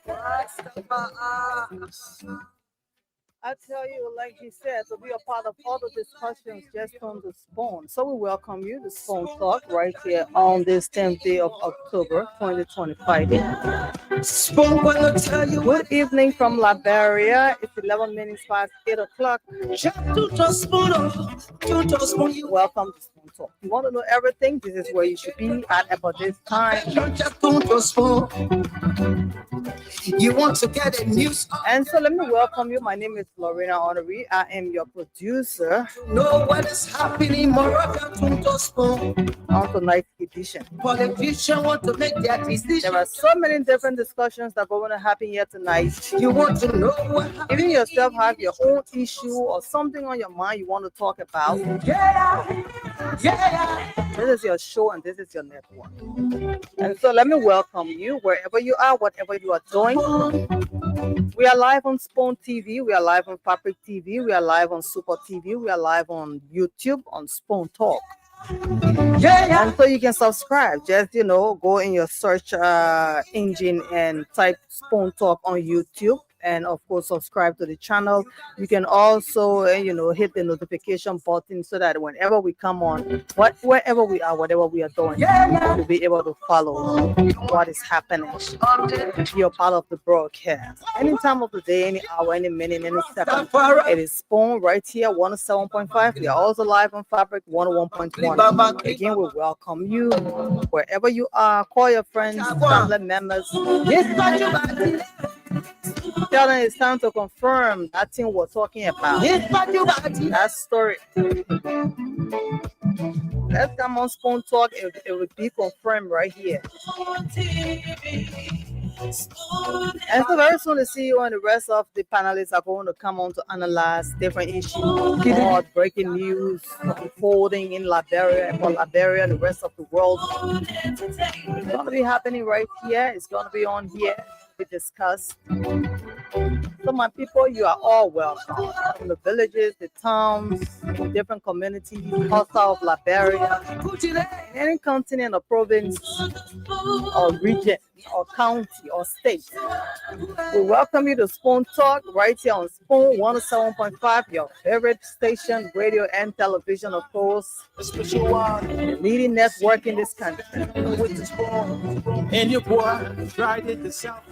I tell you, like he said, to be a part of all the discussions just on the Spawn. So we welcome you to Spawn Talk right here on this 10th day of October 2025. Spawn will tell you. Good evening from Liberia. It's 11 minutes past 8 o'clock. Welcome to Spawn Talk. You want to know everything? This is where you should be at about this time. You want to get a news. And so let me welcome you. My name is Lorena Honoree. I am your producer. Know what is happening more on tonight's edition. Politicians want to make their decision. There are so many different discussions that are going to happen here tonight. You want to know what happened. Even yourself have your own issue or something on your mind you want to talk about. Yeah. This is your show and this is your network. And so let me welcome you wherever you are, whatever you are doing. We are live on Spawn TV. We are live on Fabric TV. We are live on Super TV. We are live on YouTube on Spawn Talk. Yeah. And so you can subscribe. Just, go in your search engine and type Spawn Talk on YouTube. And of course, subscribe to the channel. You can also, hit the notification button so that whenever we come on, wherever we are, whatever we are doing, you'll be able to follow what is happening. You're part of the broadcast. Any time of the day, any hour, any minute, any second. It is Spawn right here, 107.5. We are also live on Fabric 101.1. Again, we welcome you wherever you are. Call your friends, family members. Tell them it's time to confirm that thing we're talking about. That story. Let's come on Spawn Talk. It will be confirmed right here. And so very soon to see you and the rest of the panelists are going to come on to analyze different issues, more breaking news unfolding in Liberia, for Liberia, the rest of the world. It's going to be happening right here. It's going to be on here. Be discussed. So my people, you are all welcome from the villages, the towns, different communities, outside of Liberia, any continent or province or region or county or state. We welcome you to Spawn Talk right here on Spawn 107.5, your favorite station, radio and television, of course. The leading network in this country. And your boy tried it the South.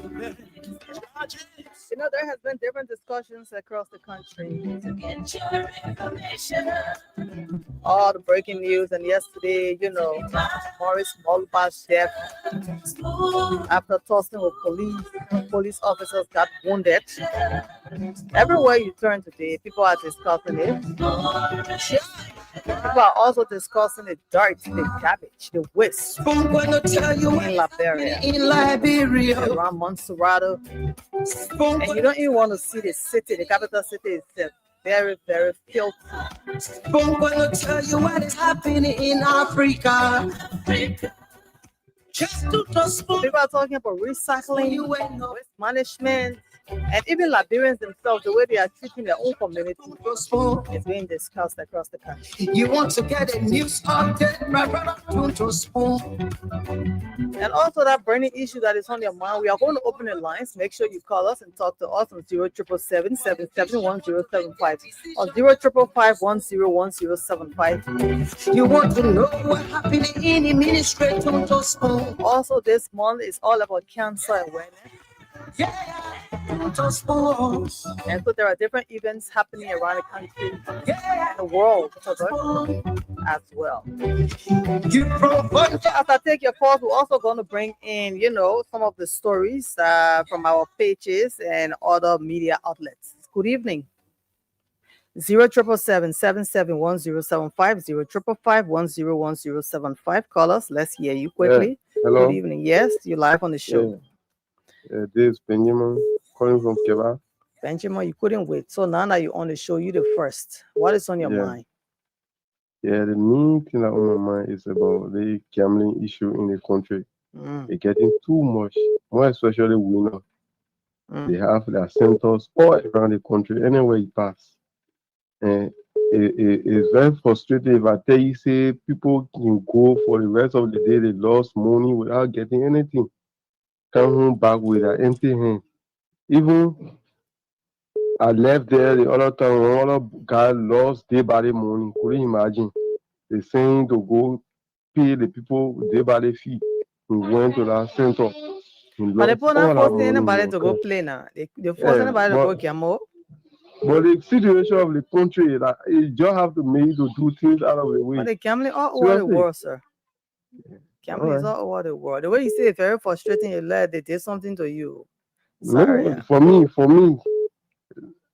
There has been different discussions across the country. To get your information. All the breaking news, and yesterday, Maurice Mulba's death after tussling with police officers got wounded. Everywhere you turn today, people are discussing it. People are also discussing the dirt, the garbage, the waste in Liberia, around Montserrat. And you don't even want to see the city, the capital city is very, very filthy. I'm going to tell you what is happening in Africa. People are talking about recycling, waste management, and even Liberians themselves, the way they are treating their own community is being discussed across the country. You want to get a news update, my brother? And also that burning issue that is on your mind, we are going to open the lines. Make sure you call us and talk to us on 0777-771-075 or 0555-101075. You want to know what happened in the ministry? Also, this month is all about cancer awareness. And so there are different events happening around the country and the world as well. As I take your calls, we're also going to bring in, some of the stories from our pages and other media outlets. Good evening. 0777-771-075, 0555-101075. Call us. Let's hear you quickly. Hello. Good evening. Yes, you're live on the show. This is Benjamin calling from Keba. Benjamin, you couldn't wait. So now that you're on the show, you the first. What is on your mind? Yeah, the main thing that on my mind is about the gambling issue in the country. It's getting too much, more especially women. They have their centers all around the country, anywhere you pass. And it's very frustrating if I tell you, say, people can go for the rest of the day, they lost money without getting anything. come home back with an empty hand. Even I left there the other time, one other guy lost day by day money. Couldn't imagine. They saying to go pay the people day by day fee. He went to that center. He But they lost put all not that forcing money. anybody in to the go account. play now. They force Yeah, anybody to go camo. but the situation of the country, like, you just have to make to do things out of the But way. the gambling all over the Seriously. world, sir. Gambling is Alright. all over the world. The way you say it's very frustrating, you let they did something to you. No, Sorry. Yeah. for me,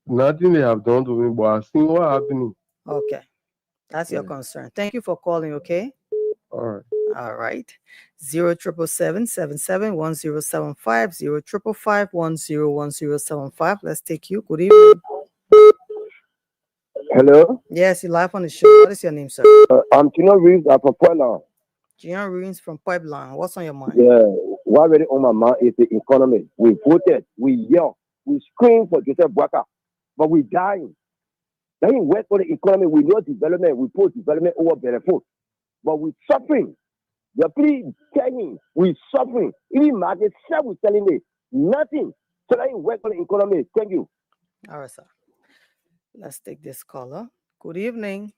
nothing they have done to me, but I've seen what happening. Okay. That's your Yeah. concern. Thank you for calling, okay? All right. 077771075 05551010075. Let's take you. Good evening. Hello? Yes, you're live on the show. What is your name, sir? I'm Tino Reeves from Puebla. Gian Ruins from Puebla. What's on your mind? Yeah, what really on my mind is the economy. We voted, we yelled, we screamed for Joseph Boakai, but we dying. They didn't work for the economy. We know development. We put development over benefit, but we're suffering. We're pretty telling. We're suffering. Even market self was telling me nothing. So they didn't work for the economy. Thank you. All right, sir. Let's take this caller. Good evening.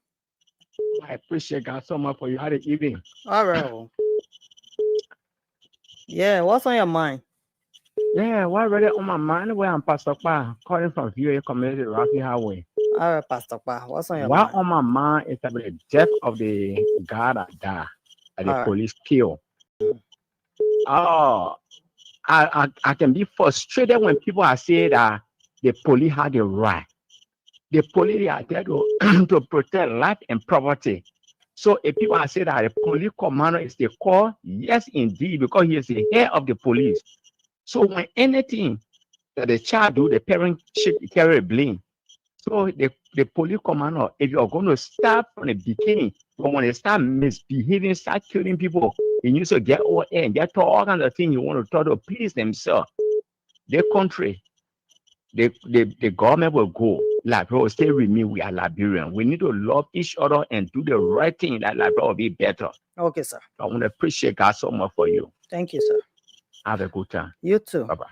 I appreciate God so much for you. How the evening? All right. Yeah, what's on your mind? Yeah, what really on my mind? Where I'm Pastor Pa, calling from VOA Community Rocky Highway. All right, Pastor Pa, what's on your What mind? on my mind is about the death of the guy that died at the All right. police kill. Oh, I can be frustrated when people are saying that the police had the right. The police are there to, to protect life and property. So if people are saying that the police commander is the core, yes, indeed, because he is the head of the police. So when anything that the child do, the parent should carry blame. So the police commander, if you're going to start from the beginning, but when they start misbehaving, start killing people, you need to get over there and get to all kinds of things you want to try to please themselves. Their country, the government will go. Liberia will stay with me. We are Liberian. We need to love each other and do the right thing. That Liberia will be better. Okay, sir. I want to appreciate God so much for you. Thank you, sir. Have a good time. You too. Bye-bye.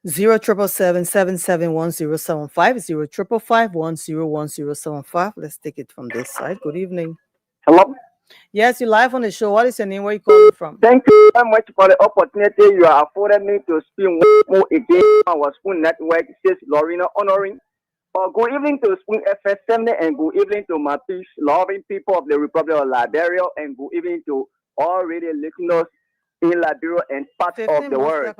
077771075 05551010075. Let's take it from this side. Good evening. Hello? Yes, you're live on the show. What is your name? Where are you calling from? Thank you very much for the opportunity you have afforded me to speak more again on our Spoon Network, says Lorena Honoring. Good evening to Spoon FS70 and good evening to my peace-loving people of the Republic of Liberia and good evening to all radio listeners in Liberia and parts of the world.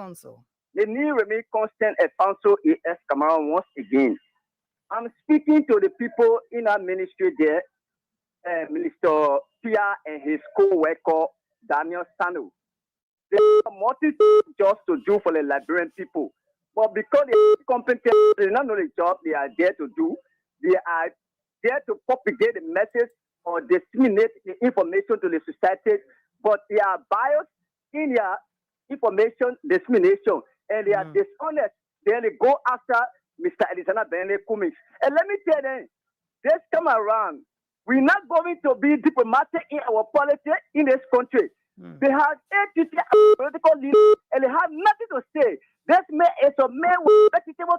The new remain constant at Council AS Cameroon once again. I'm speaking to the people in our ministry there, Minister Pia and his co-worker Daniel Sanu. They have multitude jobs to do for the Liberian people, but because they are competent, they do not know the job they are there to do. They are there to propagate the message or disseminate the information to the society, but they are biased in their information dissemination and they are dishonest. Then they go after Mr. Alexander Bentley Cummings. And let me tell them, this time around, we're not going to be diplomatic in our politics in this country. They have 80 political leaders and they have nothing to say. This man is a man with vegetable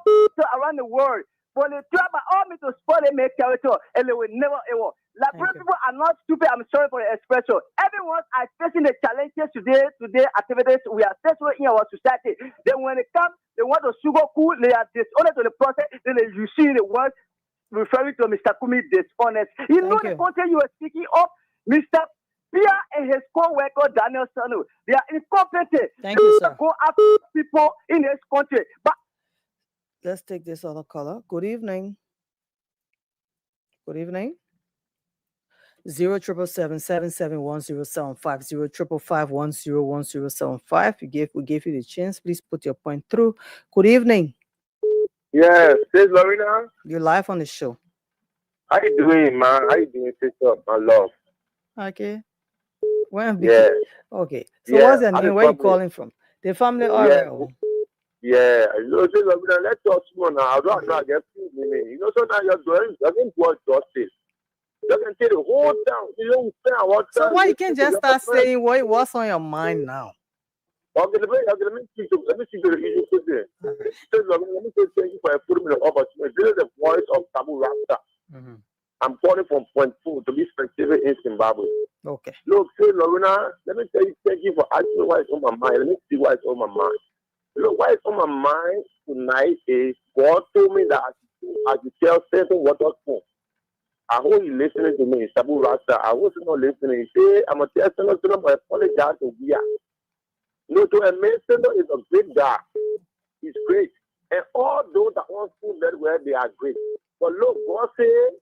around the world. But they try by all means to spoil their main character and they will never ever. Liberian people are not stupid. I'm sorry for the expression. Everyone are facing the challenges today activities we are facing in our society. Then when they come, they want to sugar cool, they are dishonest to the process, then you see the word referring to Mr. Kumi dishonest. You know the content you are speaking of, Mr. Pia and his co-worker Daniel Sanu. They are incompetent. Thank you, sir. Go after people in this country. But let's take this other caller. Good evening. Good evening. 077771075 05551010075. We gave you the chance. Please put your point through. Good evening. Yes, this is Lorena. You're live on the show. How you doing, man? How you doing, sister? My love. Okay. Yeah. Okay. So what's your name? Where are you calling from? The family RL. Yeah. You know, sister Lorena, let's talk more now. I don't know. Get food in me. You know, so now you're doing doesn't want justice. Doesn't take the whole town. You don't spend our time. So why you can't just start saying what's on your mind now? Okay, let me speak to the issue today. Let me say thank you for putting me the opportunity. This is the voice of Tabu Rasta. I'm calling from Point 4 to be specific in Zimbabwe. Okay. Look, say Lorena, let me tell you thank you for asking me why it's on my mind. Let me see why it's on my mind. Look, why it's on my mind tonight is God told me that I should tell certain water spoon. I hope you listening to me, Tabu Rasta. I hope you're not listening. Say, I'm a tell someone to apologize to we are. No, to a minister is a great guy. He's great. And all those that want food that way, they are great. But look, God said,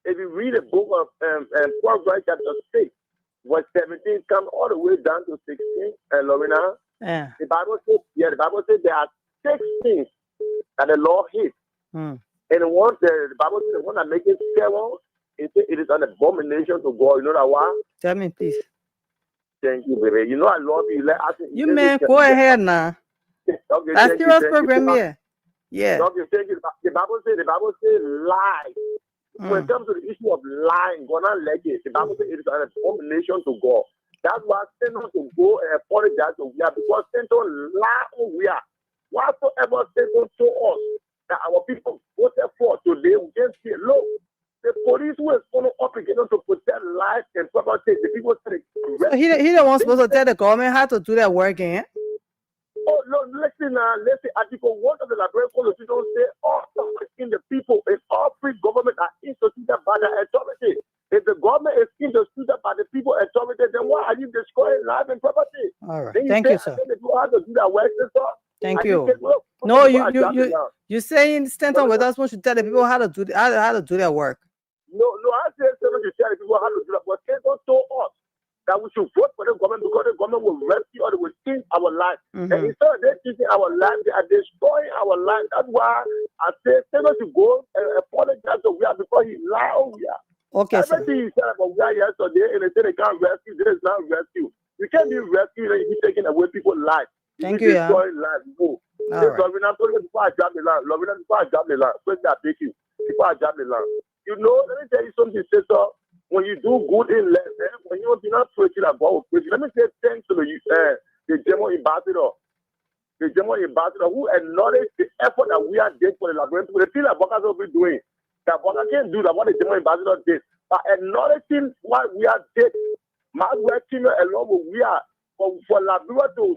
if you read the book of Proverbs chapter 6, verse 17, come all the way down to 16, and Lorena, the Bible says there are 6 things that the Lord hates. And the Bible says the one that makes it seven, it is an abomination to God. You know that why? Tell me, please. Thank you, baby. You know I love you. You man, go ahead now. Okay, that's serious program here. Yeah. Okay, thank you. The Bible says lie. When it comes to the issue of lying, God not like it. The Bible says it is an abomination to God. That's why Satan to go and apologize to we are, because Satan lie on we are. Whatsoever Satan told us that our people voted for today, we can see. Look, the police who is following up against us to protect life and property. The people said so he the one supposed to tell the government how to do their work again. Oh, no, listen, Article 1 of the Liberian Constitution say all in the people in all free government are instituted by the authority. If the government is instituted by the people authority, then why are you destroying life and property? All right. Thank you, sir. Thank you. No, you saying Stanton with us supposed to tell the people how to do their work. No, I said Stanton to tell the people how to do that, but Stanton told us that we should vote for the government because the government will rescue or they will change our life. And instead of them changing our life, they are destroying our life. That's why I said Stanton should go and apologize to we are because he lied on we are. Okay, everything he said about we are yesterday and they say they can't rescue, there is not rescue. You can't be rescued and you taking away people's life. Thank you, yeah. Life. No. Lovina, before I drop the line, Lovina, before I drop the line, first I pick you. Before I drop the line. You know, let me tell you something, sister. When you do good in life, when you're not preaching about God, let me say thanks to the German ambassador. The German ambassador who acknowledged the effort that we are doing for the Liberian people. The thing that Bokas will be doing, that Bokas can't do that what the German ambassador did. But acknowledging what we are doing, my working along with we are for Liberia to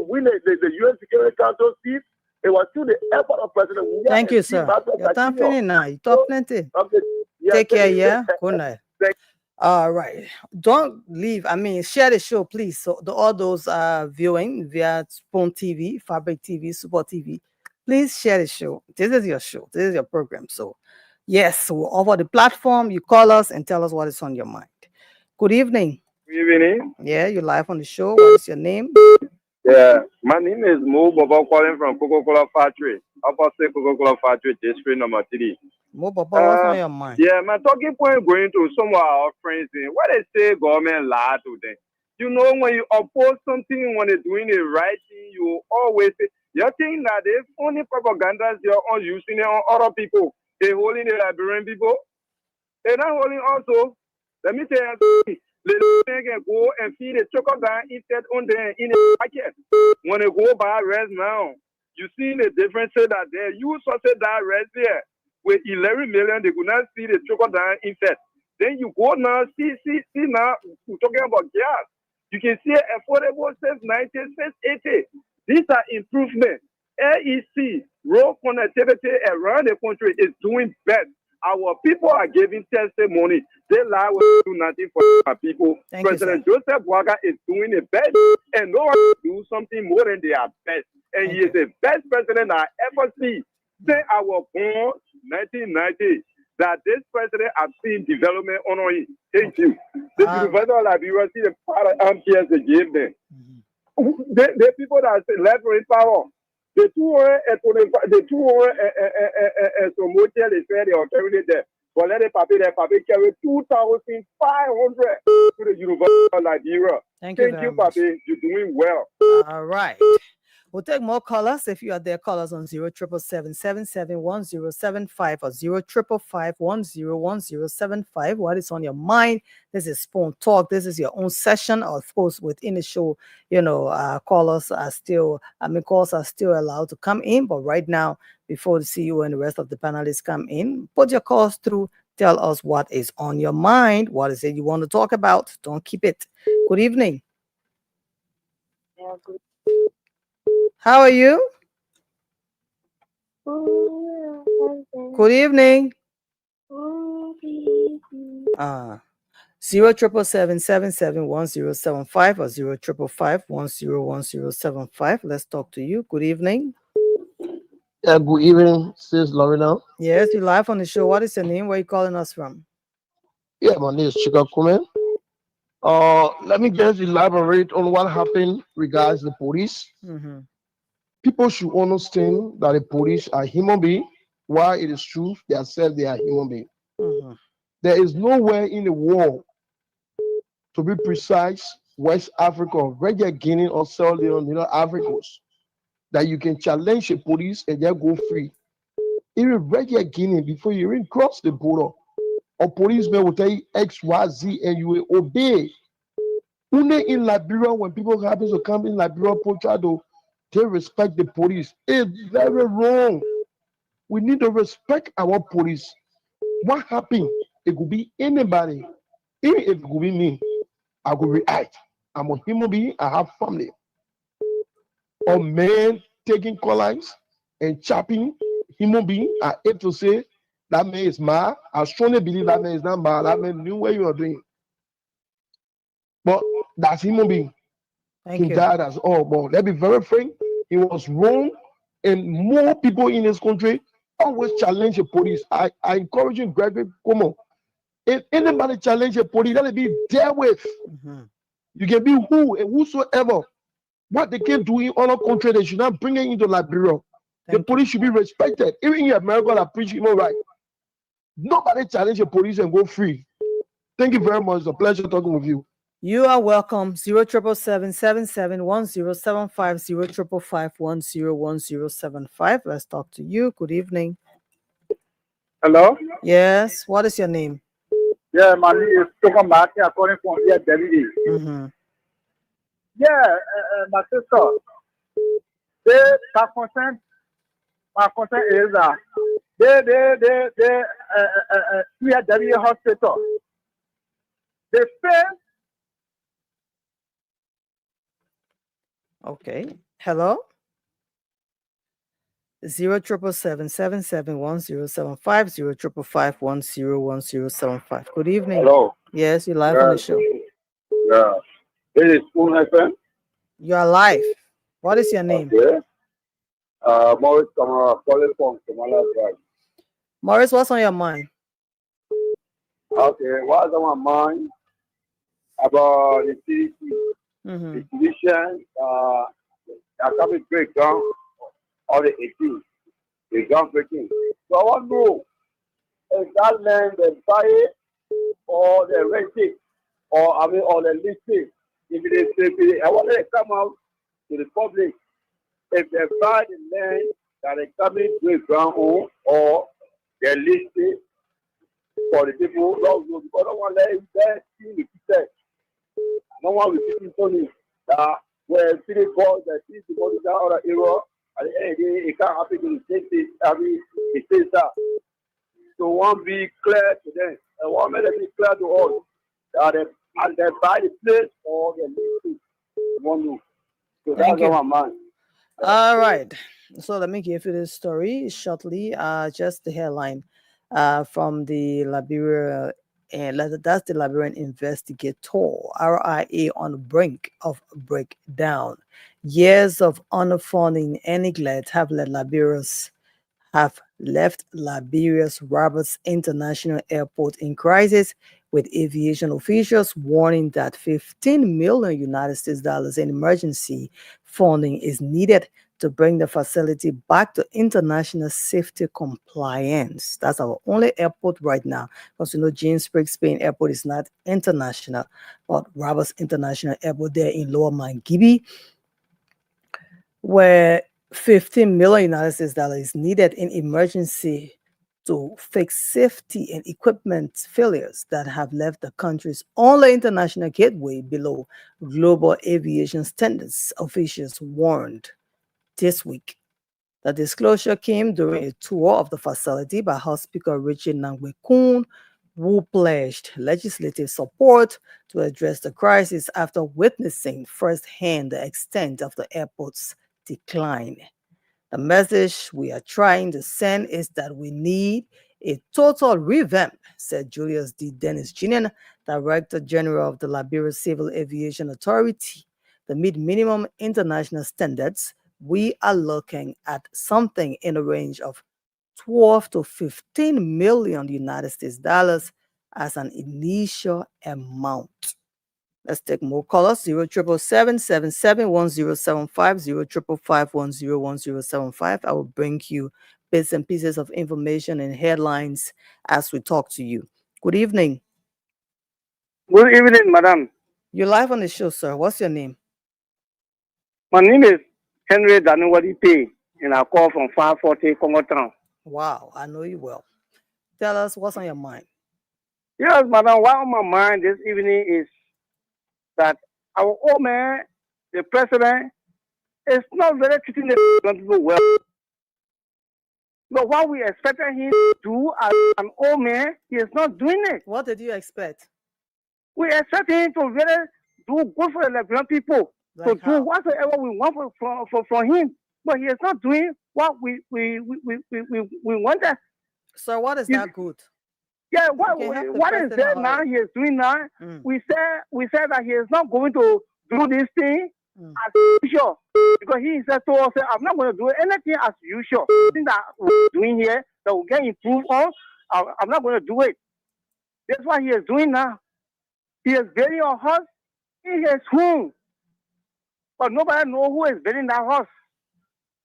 win the UN Security Council seat. It was through the effort of President William. Thank you, sir. Your time finished now. You talk plenty. Okay. Yeah, take care, yeah. Good night. All right. Don't leave. I mean, share the show, please. So all those viewing via Spoon TV, Fabric TV, Super TV, please share the show. This is your show. This is your program. So, yes, we'll offer the platform. You call us and tell us what is on your mind. Good evening. Good evening. Yeah, you're live on the show. What is your name? Yeah, my name is Mo Bobo calling from Coca-Cola Factory, opposite Coca-Cola Factory, district number 3. Mo Bobo, what's on your mind? Yeah, my talking point going to some of our friends in what they say government lie to them. You know, when you oppose something, when they're doing the right thing, you always say, you think that there's only propaganda you're on using it on other people. They're holding the Liberian people. They're not holding also. Let me tell you, the can go and feed the chocolate down instead on there in the packet. When they go buy rest now, you see the difference that they use such that rest there with 11 million, they could not see the chocolate down instead. Then you go now, see now, we're talking about gas. You can see affordable since 1980. These are improvements. AEC, road connectivity around the country is doing best. Our people are giving testimony. They lie with do nothing for our people. Thank President you, Joseph Boakai is doing the best, and no one can do something more than they are best. And he is the best president I ever see. Since I was born 1990, that this president has seen development on it. Thank you. The University of Liberia, see the part of MPS they gave them. The people that left in power. The 225, the 200 some motel they said they are carrying there. But let the papi carry 2,500 to the University of Liberia. Thank you, papi. You're doing well. All right. We'll take more callers if you are there. Callers on 077771075 or 05551011075. What is on your mind? This is Spoon Talk. This is your own session. Of course, within the show, calls are still allowed to come in. But right now, before the CEO and the rest of the panelists come in, put your calls through. Tell us what is on your mind. What is it you want to talk about? Don't keep it. Good evening. Yeah, good. How are you? Good evening. 077771075 or 05551101075. Let's talk to you. Good evening. Good evening, Sis Lorena. Yes, you're live on the show. What is your name? Where are you calling us from? Yeah, my name is Chika Kume. Let me just elaborate on what happened regards the police. Mm-hmm. People should understand that the police are human beings. While it is true, they are said they are human beings. Mm-hmm. There is nowhere in the world, to be precise, West Africa, Red Guinea, or Sierra Leone, Africans, that you can challenge the police and they go free. Even Red Guinea, before you even cross the border, a policeman will tell you X, Y, Z, and you will obey. Only in Liberia, when people happen to come in Liberia, Pochado, they respect the police. It's very wrong. We need to respect our police. What happened? It could be anybody. Even if it could be me, I could react. I'm a human being, I have family. A man taking collars and chopping human being, I hate to say that man is mad. I strongly believe that man is not mad. That man knew what you are doing. But that's human being. Thank you. Died as all. But let's be very frank, it was wrong. And more people in this country always challenge the police. I encourage you, Gregory, come on. If anybody challenge the police, let it be dealt with. Mm-hmm. You can be who and whosoever. What they can do in other countries, they should not bring it into Liberia. The police should be respected. Even in America, that preach human rights. Nobody challenge the police and go free. Thank you very much. It's a pleasure talking with you. You are welcome. 077771075 05551101075. Let's talk to you. Good evening. Hello? Yes. What is your name? Yeah, my name is Stephen Martin, according from here, David. Mm-hmm. Yeah, my sister. My concern is that they at David Hospital. They fail. Okay. Hello? 077771075 05551101075. Good evening. Hello. Yes, you're live on the show. Yeah. This is Spoon FM. You are live. What is your name? Okay. Morris Kamara, calling from Kamala Drive. Morris, what's on your mind? Okay, what's on my mind about the CDC? Mm-hmm. The condition, coming breakdown of the 18th, the groundbreaking. So I want to know if that land they buy it or they rent it or they lease it. If it is, I want to come out to the public. If they buy the land that they coming to ground on or they lease it for the people, because I don't want to let that see the people. No one will see Tony that where city boys that see the body that other era at the end of the day, it can't happen to the state. It says that. So one be clear to them. And one may be clear to all that they buy the place or they lease it. One move. So that's our mind. All right. So let me give you this story shortly. Just the headline from the Liberia. And that's the Liberian investigator, RIA, on the brink of breakdown. Years of underfunding and neglect have left Liberia's Roberts International Airport in crisis, with aviation officials warning that $15 million United States dollars in emergency funding is needed to bring the facility back to international safety compliance. That's our only airport right now, because James Spriggs Spain Airport is not international, but Roberts International Airport there in Lower Mangibi where 15 million United States dollars is needed in emergency to fix safety and equipment failures that have left the country's only international gateway below global aviation standards, officials warned this week. The disclosure came during a tour of the facility by House Speaker Richard Nangwekun, who pledged legislative support to address the crisis after witnessing firsthand the extent of the airport's decline. The message we are trying to send is that we need a total revamp, said Julius D. Dennis Jr., Director General of the Liberia Civil Aviation Authority. To meet minimum international standards, we are looking at something in the range of 12 to 15 million United States dollars as an initial amount. Let's take more callers. 077771075, 05551011075. I will bring you bits and pieces of information and headlines as we talk to you. Good evening. Good evening, madam. You're live on the show, sir. What's your name? My name is Henry Danuwadi P, and I call from 540 Congo Town. Wow, I know you well. Tell us what's on your mind. Yes, madam. What on my mind this evening is that our old man, the president, is not really treating the people well. But what we expected him to do as an old man, he is not doing it. What did you expect? We expect him to really do good for the Liberian people, Like to how? do whatever we want from him. But he is not doing what we wanted. Sir, what is that good? Yeah, what can help the is president there out. now he is doing now? Mm. We said that he is not going to do this thing as usual. Because he said to us, I'm not going to do anything as usual. Thing that we're doing here that will get improved on, I'm not going to do it. That's what he is doing now. He is building a house in his home. But nobody knows who is building that house.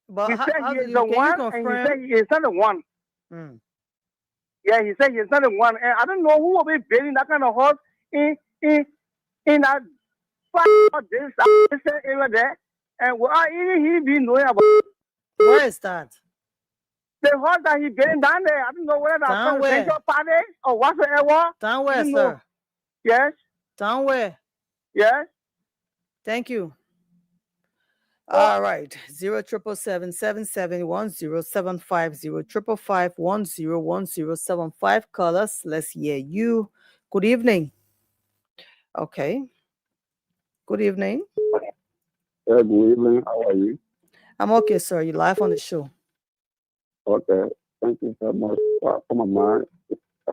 But He how said he do is you, the can you one, and he confirm? said he is not the one. Mm. Yeah, he said he's not the one. And I don't know who will be building that kind of house in that this area there. And what even he be knowing about Where is that? the house that he building down there. I don't know whether that's Down where? presidential party or whatsoever. Down I where, don't know. sir? Yes, Down where? yes. Thank you. All right. 077771075, 05551101075. Call us. Let's hear you. Good evening. Okay. Good evening. Yeah, good evening. How are you? I'm okay, sir. You're live on the show. Okay. Thank you so much for my mind. I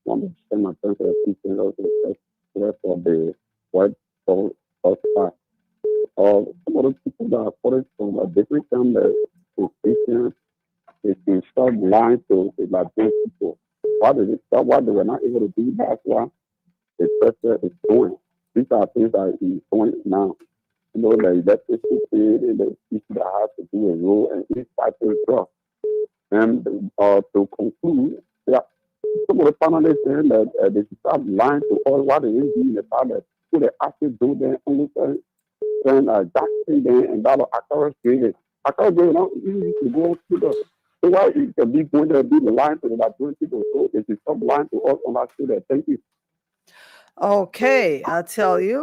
want to send my thanks to the people also for the white soul of some of the people that are calling from a different time that is Christian, they can start lying to the Liberian people. Why did it stop? Why they were not able to do that? Why the president is doing. These are things that he's doing now. You know, the electricity and the issue that has to do with rule and each type of stuff. And to conclude, yeah, some of the panelists saying that they should stop lying to us. Why they didn't do in the past that who they actually do their only thing. Then Jackson then and that Akara created. Akara going on, you need to go to the. So why you can be going to be the line to the Liberian people? So they should stop lying to us on that student. Thank you. Okay, I'll tell you.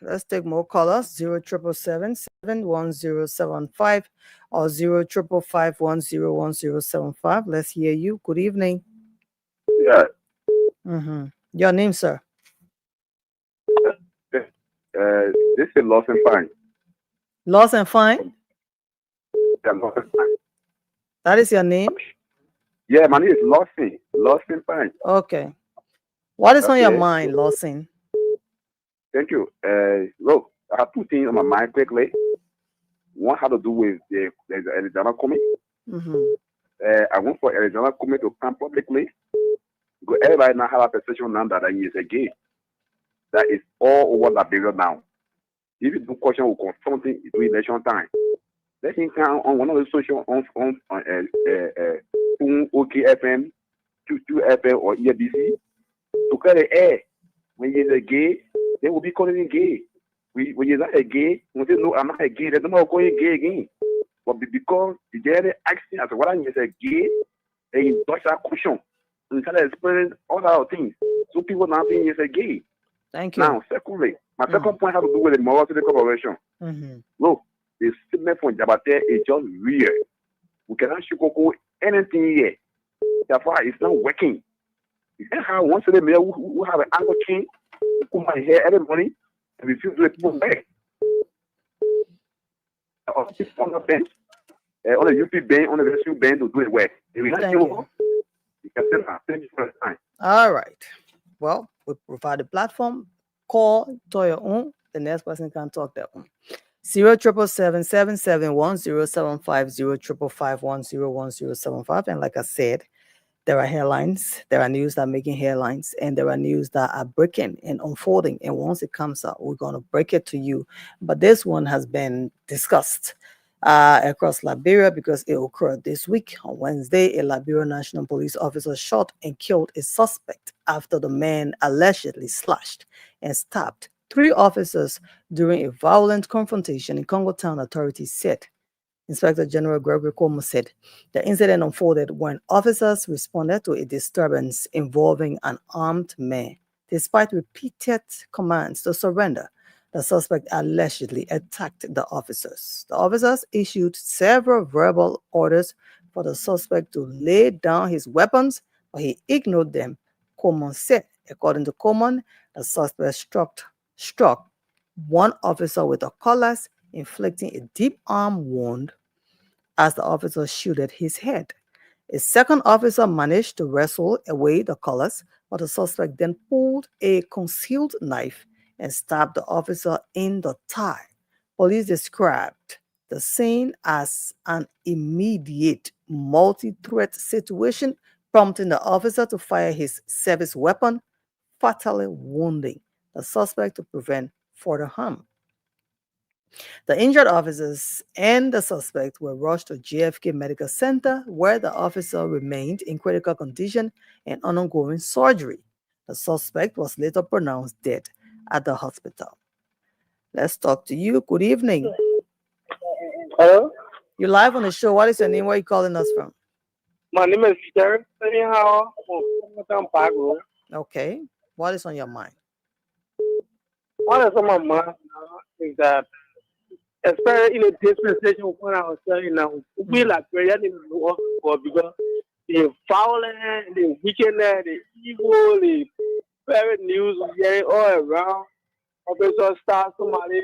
Let's take more callers. 077771075 or 05551101075. Let's hear you. Good evening. Yeah. Mm-hmm. Your name, sir? This is Lost and Fine. Lost and Fine? Yeah, Lost and Fine. That is your name? Yeah, my name is Lawson. Lost and Fine. Okay. What is on your Okay. mind, Lawson? Thank you. Look, I have two things on my mind quickly. One had to do with the Arizona Committee. Mm-hmm. I want for Arizona Committee to come publicly. Because everybody now have a perception now that he is a gay. That is all over Liberia now. If you do question or confronting it during election time, let him come on one of the social on OKFM, 22FM or EBC to clear the air. When he is a gay, they will be calling him gay. When you're not a gay, when you say no, I'm not a gay, there's no more going gay again. But because the guy asking as what I'm a gay, they touch that cushion. And kind of explain all other things. So people now think he's a gay. Thank you. Now, secondly, my second point has to do with the morality of the corporation. Look, the statement from Jabate is just weird. We cannot sugarcoat anything here. Therefore, it's not working. You can't have one city mayor who have an angle king, who come my hair every morning and refuse to let people back. Or on the bench, on the UP bench, on the rescue bench to do it well. If we not you can say that. Thank you for the time. All right. Well, we provide a platform. Call to your own. The next person can talk their own. 077771075 and like I said, there are headlines, there are news that are making headlines, and there are news that are breaking and unfolding. And once it comes out, we're going to break it to you. But this one has been discussed across Liberia because it occurred this week. On Wednesday, a Liberia National Police officer shot and killed a suspect after the man allegedly slashed and stabbed 3 officers during a violent confrontation in Congo Town, authorities said. Inspector General Gregory Como said the incident unfolded when officers responded to a disturbance involving an armed man. Despite repeated commands to surrender, the suspect allegedly attacked the officers. The officers issued several verbal orders for the suspect to lay down his weapons, but he ignored them. Como said, according to Como, the suspect struck one officer with a cutlass, inflicting a deep arm wound as the officer shielded his head. A second officer managed to wrestle away the cutlass, but the suspect then pulled a concealed knife and stabbed the officer in the thigh. Police described the scene as an immediate multi-threat situation, prompting the officer to fire his service weapon, fatally wounding the suspect to prevent further harm. The injured officers and the suspect were rushed to JFK Medical Center, where the officer remained in critical condition and undergoing surgery. The suspect was later pronounced dead at the hospital. Let's talk to you. Good evening. Hello? You're live on the show. What is your name? Where are you calling us from? My name is Derek. Okay. What is on your mind? What is on my mind is that, especially in a dispensation when I was saying now, we like prayer in the God because the violence, the wickedness, the evil, the very news we hearing all around. Officer start somebody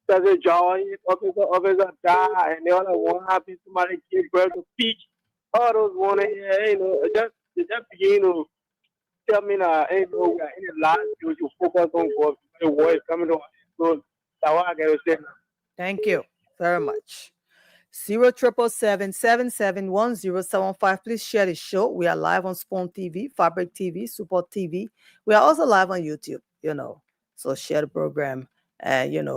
does a job, officer die, and the other one happy somebody give birth to peach. All those one, just begin to tell me that ain't no we are in the last you focus on God. The war is coming to us. So that's what I gotta say now. Thank you very much. 077771075. Please share the show. We are live on Spawn TV, Fabric TV, Support TV. We are also live on YouTube, So share the program. And you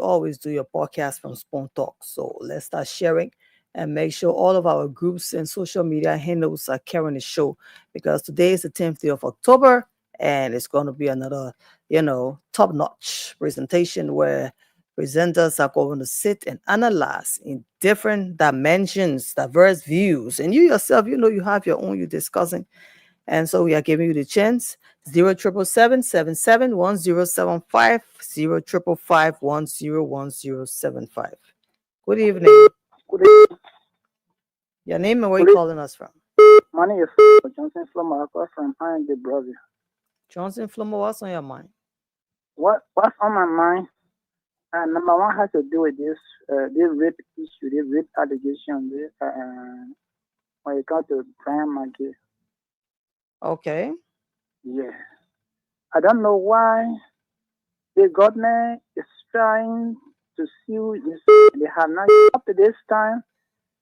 always do your podcast from Spawn Talk. So let's start sharing and make sure all of our groups and social media handles are carrying the show, because today is the 10th day of October and it's going to be another, top-notch presentation where presenters are going to sit and analyze in different dimensions, diverse views. And you yourself, you have your own, you're discussing. And so we are giving you the chance. 077771075, 05551101075. Good evening. Good evening. Your name and where you calling us from? My name is Johnson Flomo from IND Brazil. Johnson Flomo, what's on your mind? What's on my mind? Number one has to do with this rape issue, this rape allegation when it comes to Brian McGee. Okay. Yeah. I don't know why the government is trying to sue this. They have not up to this time.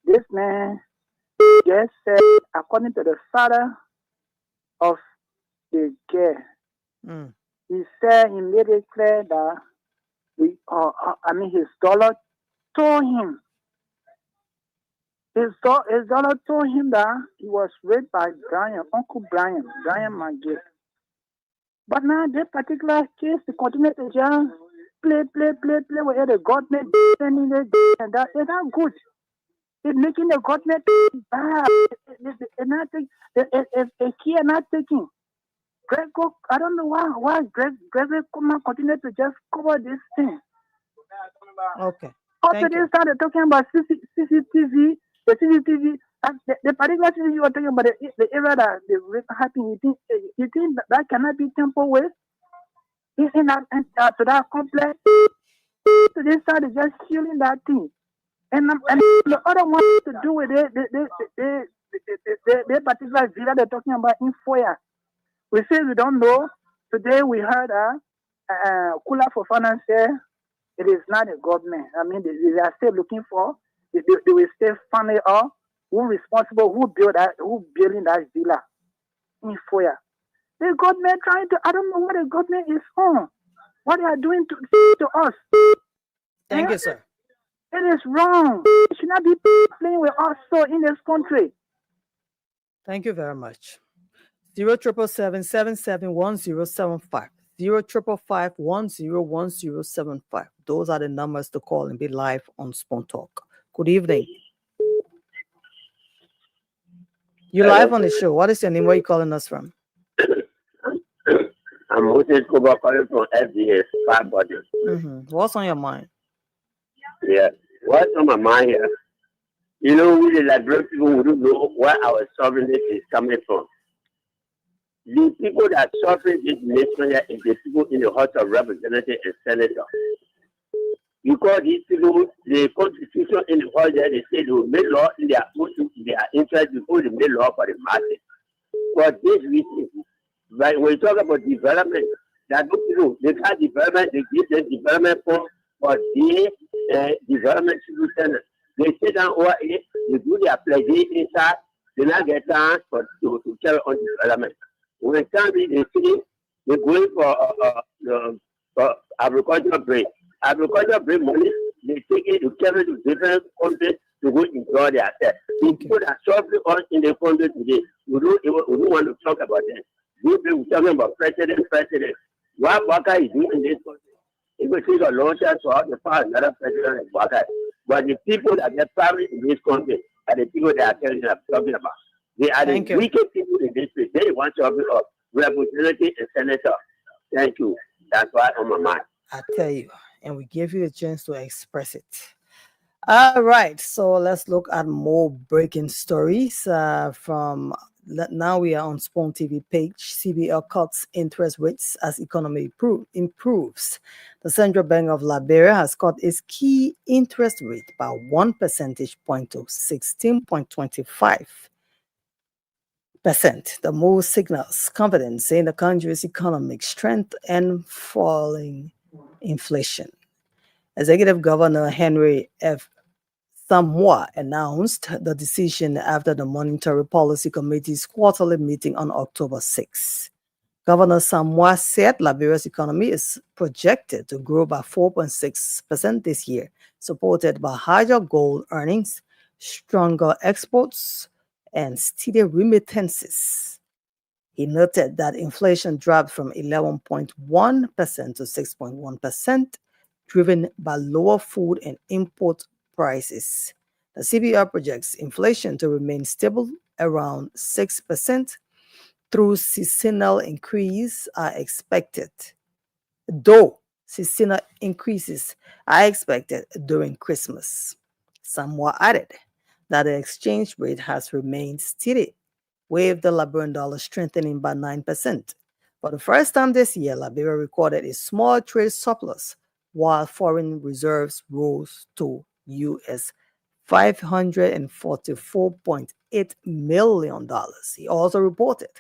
This man just said, according to the father of the girl, he said he made it clear that his daughter told him. His daughter told him that he was raped by Uncle Brian McGee. But now this particular case, they continue to just play with the government sending it, and that is not good. It's making the government bad. It's not a key not taking. Grego, I don't know why Greg continue to just cover this thing. Okay. Also, Thank they you. started talking about CCTV, the CCTV, the particular CCTV you were talking about, the area that the rape happened. You think that cannot be temple with in that to that complex? So they started just killing that thing. And the other one to do with the particular villa they're talking about in Foya. We say we don't know. Today we heard Kula for finance here. It is not a government. I mean, they are still looking for. They will still find out who responsible, who building that villa in Foya. The government trying to. I don't know what the government is on. What they are doing to us. Thank you, sir. It is wrong. It should not be playing with us so in this country. Thank you very much. 077771075. 05551101075. Those are the numbers to call and be live on Spoon Talk. Good evening. You're live on the show. What is your name? Where are you calling us from? I'm Moses Kuba calling from FDS, Five Bodies. What's on your mind? Yeah. What's on my mind here? You know, we the Liberian people who don't know where our sovereignty is coming from. The people that suffering this nation here is the people in the House of Representatives and Senators. Because these people, the constitution in the House there, they say they will make law in their interest before they make law for the masses. For this reason, when we talk about development, that people, they can't development, they give them development for the development solution. They sit down over it, they do their pledges inside, they not get time to carry on development. When time they see, they're going for agricultural break. Agricultural break money, they take it to carry to different countries to go enjoy their self. The people that suffering us in the country today, we don't want to talk about them. We people talking about president. What Waka is doing in this country, it will take a long time to have to find another president like Waka. But the people that get family in this country are the people that are talking about. They are the wicked people in this place. They want to have a representative and senator. Thank you. That's why on my mind. I tell you, and we give you a chance to express it. All right, so let's look at more breaking stories from. Now we are on Spoon TV page. CBL cuts interest rates as economy improves. The Central Bank of Liberia has cut its key interest rate by 1 percentage point to 16.25%. The move signals confidence in the country's economic strength and falling inflation. Executive Governor Henry F. Samoa announced the decision after the Monetary Policy Committee's quarterly meeting on October 6. Governor Samoa said Liberia's economy is projected to grow by 4.6% this year, supported by higher gold earnings, stronger exports, and steady remittances. He noted that inflation dropped from 11.1% to 6.1%, driven by lower food and import prices. The CBR projects inflation to remain stable around 6%, through seasonal increase are expected. Though seasonal increases are expected during Christmas. Samoa added that the exchange rate has remained steady, with the Liberian dollar strengthening by 9%. For the first time this year, Liberia recorded a small trade surplus, while foreign reserves rose to US $544.8 million. He also reported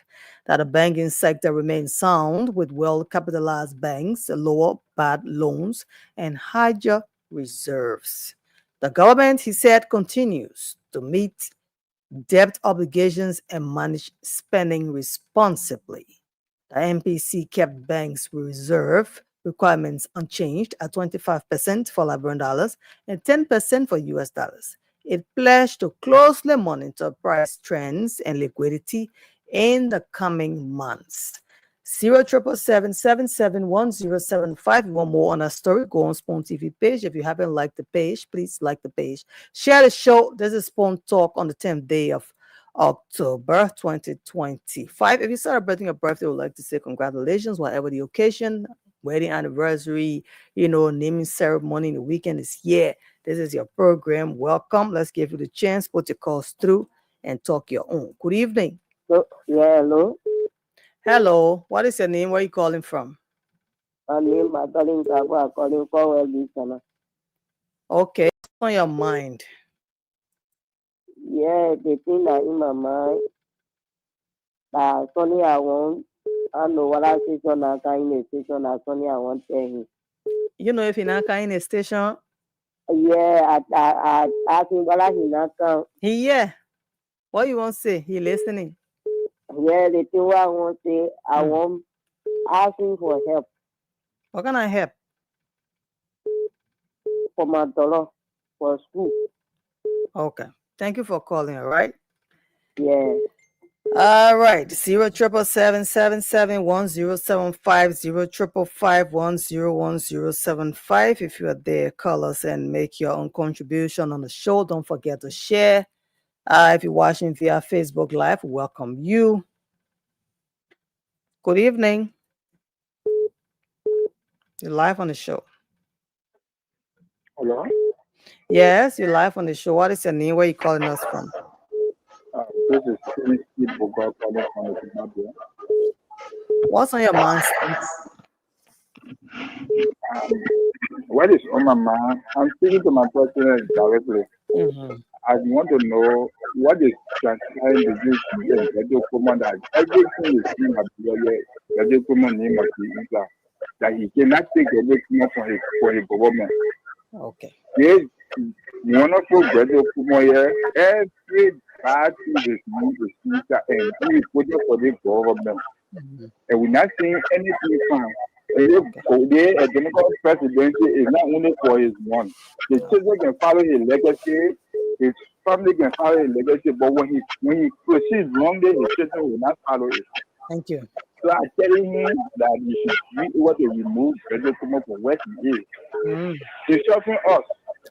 that the banking sector remains sound, with well-capitalized banks, lower bad loans, and higher reserves. The government, he said, continues to meet debt obligations and manage spending responsibly. The MPC kept banks' reserve requirements unchanged at 25% for Liberian dollars and 10% for US dollars. It pledged to closely monitor price trends and liquidity in the coming months. 077771075. You want more on our story, go on Spoon TV page. If you haven't liked the page, please like the page. Share the show. This is Spoon Talk on the 10th day of October 2025. If you're celebrating a birthday, I would like to say congratulations, whatever the occasion, wedding anniversary, naming ceremony, the weekend is here. This is your program. Welcome. Let's give you the chance, put your calls through and talk your own. Good evening. Yeah, hello. Hello. What is your name? Where are you calling from? My name is calling for listener. Okay. What's on your mind? Yeah, the thing that in my mind that Sonny I want, I know what I say on a kind of station that Sonny I want to tell him. If you're not in a station? Yeah, I think what I not come. Yeah. What you want to say? He listening? Yeah, the thing what I want to say, I want asking for help. What can I help? For my daughter, for school. Okay. Thank you for calling, all right? Yeah. All right. 077771075 055101075. If you are there, call us and make your own contribution on the show. Don't forget to share. If you're watching via Facebook Live, welcome you. Good evening. You're live on the show. Hello? Yes, you're live on the show. What is your name? Where are you calling us from? This is Steve Boga calling from Zimbabwe. What's on your mind? What is on my mind? I'm speaking to my president directly. I want to know what is transpiring between the radio command that everything is in the radio command name of the Islam. That he cannot take the document for his government. Okay. Yes, wonderful radio command here. Every bad thing is moved and he is put for the government. And we're not seeing anything from the Democratic presidency is not only for his one. The children can follow his legacy, his family can follow his legacy, but when he proceeds wrongly, his children will not follow it. Thank you. So I'm telling him that he should be able to remove President Kuma from where he is. He's suffering us.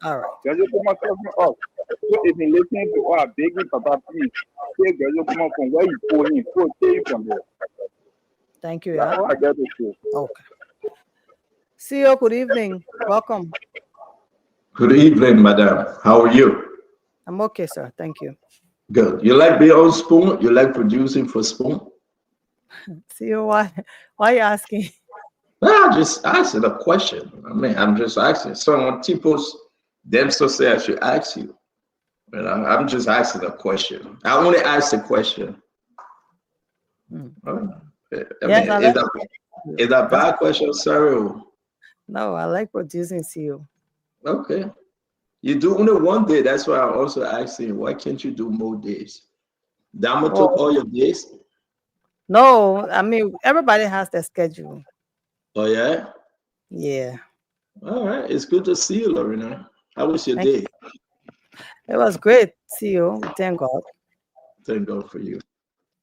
All right. President Kuma suffering us. So if he listening to our begging, Papa, please take President Kuma from where you pull him, take him from there. Thank you. That's what I got to say. Okay. CEO, good evening. Welcome. Good evening, madam. How are you? I'm okay, sir. Thank you. Good. You like being on Spoon? You like producing for Spoon? CEO, why are you asking? I'm just asking a question. I'm just asking. Someone Tipos themselves say I should ask you. But I'm just asking a question. I only ask the question. Is that a bad question, sir? No, I like producing, CEO. Okay. You do only one day. That's why I'm also asking, why can't you do more days? Dama took all your days? No, I mean, everybody has their schedule. Oh, yeah? Yeah. All right. It's good to see you, Lorena. How was your day? It was great. See you. Thank God. Thank God for you.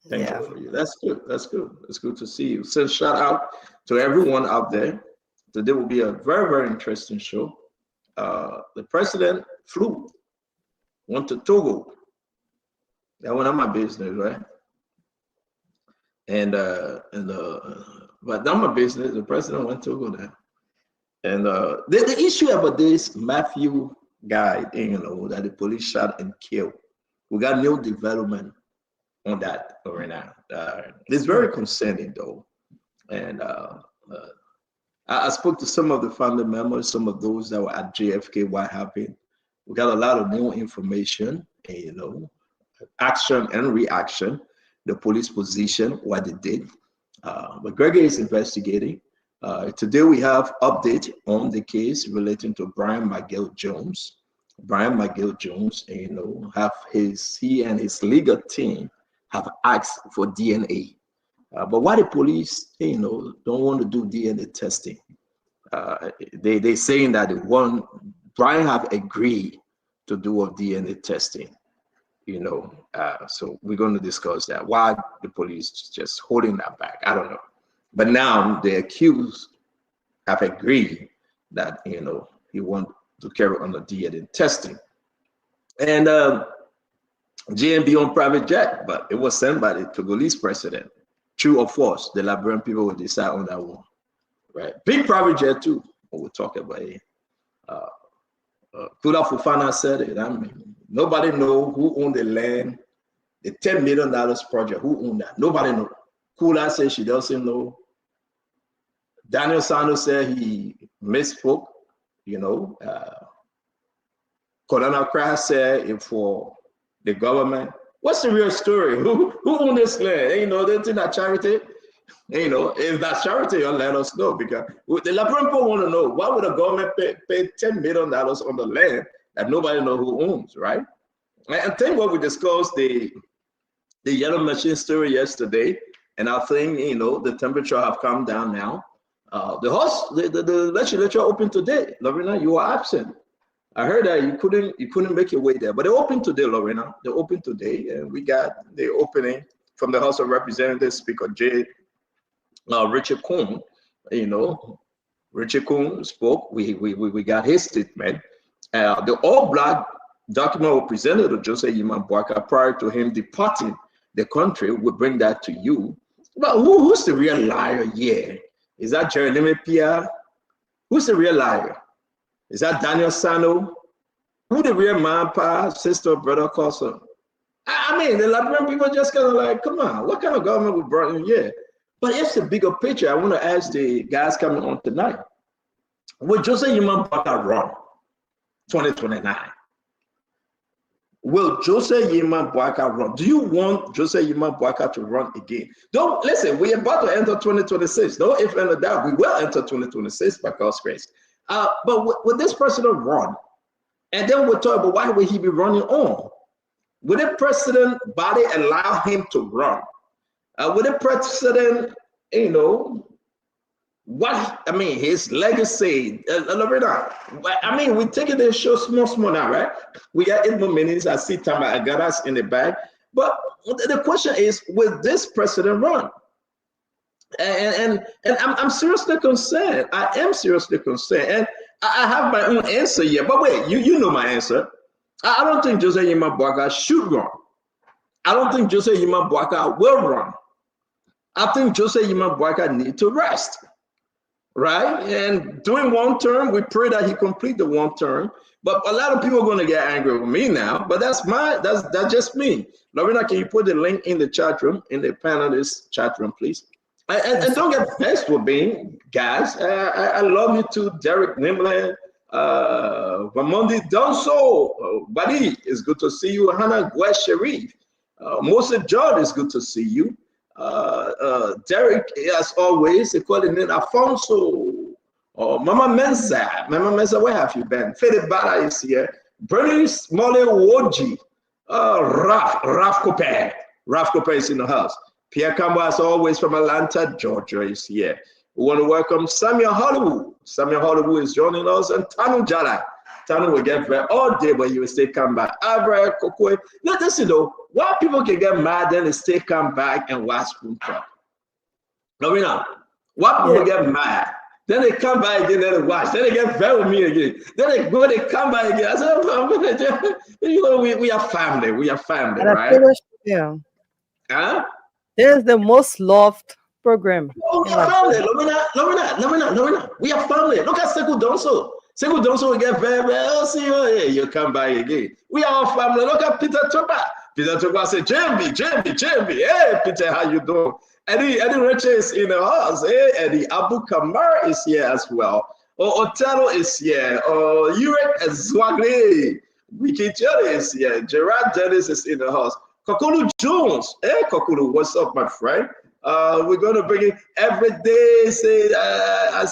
Thank God for you. That's good. That's good. It's good to see you. So shout out to everyone out there. Today will be a very, very interesting show. The president went to Togo. That went on my business, right? But not my business. The president went to Togo there. And the issue about this Matthew guy, that the police shot and killed. We got new development on that right now. It's very concerning though. And I spoke to some of the family members, some of those that were at JFK, what happened. We got a lot of new information, action and reaction, the police position, what they did. But Gregory is investigating. Today we have update on the case relating to Brian McGill Jones. Brian McGill Jones, he and his legal team have asked for DNA. But why the police, don't want to do DNA testing? They saying that Brian have agreed to do a DNA testing. So we're going to discuss that. Why the police just holding that back? I don't know. But now the accused have agreed that, he want to carry on the DNA testing. And JMB on private jet, but it was sent by the Togolese president. True or false, the Liberian people will decide on that one. Right? Big private jet too. We'll talk about it. Kula Fofana said it. I mean, nobody know who owned the land, the $10 million project. Who owned that? Nobody know. Kula said she doesn't know. Daniel Sano said he misspoke. Colonel Crash said it for the government. What's the real story? Who owned this land? They think that charity. If that's charity, you'll let us know, because the Liberian people want to know, why would the government pay $10 million on the land that nobody know who owns, right? And think what we discussed the yellow machine story yesterday, and I think the temperature have come down now. The legislature opened today. Lorena, you were absent. I heard that you couldn't make your way there, but they opened today, Lorena. They opened today, and we got the opening from the House of Representatives, Speaker Richard Coon. Richard Coon spoke. We got his statement. The all-black document was presented to Joseph Yima Boakai prior to him departing the country. We'll bring that to you. But who's the real liar here? Is that Jeremy Pierre? Who's the real liar? Is that Daniel Sano? Who the real man, pa, sister, brother, cousin? I mean, the Liberian people just kind of like, come on, what kind of government we brought in here? But it's the bigger picture. I want to ask the guys coming on tonight. Will Joseph Yima Boakai run 2029? Will Joseph Yima Boakai run? Do you want Joseph Yima Boakai to run again? Don't listen, we're about to enter 2026. No if and doubt, we will enter 2026 by God's grace. But would this president run? And then we'll talk about why would he be running on? Would the president body allow him to run? Would the president, his legacy, Lorena, we're taking this show small now, right? We got 8 more minutes. I see Tama Agadas in the back. But the question is, will this president run? And I'm seriously concerned. I am seriously concerned. And I have my own answer here. But wait, you know my answer. I don't think Joseph Yima Boakai should run. I don't think Joseph Yima Boakai will run. I think Joseph Yima Boakai needs to rest. Right? And during one term, we pray that he complete the one term. But a lot of people are going to get angry with me now. But that's just me. Lorena, can you put the link in the chat room, in the panelist chat room, please? And don't get vexed with me, guys. I love you too, Derek Nimlin, Vamondi Donso, Buddy, it's good to see you. Hannah Gwesh Sharif, Moses John, it's good to see you. Derek, as always, they call him Afonso, Mama Mensa, where have you been? Fede Bala is here. Bernice Mole Woji, Raf Kope is in the house. Pierre Campbell, as always, from Atlanta, Georgia, is here. We want to welcome Samuel Hollywood. Samuel Hollywood is joining us, and Tanu Jala. Tanu will get there all day, but he will still come back. Abra Kokwe. Let us know why people can get mad, then they still come back and watch Spoon Talk. No, we know. Why people get mad, then they come back again, then they watch, then they get very with me again. Then they go, they come back again. I said, we are family. We are family, right? Yeah. Huh? There's the most loved program. Oh, we are family. Lorena. We are family. Look at Sekou Donso. Sekou Donso will get very, see you. Hey, you come by again. We are all family. Look at Peter Toba. Peter Toba said, JMB. Hey, Peter, how you doing? Eddie Richard is in the house. Hey, Eddie Abu Kamar is here as well. Otelo is here. Urek Zwagli. Wiki Jerry is here. Gerard Dennis is in the house. Kokulu Jones. Hey, Kokulu, what's up, my friend? We're going to bring it every day. Say, I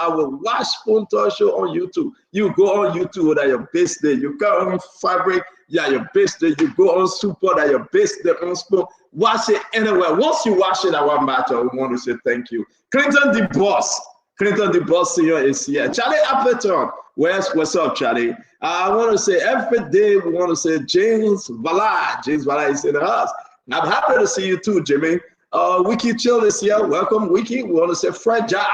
will watch Spoon Talk Show on YouTube. You go on YouTube, that your best day. You go on Fabric, your best day. You go on Super, that your best day on Spoon. Watch it anywhere. Once you watch it, our matter, we want to say thank you. Clinton the Boss Senior is here. Charlie Appleton. What's up, Charlie? I want to say every day we want to say James Vala. James Vala is in the house. I'm happy to see you too, Jimmy. Wiki Chill is here. Welcome, Wiki. We want to say Fred Ja.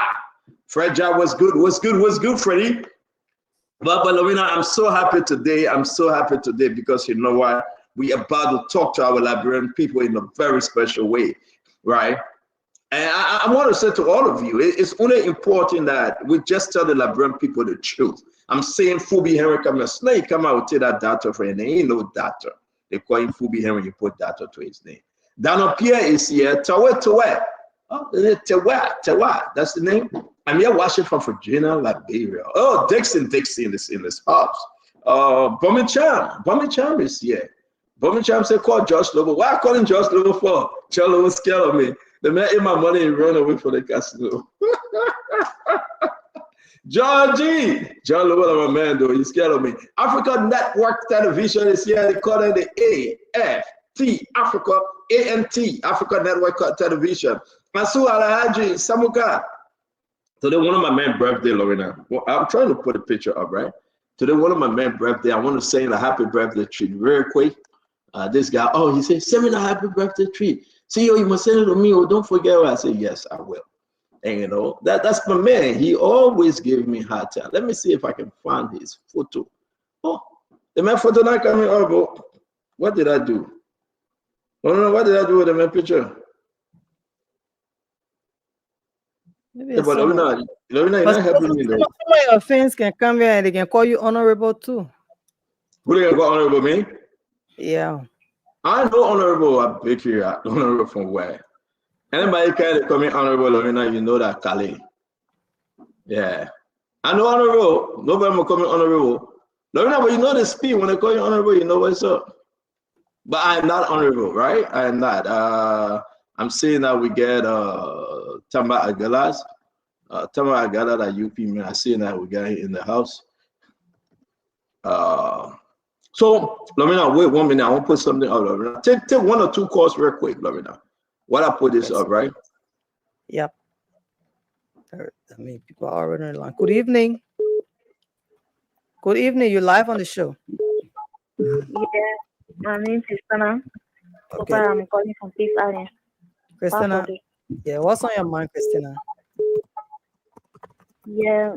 Fred Ja, what's good? What's good? What's good, Freddie? But Lorena, I'm so happy today. I'm so happy today because you know what? We are about to talk to our Liberian people in a very special way, right? And I want to say to all of you, it's only important that we just tell the Liberian people the truth. I'm saying Fubi Henry come out with that data for you. There ain't no data. They call him Fubi Henry, you put data to his name. Dano Pierre is here. Tewa. Oh, Tewa. That's the name. I'm here watching from Virginia, Liberia. Oh, Dixon in this house. Bomicham is here. Bomicham said, call Josh Lobo. Why calling Josh Lobo for? Josh Lobo scared of me. The man in my money and run away from the casino. John Lobo, my man, though, he's scared of me. Africa Network Television is here. They call it the AFT, Africa, ANT, Africa Network Television. Masu Alhaji Samuka. Today, one of my men's birthday, Lorena. Well, I'm trying to put a picture up, right? Today, one of my men's birthday. I want to say a happy birthday treat very quick. This guy, he said, send me a happy birthday treat. See, you must send it to me. Don't forget. I said, yes, I will. And you know, that's my man. He always gives me hard time. Let me see if I can find his photo. Oh, the man photo not coming up. Oh, what did I do? No, what did I do with the man picture? Maybe Yeah, but Lorena, you're not helping me. Some of your friends can come here and they can call you honorable too. Who they gonna call honorable me? Yeah. I know honorable up here. Honorable from where? Anybody can call me honorable, Lorena, you know that Kali. Yeah. I know honorable. Nobody will call me honorable. Lorena, but you know the speed. When they call you honorable, you know what's up. But I'm not honorable, right? I am not. I'm saying that we get Tamba Agalas. Tamba Agala, that UP man. I'm saying that we got in the house. So, Lorena, wait 1 minute. I want to put something up, Lorena. Take 1 or 2 calls real quick, Lorena. While I put this up, right? Yep. I mean, people are already on the line. Good evening. Good evening. You're live on the show. Yeah, my name is Christina. Okay. I'm calling from Peace Island. Christina. Yeah, what's on your mind, Christina? Yeah,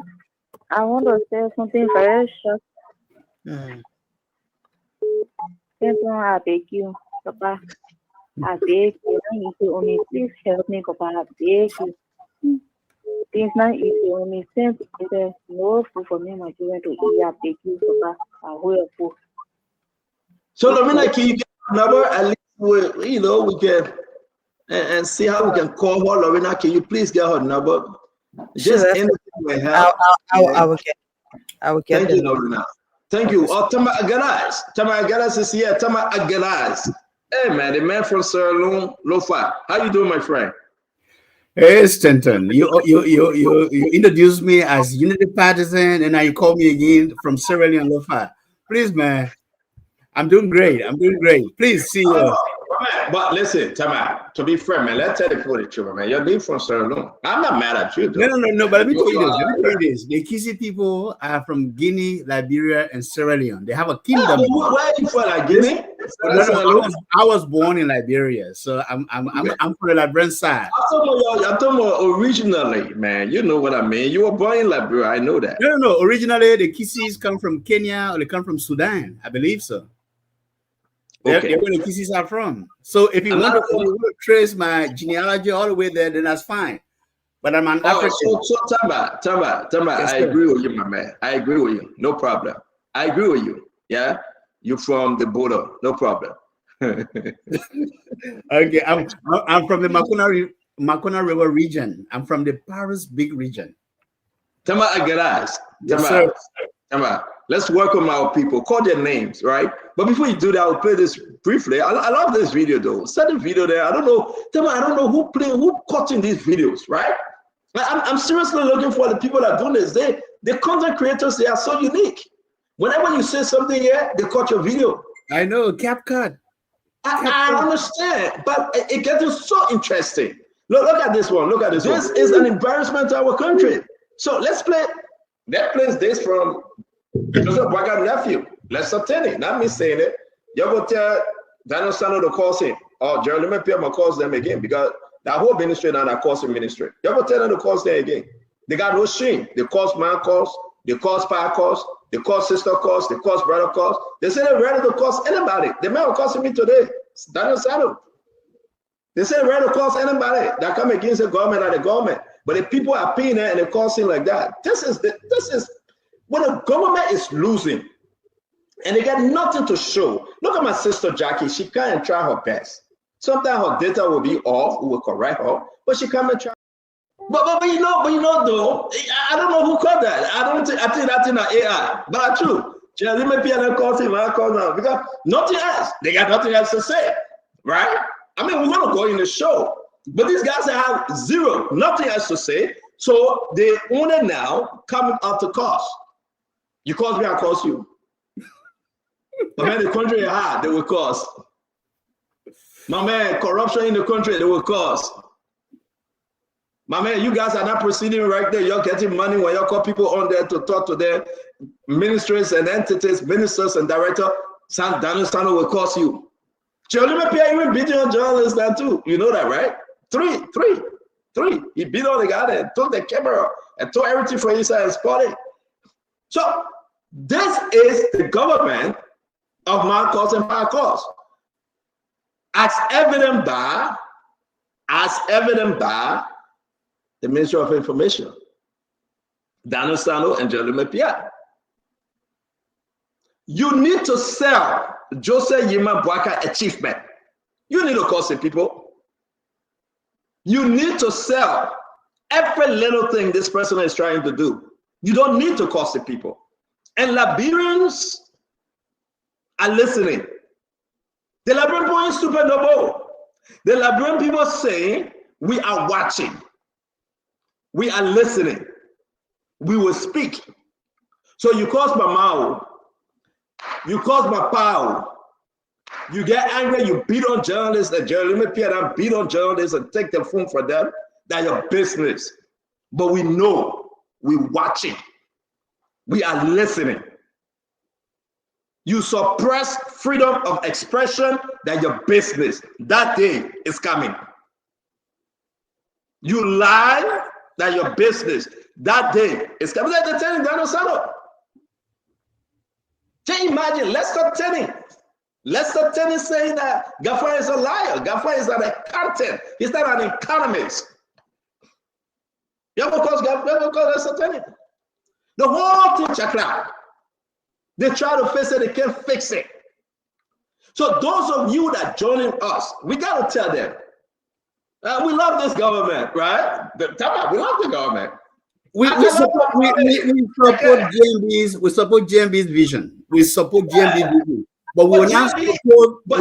I want to say something very short. I beg you, Papa. I beg you. If you only please help me, Papa. I beg you. Things not easy. Only sense there's no food for me, my children to eat. I beg you, Papa. I will food. So, Lorena, can you get a number? At least we can and see how we can call her. Lorena, can you please get her number? Just anything will help. I will get Thank you, Lorena. Thank you. Oh, Tama Agalas. Tama Agalas is here. Tama Agalas. Hey, man, the man from Sierra Leone, Lofa. How you doing, my friend? Hey, Stanton. You introduced me as Unity Partisan, and now you call me again from Sierra Leone, Lofa. Please, man. I'm doing great. Please see you. But listen, Tama, to be fair, man, let's tell the truth, man. You're being from Sierra Leone. I'm not mad at you, though. No. But let me tell you this. The Kisi people are from Guinea, Liberia, and Sierra Leone. They have a kingdom. Where are you from, like Guinea? I was born in Liberia, so I'm from the Liberian side. I'm talking about originally, man. You know what I mean. You were born in Liberia. I know that. No. Originally, the Kisis come from Kenya or they come from Sudan. I believe so. Okay. They're where the Kisis are from. So if you want to trace my genealogy all the way there, then that's fine. But I'm an African. So Tamba, yes, I agree with you, my man. I agree with you. No problem. I agree with you. Yeah? You're from the border. No problem. Okay. I'm from the Makona River region. I'm from the Paris big region. Tamba Agalas. Tamba. Let's welcome our people. Call their names, right? But before you do that, I'll play this briefly. I love this video, though. Set the video there. I don't know who cutting these videos, right? I'm seriously looking for the people that are doing this. The content creators, they are so unique. Whenever you say something here, they cut your video. I know, CapCut. I understand, but it gets so interesting. Look at this one. Look at this one. This is an embarrassment to our country. So let's play. Let's play this from Joseph Baga's nephew. Let's obtain it. Not me saying it. You go tell Daniel Sano to call him. Oh, Jerry, let me pay my calls them again because That whole ministry now, that calls the ministry. You ever tell them to cause there again? They got no shame. They cause man cause, they cause power cause, they cause sister cause, they cause brother cause. They say they're ready to cause anybody. The man who causing me today, Daniel Sano. They say they're ready to cause anybody that come against the government or the government. But if people are paying it and they causing like that, this is when the government is losing and they get nothing to show. Look at my sister Jackie. She can't try her best. Sometimes her data will be off, we will correct her, but she can't try. But you know though, I don't know who called that. I think that's in the AI, but it's true. Let me be an call now because nothing else. They got nothing else to say, right? I mean, we're gonna go in the show, but these guys have zero, nothing else to say. So they only now coming up to cost. You cause me, I cause you. But man, the country is hard, they will cause. My man, corruption in the country, they will cause. My man, you guys are not proceeding right there. You're getting money when you call people on there to talk to their ministries and entities, ministers and directors. Daniel Sano will cost you. Even beating on journalists that too. You know that, right? Three. He beat on the guy and took the camera and took everything for inside and spotted. So this is the government of man cause and power cause. As evident by the Ministry of Information, Daniel Sano and Jeremy Pierre. You need to sell Joseph Yima Boaka achievement. You need to cause the people. You need to sell every little thing this person is trying to do. You don't need to cause the people. And Liberians are listening. The Liberian people is super noble. The Liberian people saying, we are watching. We are listening. We will speak. So you cause my mouth. You cause my power. You get angry, you beat on journalists, and Jeremy Pierre beat on journalists and take the phone for them. That's your business. But we know, we're watching. We are listening. You suppress freedom of expression, that's your business. That day is coming. You lie, that's your business. That day is coming. Like they're telling Daniel Sano. Can you imagine Lester Tenney? Lester Tenney saying that Gaffar is a liar. Gaffar is an accountant. He's not an economist. You ever call Lester Tenney? The whole thing, Chakra. They try to fix it, they can't fix it. So those of you that joining us, we got to tell them, we love this government, right? We love the government. We support GMB's vision. We support GMB's vision. But we will not support the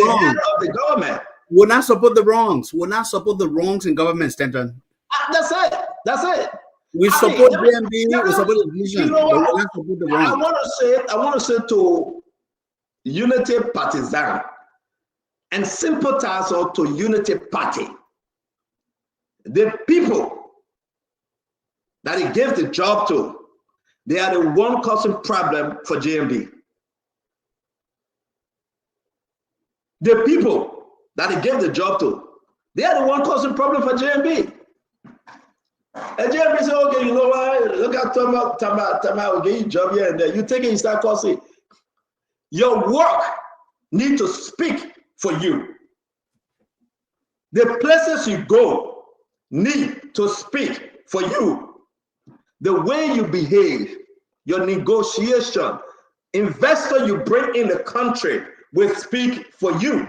wrongs of the government. We will not support the wrongs. We will not support the wrongs in government, Stanton. That's it. We support GMB, we support the vision. You know what? I want to say to Unity Partisan and sympathizer to Unity Party, the people that he gave the job to, they are the one causing problem for GMB. The people that he gave the job to, they are the one causing problem for GMB. And JMB said, okay, you know what? Look at Tama will get you job here and there. You take it and start causing. Your work need to speak for you. The places you go need to speak for you. The way you behave, your negotiation, investor you bring in the country will speak for you.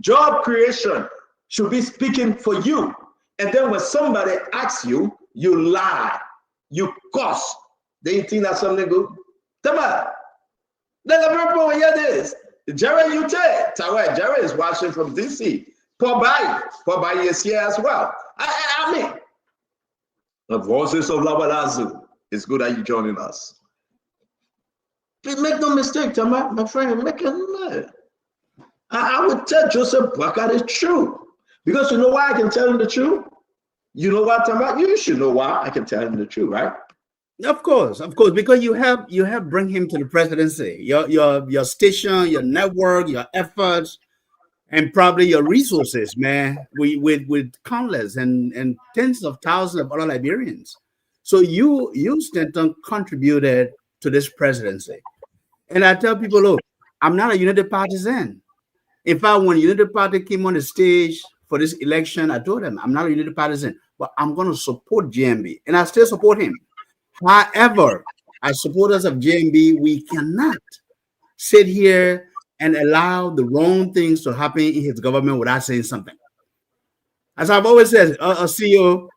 Job creation should be speaking for you. And then when somebody asks you, you lie, you curse. They think that's something good. Come on. Then the people hear this. Jerry Ute, Jerry is watching from DC. Pobai is here as well. I mean, the voices of Labalazu. It's good that you joining us. Please make no mistake, Tama, my friend, make it. I would tell Joseph Boaka the truth. Because you know why I can tell him the truth? You know what, Tama? You should know why I can tell him the truth, right? Of course, because you have bring him to the presidency. Your station, your network, your efforts, and probably your resources, man, with countless and tens of thousands of other Liberians. So you Stanton, contributed to this presidency. And I tell people, look, I'm not a United partisan. In fact, when United Party came on the stage for this election, I told them I'm not a United partisan, but I'm going to support JMB, and I still support him. However, as supporters of JMB, we cannot sit here and allow the wrong things to happen in his government without saying something. As I've always said, CEO,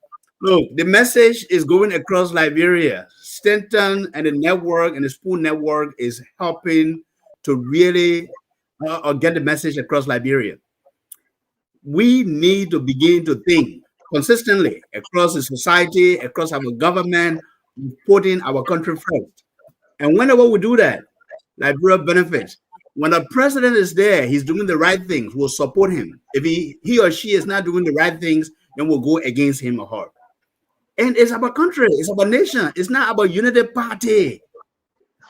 look, the message is going across Liberia. Stanton and the network and the Spoon Network is helping to really get the message across Liberia. We need to begin to think consistently across the society, across our government, putting our country first. And whenever we do that, Liberia benefits. When the president is there, he's doing the right things, we'll support him. If he or she is not doing the right things, then we'll go against him or her. And it's about country, it's about nation, it's not about United Party.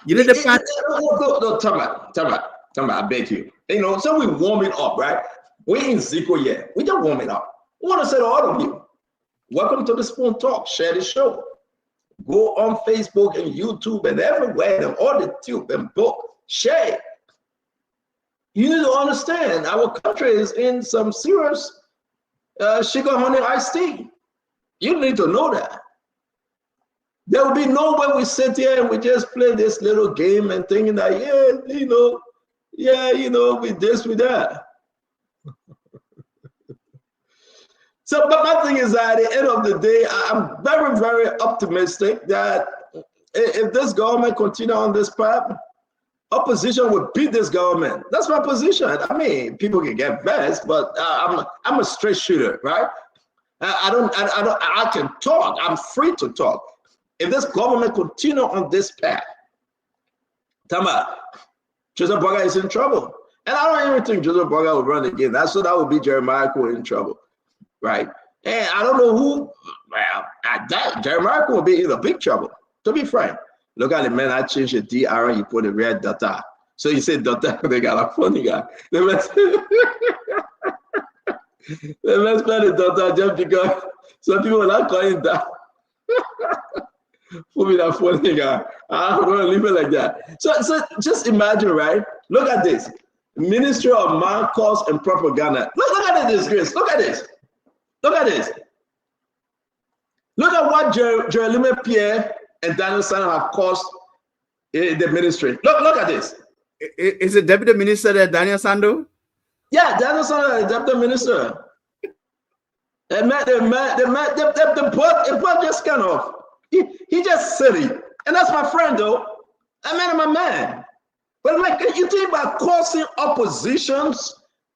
United Party. No, Tama, I beg you. You know, so we warm it up, right? We ain't Zico yet. We just warm it up. We want to say to all of you, welcome to the Spoon Talk. Share the show. Go on Facebook and YouTube and everywhere and all the tube and book. Share. You need to understand our country is in some serious sugar honey iced tea. You need to know that. There will be no way we sit here and we just play this little game and thinking that, with this, with that. So, but my thing is that at the end of the day, I'm very, very optimistic that if this government continue on this path, opposition will beat this government. That's my position. I mean, people can get vexed, but I'm a straight shooter, right? I can talk. I'm free to talk. If this government continue on this path, Tama, Joseph Boga is in trouble. And I don't even think Joseph Boga will run again. So that would be Jeremiah Cohen in trouble, right? And I don't know who, Jeremiah Cohen will be in a big trouble, to be frank. Look at the man, I changed the DR and you put a red data. So you say data, they got a funny guy. Let's play the data just because some people are not calling that. For me, that funny guy. I'm going to leave it like that. So just imagine, right? Look at this. Ministry of Marcos and Propaganda. Look at the disgrace. Look at this. Look at this. Look at what Jeremy Pierre and Daniel Sano have caused in the ministry. Look at this. Is the deputy minister there, Daniel Sando? Yeah, Daniel Sando, deputy minister. The boy just kind of, he just silly. And that's my friend, though. That man is my man. But like, you think about causing oppositions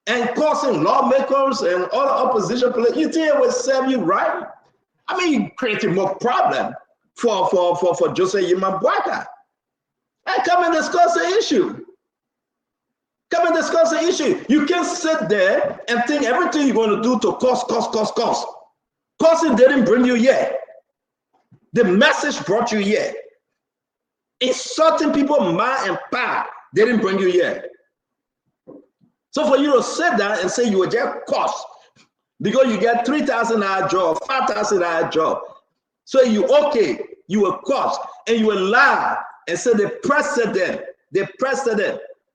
and causing lawmakers and all the opposition, you think it will serve you right? I mean, you creating more problem for Jose Yimabwaka. And come and discuss the issue. Come and discuss the issue. You can't sit there and think everything you're going to do to cost. Costing didn't bring you here. The message brought you here. Insulting people mind and power didn't bring you here. So for you to sit down and say you were just cost because you get $3,000 job, $5,000 job. So you were cost, and you will lie and say the president,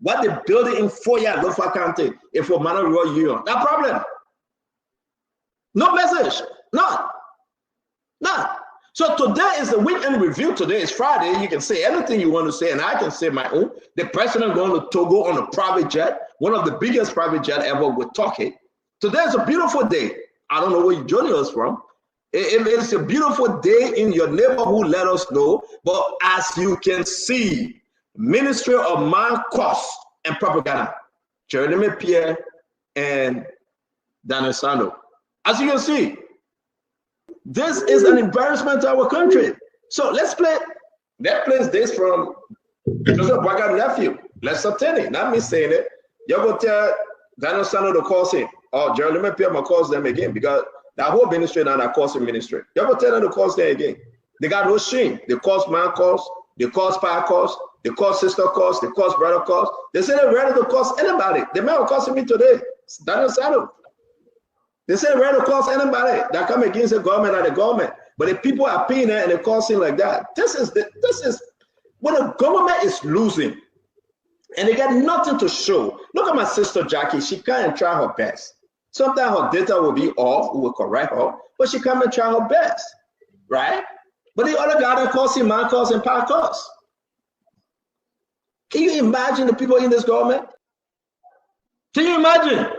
what they building in Foya, Lofa County, if for Mano Royal Union. No problem. No message. None. So today is the weekend review. Today is Friday. You can say anything you want to say, and I can say my own. The president going to Togo on a private jet, one of the biggest private jet ever with Turkey. Today is a beautiful day. I don't know where you're joining us from. It's a beautiful day in your neighborhood, let us know. But as you can see, Ministry of Marcos and Propaganda, Jeremy Pierre and Daniel Sando. As you can see, this is an embarrassment to our country. So let's play this from Joseph Boga's nephew. Let's obtain it. Not me saying it. You go tell Daniel Sando to call him, or Jeremy Pierre will call them again, because that whole ministry now that calls him ministry. You go tell them to call them again. They got no shame. They cause man cause, they cause power cause, they cause sister cause, they cause brother cause. They say they're ready to cause anybody. The man will cause me today. Daniel Sano. They say ready to cause anybody that come against the government or the government. But if people are paying it and they're causing like that, this is when the government is losing and they got nothing to show. Look at my sister Jackie. She come and try her best. Sometimes her data will be off, we will correct her, but she come and try her best, right? But the other guy that causing man causing power costs. Can you imagine the people in this government? Can you imagine?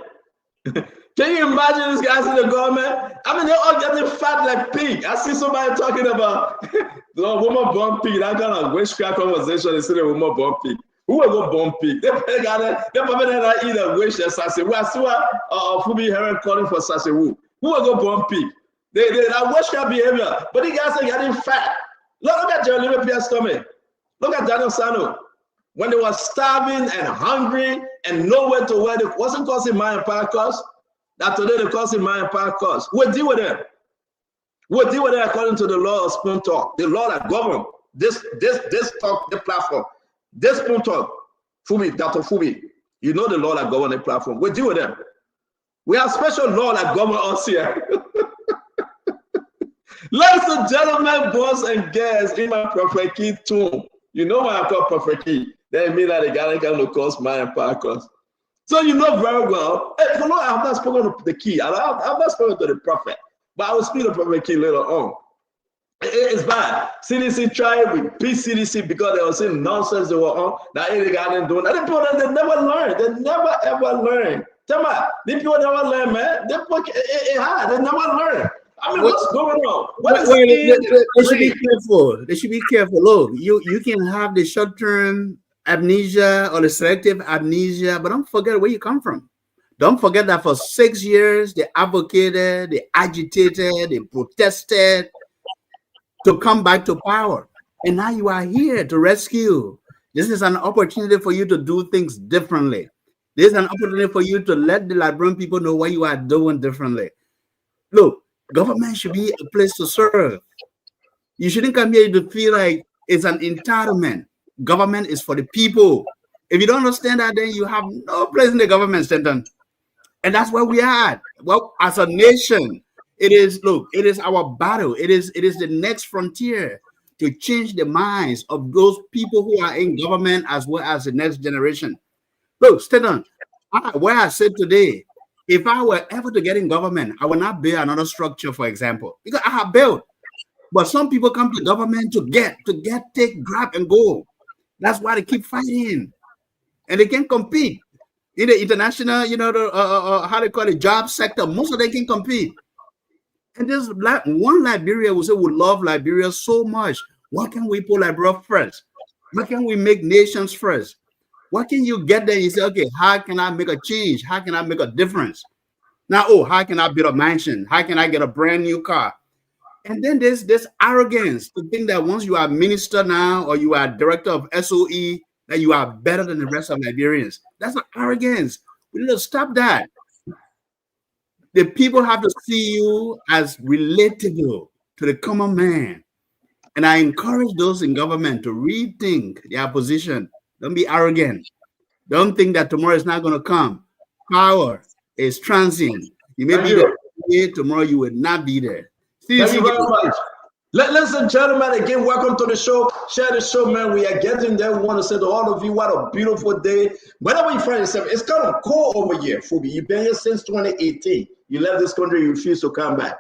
Can you imagine these guys in the government? I mean, they're all getting fat like pig. I see somebody talking about the woman born pig. That kind of witchcraft conversation. They say the woman born pig. Who will go born pig? They probably not eat a wish that Sasewu. I see what Fubi Heron calling for Sasewu. Who will go born pig? They that witchcraft behavior. But these guys are getting fat. Look at Jeremy Pierre's stomach. Look at Daniel Sano. When they were starving and hungry and nowhere to wear, it wasn't causing my empire costs. That today they're causing my empire costs. We'll deal with them. We'll deal with them according to the law of Spoon Talk. The law that govern this talk, the platform. This Spoon Talk, Fubi, Dr. Fubi, you know the law that govern the platform. We'll deal with them. We have special law that govern us here. Ladies and gentlemen, boys and girls, in my Prophet Key tomb. You know why I call Prophet Key. That means that the guy can no cause my empire cost. So you know very well. Hey, for I have not spoken to the key. I have not spoken to the prophet, but I will speak to Prophet Key later on. It's bad. CDC tried with PCDC because they were saying nonsense they were on. Now they got them doing that. The people they never learn. They never ever learn. Tell me, the people never learn, man. They never learn. I mean, what's going on? They should be careful. They should be careful. Look, you can have the short-term amnesia or the selective amnesia, but don't forget where you come from. Don't forget that for 6 years, they advocated, they agitated, they protested to come back to power. And now you are here to rescue. This is an opportunity for you to do things differently. This is an opportunity for you to let the Liberian people know what you are doing differently. Look, government should be a place to serve. You shouldn't come here to feel like it's an entitlement. Government is for the people. If you don't understand that, then you have no place in the government, Stanton. And that's where we are. Well, as a nation, it is our battle. It is the next frontier to change the minds of those people who are in government as well as the next generation. Look, Stanton, where I said today, if I were ever to get in government, I would not build another structure, for example, because I have built. But some people come to government to take, grab, and go. That's why they keep fighting, and they can compete in the international, how they call it, job sector. Most of them can compete. And there's one Liberia who say would love Liberia so much. Why can't we put Liberia first? Why can't we make nations first? Why can you get there and you say, okay, how can I make a change? How can I make a difference? Now, how can I build a mansion? How can I get a brand new car? And then there's this arrogance to think that once you are minister now or you are director of SOE, that you are better than the rest of Liberians. That's an arrogance. We need to stop that. The people have to see you as relatable to the common man. And I encourage those in government to rethink their position. Don't be arrogant. Don't think that tomorrow is not going to come. Power is transient. You may be there today, tomorrow you will not be there. Thank you very much. Ladies and gentlemen, again, welcome to the show. Share the show, man. We are getting there. We want to say to all of you, what a beautiful day. Whenever you find yourself, it's kind of cold over here, Fubi. You've been here since 2018. You left this country, you refuse to come back.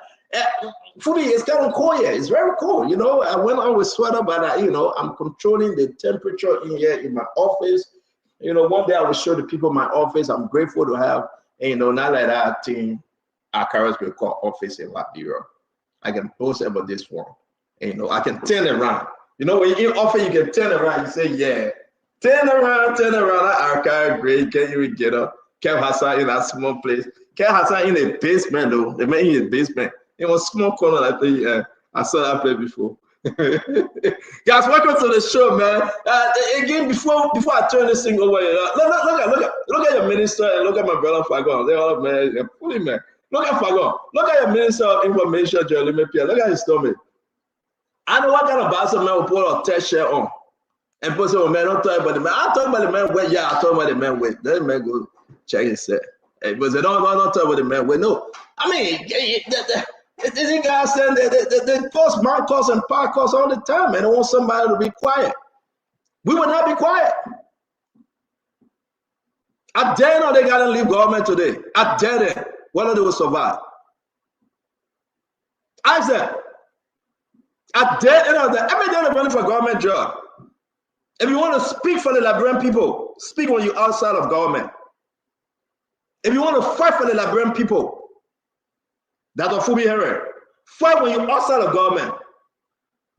Fubi, it's kind of cold here. It's very cold. I went on with sweater, but I'm controlling the temperature in here in my office. One day I will show the people my office. I'm grateful to have, not like that thing our carriers will call office in Liberia. I can post about this one. I can turn it around. When you offer, you can turn it around. You say, yeah. Turn around. That archive great. Can you get up? Kev Hassan in that small place. Kev Hassan in the basement, though. The man in the basement. It was small corner like I saw that play before. Guys, welcome to the show, man. Again, before I turn this thing over, look at your minister and look at my brother Fagon. They all man, fully man. Look at Fagon. Look at your minister of information, Jeremy Pierre. Look at his stomach. I know what kind of bastard man will put a test shirt on. And put some man, don't talk about the man. I talk about the man wet. Yeah, I talk about the man wet. That man go check his set. But they don't talk about the man. Well, no. I mean, these guys saying they post Marcos and Parcos all the time, and they want somebody to be quiet. We will not be quiet. I dare know they gotta leave government today. I dare them. Whether they will survive. I said, I dare any of them. Every day they're running for a government job. If you want to speak for the Liberian people, speak when you're outside of government. If you want to fight for the Liberian people, that's what Fubi Herod. Fight when you're outside of government.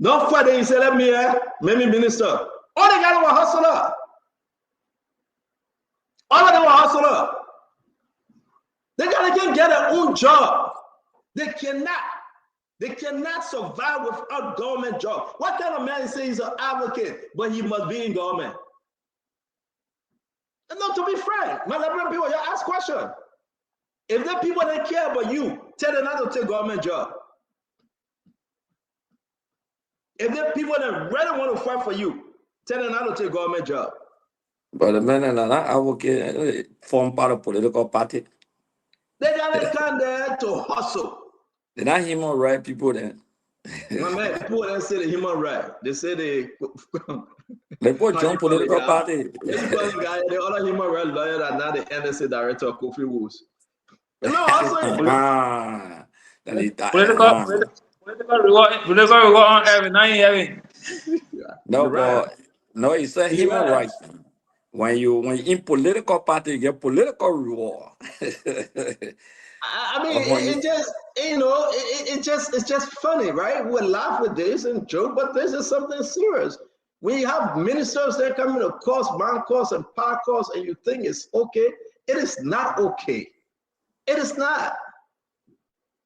Don't fight and you say, let me minister. All they got to hustle up. All of them will hustle up. They can't get their own job. They cannot survive without government job. What kind of man says he's an advocate, but he must be in government? And not to be frank, my Liberian people, you ask question. If the people that care about you, tell them not to take government job. If the people that really want to fight for you, tell them not to take government job. But the men are not advocate form part of political party. They gotta come there to hustle. They're not human rights people then. My man, people that say the human right, they say they put join political party. This guy, the other human rights lawyer that now the NSA director of Kofi Woods. No, also political reward on every 9 years. No, right. but no, it's a human rights. When you in political party, you get political reward. I mean, it just, you know, it's just funny, right? We laugh with this and joke, but this is something serious. When you have ministers that come in a course, man course, and par course, and you think it's okay, it is not okay. It is not.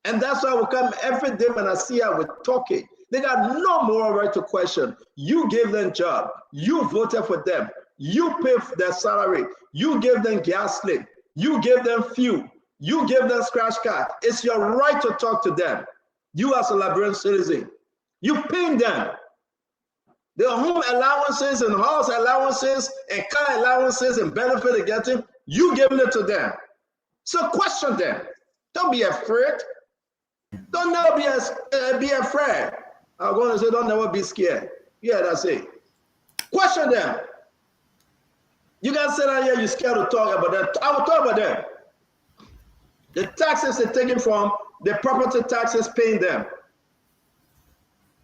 And that's why we come every day when I see how we're talking. They got no moral right to question. You gave them job. You voted for them. You pay for their salary. You gave them gas slip. You gave them fuel. You give them scratch card. It's your right to talk to them. You as a Liberian citizen, you pay them. Their home allowances and house allowances and car allowances and benefit they're getting, you giving it to them. So question them. Don't be afraid. Don't never be afraid. I'm going to say don't never be scared. Yeah, that's it. Question them. You guys sit down here, you're scared to talk about that. I will talk about them. The taxes they're taking from, the property taxes paying them.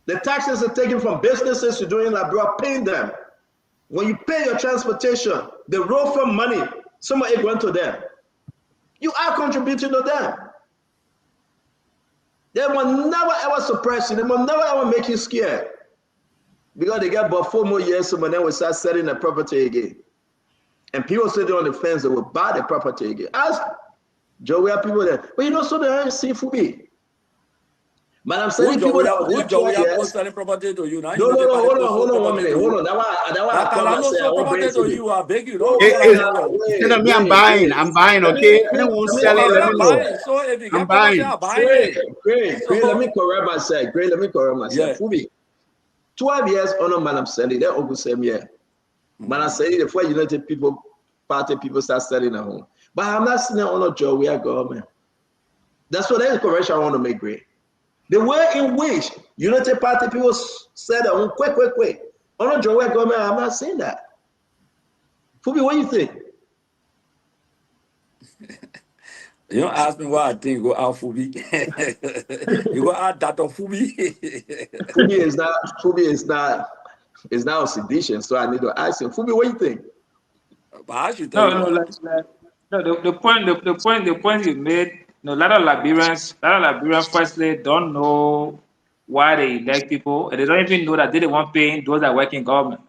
The taxes are taken from businesses you're doing Liberia, paying them. When you pay your transportation, the road from money, some of it went to them. You are contributing to them. They will never ever suppress you. They will never ever make you scared. Because they get about 4 more years, so then we start selling the property again. And people sitting on the fence, they will buy the property again. Ask Joe, we have people there. But you know, so they are see Fubi. But I'm saying people that who Joe are selling property to you now. No, hold on 1 minute. Hold on. That one I come and say I won't bring it to you. I beg you. Me, I'm buying, okay? I won't sell it, let me know. So if you I'm buying. Great. Let me correct myself. Yeah. Fubi. 12 years on man I'm selling. That Uncle Sam, yeah. But I'm saying before United People Party people start selling at home. But I'm not saying on a job we are government. That's what that correction I want to make great. The way in which United Party people said that quick. On a job we are government, I'm not saying that. Fubi, what do you think? You don't ask me what I think. You go out Fubi. You go out that of Fubi. Fubi is not a sedition, so I need to ask him. Fubi, what do you think? No. The point you made. A lot of Liberians firstly don't know why they elect people, and they don't even know that they don't want paying those that work in government.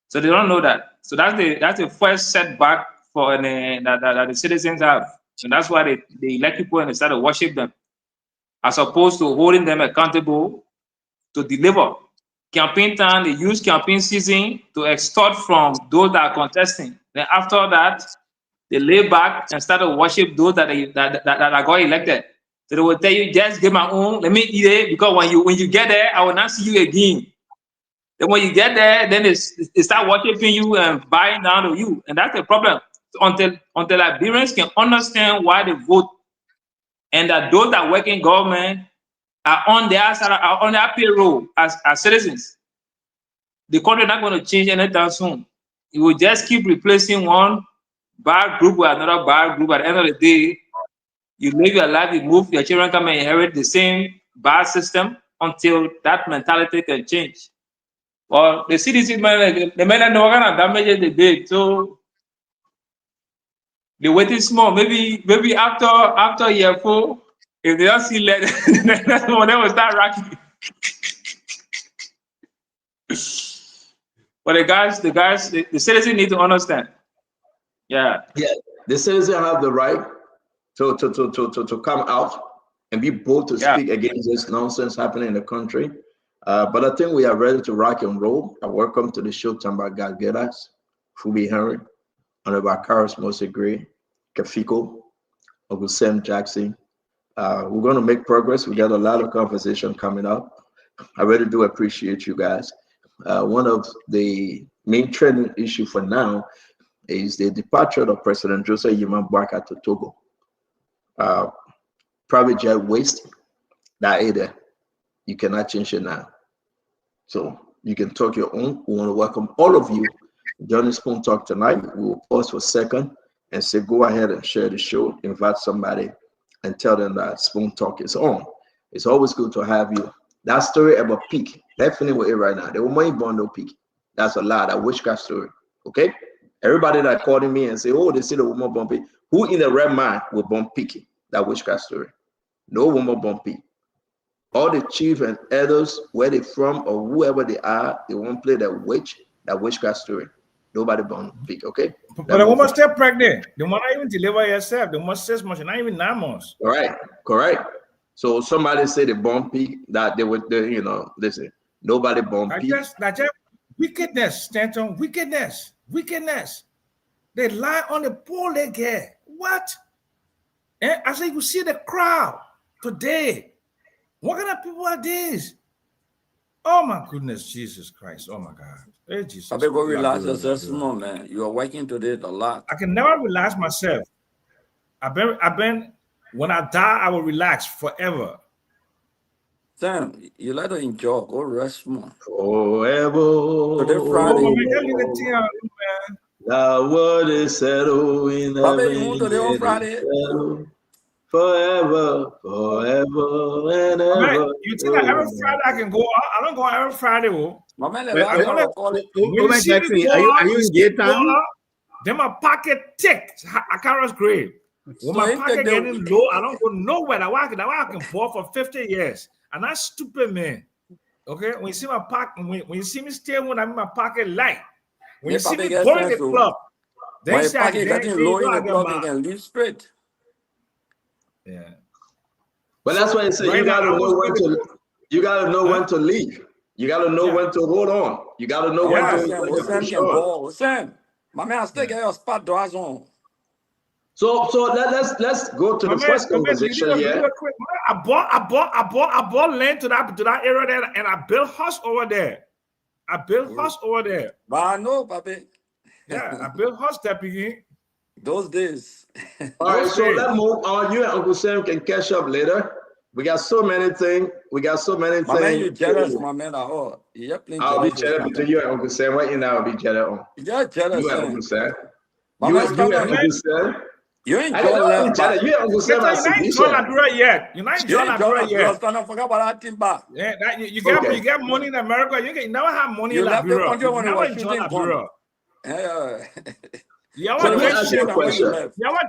So they don't know that. So that's the first setback for that the citizens have. And that's why they elect people and they start to worship them, as opposed to holding them accountable to deliver. Campaign time, they use campaign season to extort from those that are contesting. Then after that, they lay back and start to worship those that got elected. So they will tell you, just get my own, let me eat it, because when you get there, I will not see you again. Then when you get there, then they start worshiping you and buying down to you. And that's the problem. until Liberians can understand why they vote, and that those that work in government are on their side, are on their payroll as citizens, the country is not going to change anytime soon. It will just keep replacing one bad group with another bad group. At the end of the day, you live your life, you move, your children come and inherit the same bad system until that mentality can change. Well, the CDC man, the men know what kind of damage they did, so they waiting small. Maybe after year 4, if they don't see lead, that's when they will start rocking. But the citizens need to understand. Yeah. The citizens have the right to come out and be bold to speak against this nonsense happening in the country. But I think we are ready to rock and roll. Welcome to the show, Tamba Galgeras, Fubi Henry, Honorable Karis Mosegre, Kafiko, Uncle Sam Jackson. We're going to make progress. We got a lot of conversation coming up. I really do appreciate you guys. One of the main trending issue for now is the departure of President Joseph Yema Baka to Togo. Private jet waste, that either you cannot change it now. So you can talk your own. We want to welcome all of you joining Spoon Talk tonight. We will pause for a second and say, go ahead and share the show, invite somebody and tell them that Spoon Talk is on. It's always good to have you. That story about Peak, definitely with it right now. The woman born no Peak. That's a lie, that witchcraft story. Okay? Everybody that calling me and say, oh, they see the woman born Peak. Who in the red mind will born Peak? That witchcraft story. No woman born Peak. All the chief and elders, where they from or whoever they are, they won't play that witchcraft story. Nobody born Peak, okay? But the woman still pregnant. The woman not even deliver herself. The woman 6 months, not even 9 months. All right, correct. So somebody say they born Peak, that they would, listen, nobody born Peak. That's just wickedness, Stanton, wickedness. They lie on the poor leg here. What? And I say, you see the crowd today. What kind of people are these? Oh my goodness, Jesus Christ. Oh my God. Hey, Jesus. I better go relax yourself small, man. You are working today a lot. I can never relax myself. I've been when I die, I will relax forever. Sam, you like to enjoy. Go rest more. Forever. Today Friday. The word is settled in heaven. Forever and ever. You think that every Friday I can go out? I don't go out every Friday. My man, are you in gay town? Then my pocket tick. I can't grade. When my pocket getting low, I don't go nowhere. That way I can pour for 50 years. And that's stupid, man. Okay? When you see my pocket, when you see me stay when I'm in my pocket light, when you see me go in the club, then say I getting low in the club, you can leave straight. Yeah. But that's why I say you gotta know when to when to leave. You gotta know when to hold on. You gotta know when to Sam, my man, still get your spot doors on. So let's go to the first conversation here. I bought land to that area there, and I built house over there. But I know, papi. Yeah, I built house that beginning. Those days. All right, so let's move on. You and Uncle Sam can catch up later. We got so many things. My man, you jealous, my man, at all. I'll be jealous between you and Uncle Sam. What you now I'll be jealous on? You're jealous. You and Uncle Sam. You and Uncle Sam. You ain't jealous. You and Uncle Sam. You're not enjoying Liberia yet. You're not enjoying Liberia yet. Don't forget about that thing back. Yeah, you get money in America. You never have money in Liberia. You never enjoy Liberia. You ever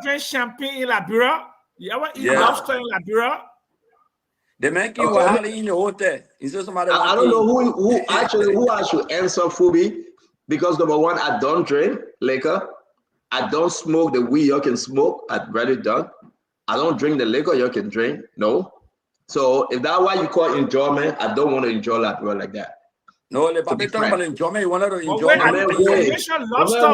drink champagne in Liberia? You ever eat lobster in Liberia? They make you highly in the hotel. Is there somebody? I don't know who I should answer, Fubi, because number one, I don't drink liquor. I don't smoke the weed you can smoke. I'd rather done. I don't drink the liquor you can drink. No. So if that's why you call enjoyment, I don't want to enjoy Liberia like that. No, the papi talking about enjoyment. You wanted to enjoy. I mentioned lobster.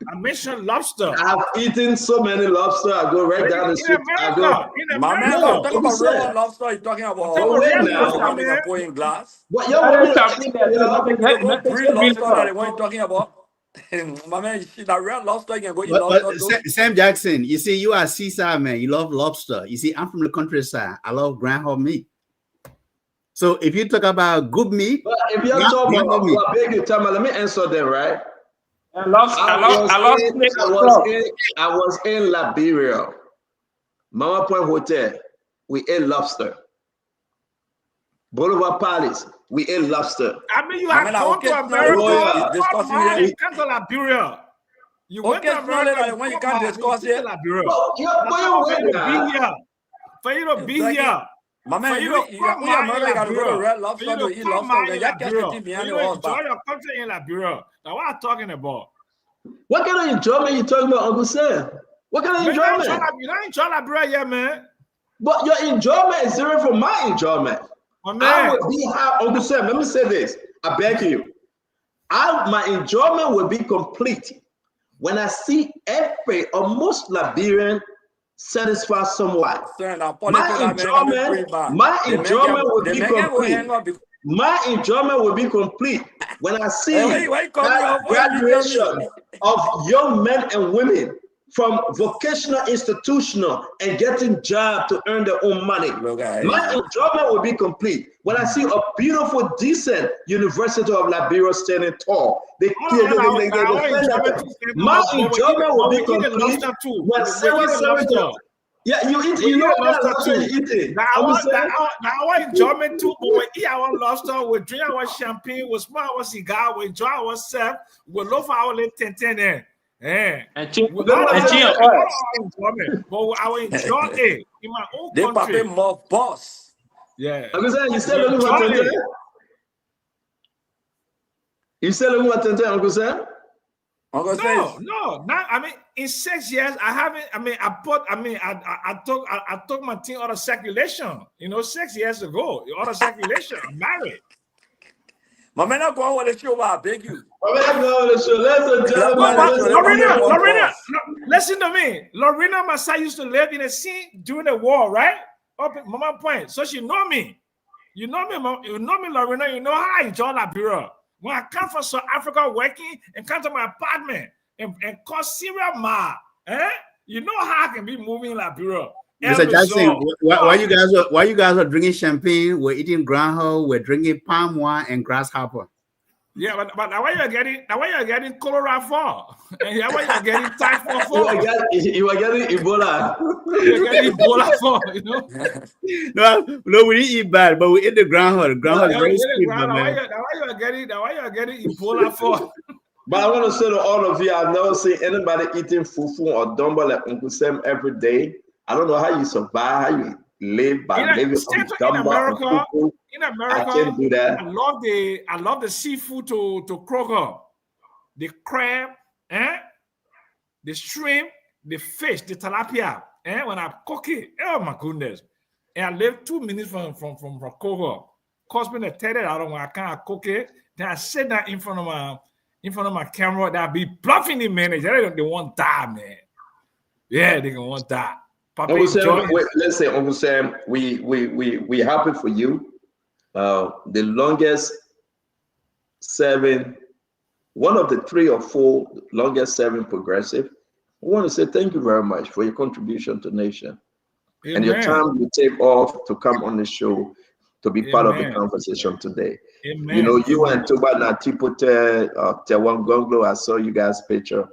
I mentioned lobster. I've eaten so many lobster. I go right down the street. My man, talk about real lobster. You're talking about pouring glass. What you're real lobster that they weren't talking about? My man, she that real lobster, you can go eat But lobster. Sam Jackson, you see, you are seaside man. You love lobster. You see, I'm from the countryside. I love groundhog meat. So if you talk about good meat, but if you're talking about big time, let me answer them, right? I was in Liberia, Mama Point Hotel. We ate lobster. Boulevard Palace, we ate lobster. I mean, you have gone to America, you come to Liberia. You went to America when you can't discuss it. For you to be here. My man, you America got to go to Red Lobster to eat lobster. You enjoy your country in Liberia. Now, what I'm talking about? What kind of enjoyment you talking about, Uncle Sam? What kind of enjoyment? You don't enjoy Liberia yet, man. But your enjoyment is different from my enjoyment. I would be happy, Uncle Sam. Let me say this. I beg you. My enjoyment will be complete when I see almost Liberian satisfy someone. My enjoyment will be complete. My enjoyment will be complete when I see graduation of young men and women from vocational institutional and getting job to earn their own money. My enjoyment will be complete when I see a beautiful, decent University of Liberia standing tall. My enjoyment will be complete when civil service. Yeah, you eat. You know what lobster you eating. Now our enjoyment too. But we eat our lobster, we drink our champagne, we smoke our cigar, we enjoy ourselves, we love our little 10 there. Yeah, but our enjoyment in my own country. They probably more boss. Yeah. You still looking for 10? You still looking for 10, Uncle Sam? No, not. I mean, in 6 years, I haven't. I mean, I took my team out of circulation. 6 years ago, out of circulation. I'm married. My man, I'm going with the show. I beg you. Lorena, listen to me. Lorena Masai used to live in a scene during the war, right? Up at Mama Point, so she know me. You know me, Lorena. You know how I enjoy Liberia. When I come from South Africa working and come to my apartment and cause serial you know how I can be moving in Liberia. Mr. Jackson, why you guys are drinking champagne? We're eating groundhog. We're drinking palm wine and grasshopper. Yeah, but now why you're getting cholera for? And why you're getting typhoid for? You are getting Ebola. You're getting Ebola for, No, we didn't eat bad, but we ate the groundhog. The groundhog is very sweet, man. Why you're getting Ebola for? But I want to say to all of you, I've never seen anybody eating fufu or dumbo like Uncle Sam every day. I don't know how you survive, how you live by living on dumbo. In America, I can't do that. I love the seafood to Kroger. The crab, the shrimp, the fish, the tilapia. When I cook it, oh my goodness. And I live 2 minutes from Kroger. Cost me the $30 when I can't cook it. Then I sit down in front of my camera, that be bluffing the manager. They won't die, man. Yeah, they gonna want that. Uncle Sam, let's say, Uncle Sam, we happy for you. The longest serving, one of the 3 or 4 longest serving progressive. We want to say thank you very much for your contribution to the nation. Amen. And your time you take off to come on the show to be part of the conversation today. Amen. You know, you and Tuba Natipote, Tewan Gonglo, I saw you guys' picture.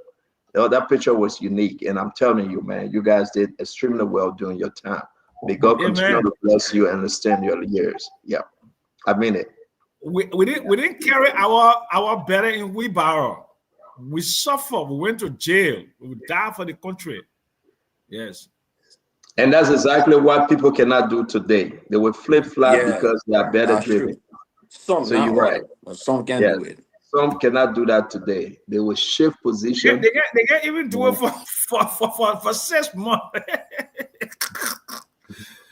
That picture was unique, and I'm telling you, man, you guys did extremely well during your time. May God continue to bless you and extend your years. Yeah, I mean it. We didn't carry our better in wheelbarrow. We suffered. We went to jail. We died for the country. Yes. And that's exactly what people cannot do today. They will flip-flop because they are better driven. So you're right. Some can do it. Some cannot do that today. They will shift position. They can't even do it for 6 months.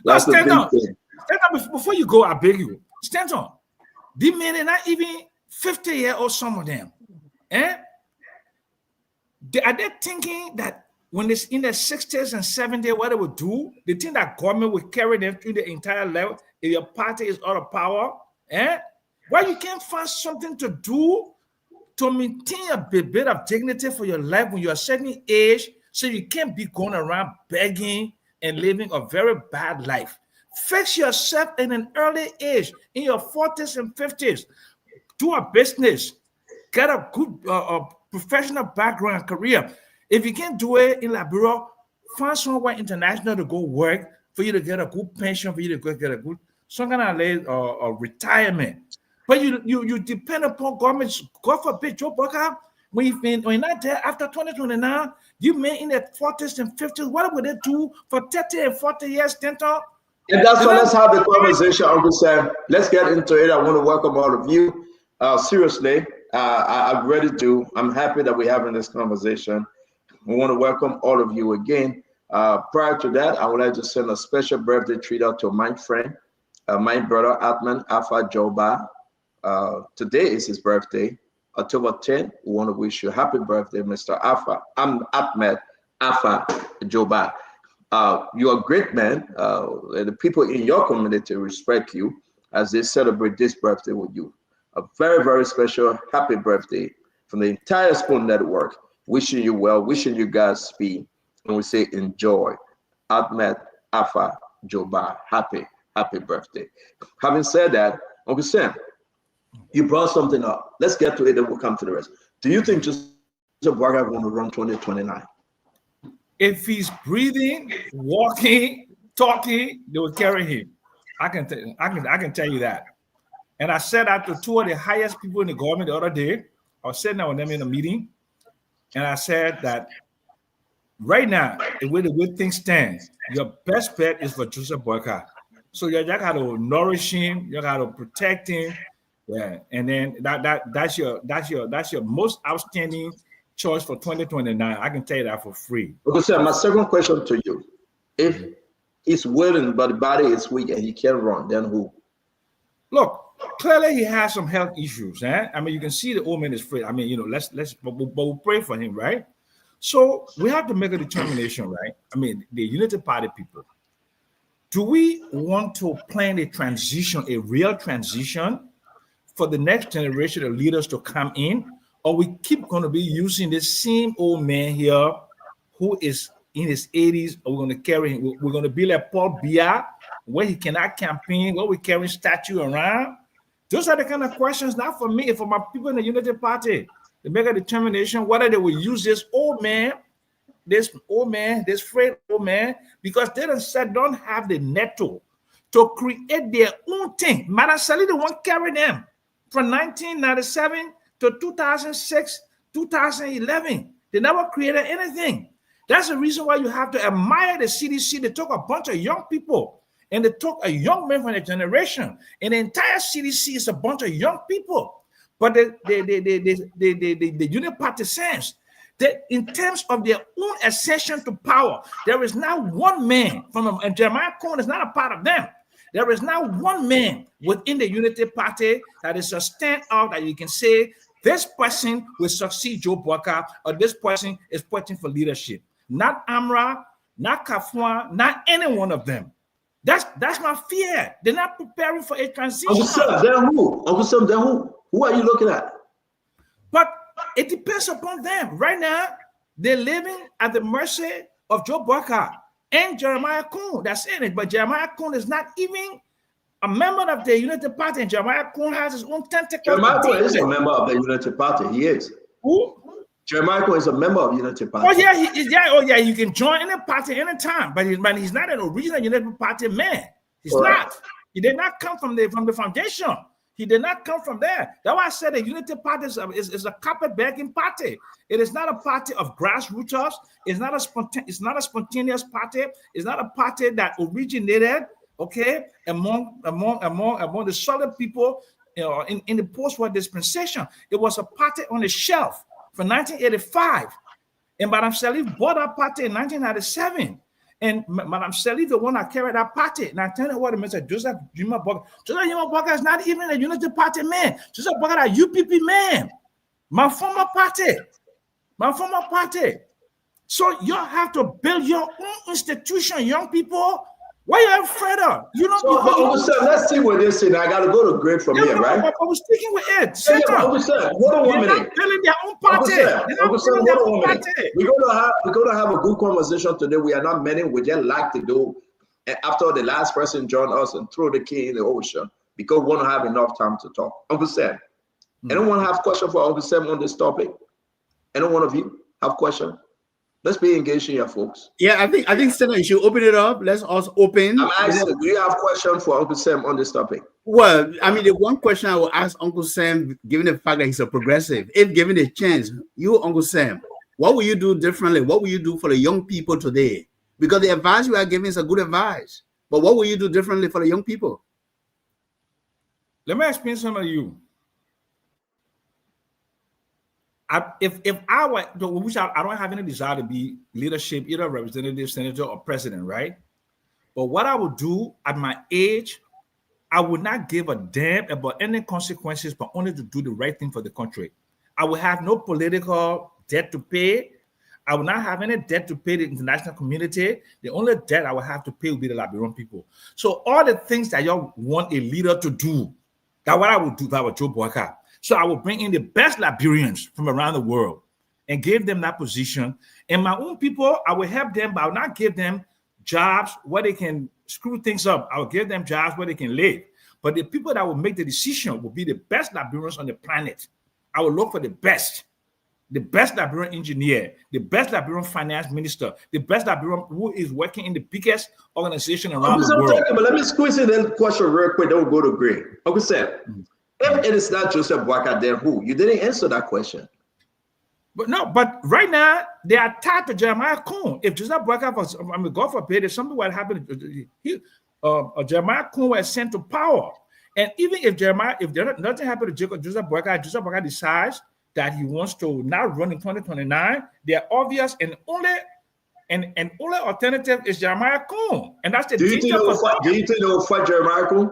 That's the stand big on. thing. Stand on before you go. I beg you. Stand on. These men are not even 50 years old. Some of them, are they thinking that when it's in their 60s and 70s, what they will do? They think that government will carry them through the entire level if your party is out of power. Why you can't find something to do to maintain a bit of dignity for your life when you're a certain age, so you can't be going around begging and living a very bad life. Fix yourself in an early age, in your 40s and 50s. Do a business. Get a good professional background, career. If you can't do it in Liberia, find somewhere international to go work for you to get a good pension, for you to go get a good, some kind of retirement. But you depend upon government. God forbid, Joe Bucker, when you're not there after 2029, you may in the 40s and 50s. What would they do for 30 and 40 years, Denton? And that's why let's have the conversation, Uncle Sam. Let's get into it. I want to welcome all of you. Seriously, I'm ready to. I'm happy that we're having this conversation. We want to welcome all of you again. Prior to that, I would like to send a special birthday treat out to my friend, my brother, Atman Afa Joba. Today is his birthday, October 10th. We want to wish you a happy birthday, Mr. Afa. I'm Ahmed Afa Joba. You're a great man. The people in your community respect you as they celebrate this birthday with you. A very, very special happy birthday from the entire Spoon Network. Wishing you well, wishing you guys speed. And we say enjoy. Ahmed Afa Joba, happy birthday. Having said that, Uncle Sam, you brought something up. Let's get to it and we'll come to the rest. Do you think Joseph Boakai going to run 2029? If he's breathing, walking, talking, they will carry him. I can tell you that. And I said that to two of the highest people in the government the other day. I was sitting down with them in a meeting, and I said that right now, the way things stand, your best bet is for Joseph Boakai. So you got to nourish him, you got to protect him, yeah. And then that's your most outstanding choice for 2029. I can tell you that for free. Okay, sir. My second question to you: if he's willing but the body is weak and he can't run, then who? Look, clearly he has some health issues. I mean, you can see the old man is free. I mean, but we'll pray for him, right? So we have to make a determination, right? I mean, the Unity Party people. Do we want to plan a transition, a real transition, for the next generation of leaders to come in, or we keep going to be using the same old man here who is in his 80s, or we're going to carry him? We're going to be like Paul Biya, where he cannot campaign, where we carry statue around. Those are the kind of questions, not for me, for my people in the Unity Party. They make a determination whether they will use this old man, this frail old man, because they don't have the nettle to create their own thing. Madam Sali, they won't carry them from 1997 to 2006, 2011. They never created anything. That's the reason why you have to admire the CDC. They took a bunch of young people and they took a young man from the generation. And the entire CDC is a bunch of young people. But the unipartisans, that in terms of their own ascension to power, there is now one man and Jeremiah Cohen is not a part of them. There is now one man within the Unity Party that is a standout that you can say this person will succeed Joe Boakai, or this person is fighting for leadership. Not Amra, not Kafua, not any one of them. That's my fear. They're not preparing for a transition. Uncle Sam, then who? Uncle Sam, then who? Who are you looking at? But it depends upon them. Right now, they're living at the mercy of Joe Boakai and Jeremiah Cohen. That's it. But Jeremiah Cohen is not even a member of the Unity Party, and Jeremiah Cohen has his own tentacles. Jeremiah Cohen is a member of the Unity Party. He is. Who? Jeremiah Cohen is a member of Unity Party. Oh yeah, you can join any party anytime, but he's not an original Unity Party man. He's not. He did not come from the foundation. He did not come from there. That's why I said the Unity Party is a carpet-begging party. It is not a party of grassroots. It's not a spontaneous party. It's not a party that originated, okay, among the solid people, in the post-war dispensation. It was a party on the shelf from 1985, and Madame Salif bought that party in 1997. And Madame Salif, the one that carried that party. Now tell you what, Mr. Joseph Juma Boakai. Joseph Juma Boakai is not even a Unity Party man. Joseph Boakai is a UPP man. My former party. So you have to build your own institution, young people. Why are you afraid of? You know. So, Uncle Sam, let's see what this is. I got to go to Great from here, right? I was speaking with it. Uncle Sam, hold on 1 minute. They're not building their own party. Uncle Sam, hold on 1 minute. We're gonna have a good conversation today. We are not meeting. We just like to do. After the last person joined us and throw the key in the ocean because we want to have enough time to talk. Uncle Sam, anyone have question for Uncle Sam on this topic? Any one of you have question? Let's be engaged here, folks. Yeah, I think Senator, you should open it up. Let's also open. I'm asking, do you have question for Uncle Sam on this topic? Well, I mean, the one question I will ask Uncle Sam, given the fact that he's a progressive, if given a chance, you, Uncle Sam, what will you do differently? What will you do for the young people today? Because the advice we are giving is a good advice. But what will you do differently for the young people? Let me explain something to you. If I were, which I don't have any desire to be leadership, either representative, senator, or president, right? But what I would do at my age, I would not give a damn about any consequences, but only to do the right thing for the country. I would have no political debt to pay. I will not have any debt to pay the international community. The only debt I will have to pay will be the Liberian people. So all the things that y'all want a leader to do, that's what I would do if I were Joe Boyka. So I will bring in the best Liberians from around the world and give them that position. And my own people, I will help them, but I will not give them jobs where they can screw things up. I will give them jobs where they can live. But the people that will make the decision will be the best Liberians on the planet. I will look for the best Liberian engineer, the best Liberian finance minister, the best Liberian who is working in the biggest organization around the world. But let me squeeze in that question real quick. Don't go to Greg. Uncle Sam, if it is not Joseph Boyka, then who? You didn't answer that question. But right now, they are tied to Jeremiah Kuhn. If Joseph Boyka was, I mean, God forbid, if something would happen, Jeremiah Kuhn was sent to power. And even if nothing happened to Joseph Boyka decides that he wants to not run in 2029, they are obvious and only alternative is Jeremiah Kuhn. And that's the danger. Do you think they will fight Jeremiah Kuhn?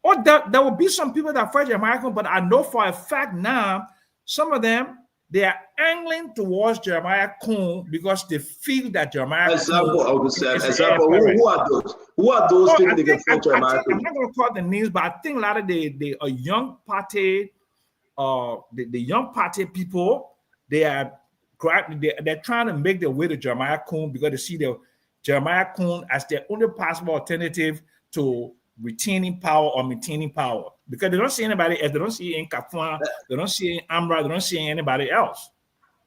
Or there will be some people that fight Jeremiah Kuhn, but I know for a fact now, some of them, they are angling towards Jeremiah Kuhn because they feel that Jeremiah Kuhn. Example, who are those? Who are those people that can fight Jeremiah Kuhn? I'm not going to call the names, but I think a lot of the young party, the young party people, they're trying to make their way to Jeremiah Kuhn because they see the Jeremiah Kuhn as their only possible alternative to retaining power or maintaining power, because they don't see anybody else. They don't see in Kafua, they don't see in Amra, they don't see anybody else.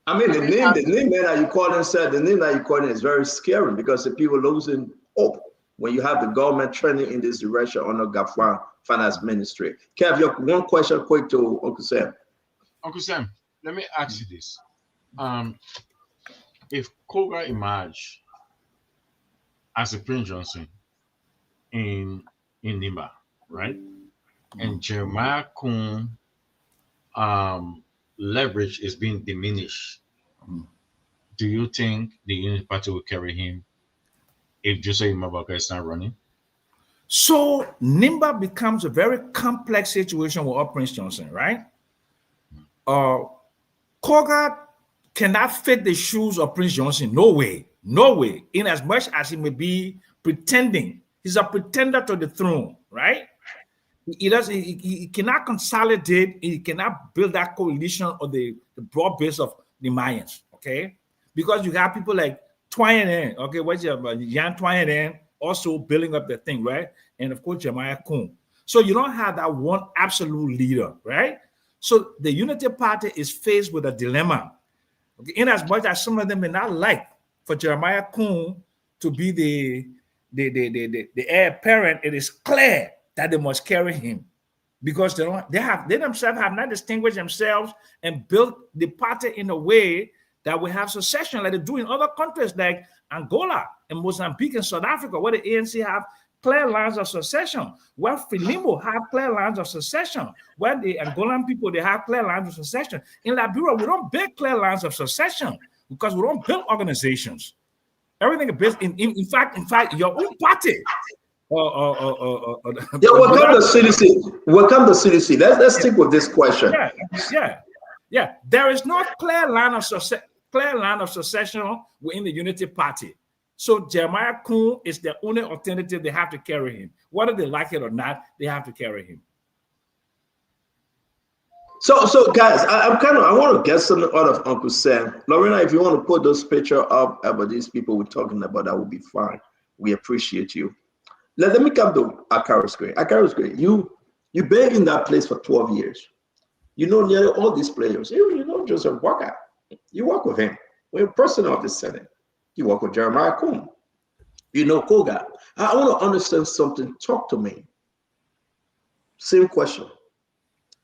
I mean, the name that you call himself, the name that you call him is very scary because the people losing hope when you have the government trending in this direction under Kafua finance ministry. Kev, your one question quick to Uncle Sam. Uncle Sam, let me ask you this. If Koga emerged as a Prince Johnson in Nimba, right? And Jeremiah Kuhn leverage is being diminished. Do you think the Unity Party will carry him if Joseph Boyka is not running? So Nimba becomes a very complex situation with Prince Johnson, right? Koga cannot fit the shoes of Prince Johnson. No way. In as much as he may be pretending. He's a pretender to the throne, right? He cannot consolidate. He cannot build that coalition or the broad base of the Mayans, okay? Because you have people like Twain, okay, what's your Jan Twain also building up the thing, right? And of course, Jeremiah Kuhn. So you don't have that one absolute leader, right? So the Unity Party is faced with a dilemma. Okay? In as much as some of them may not like for Jeremiah Kuhn to be the heir apparent, it is clear that they must carry him because they themselves have not distinguished themselves and built the party in a way that we have succession like they do in other countries like Angola and Mozambique and South Africa, where the ANC have clear lines of succession, where Frelimo have clear lines of succession, where the Angolan people, they have clear lines of succession. In Liberia, we don't build clear lines of succession because we don't build organizations. Everything is based in fact, your own party. Welcome to CDC. Let's stick with this question. Yeah. There is no clear line of succession within the Unity Party. So Jeremiah Kuhn is the only alternative. They have to carry him. Whether they like it or not, they have to carry him. So guys, I want to get something out of Uncle Sam. Lorena, if you want to put those pictures up about these people we're talking about, that would be fine. We appreciate you. Let me come to Akaris Gray. Akaris Gray, you've been in that place for 12 years. You know nearly all these players. You know Joseph Boakai. You work with him. When you're president of the Senate, you work with Jeremiah Kuhn. You know Koga. I want to understand something. Talk to me. Same question.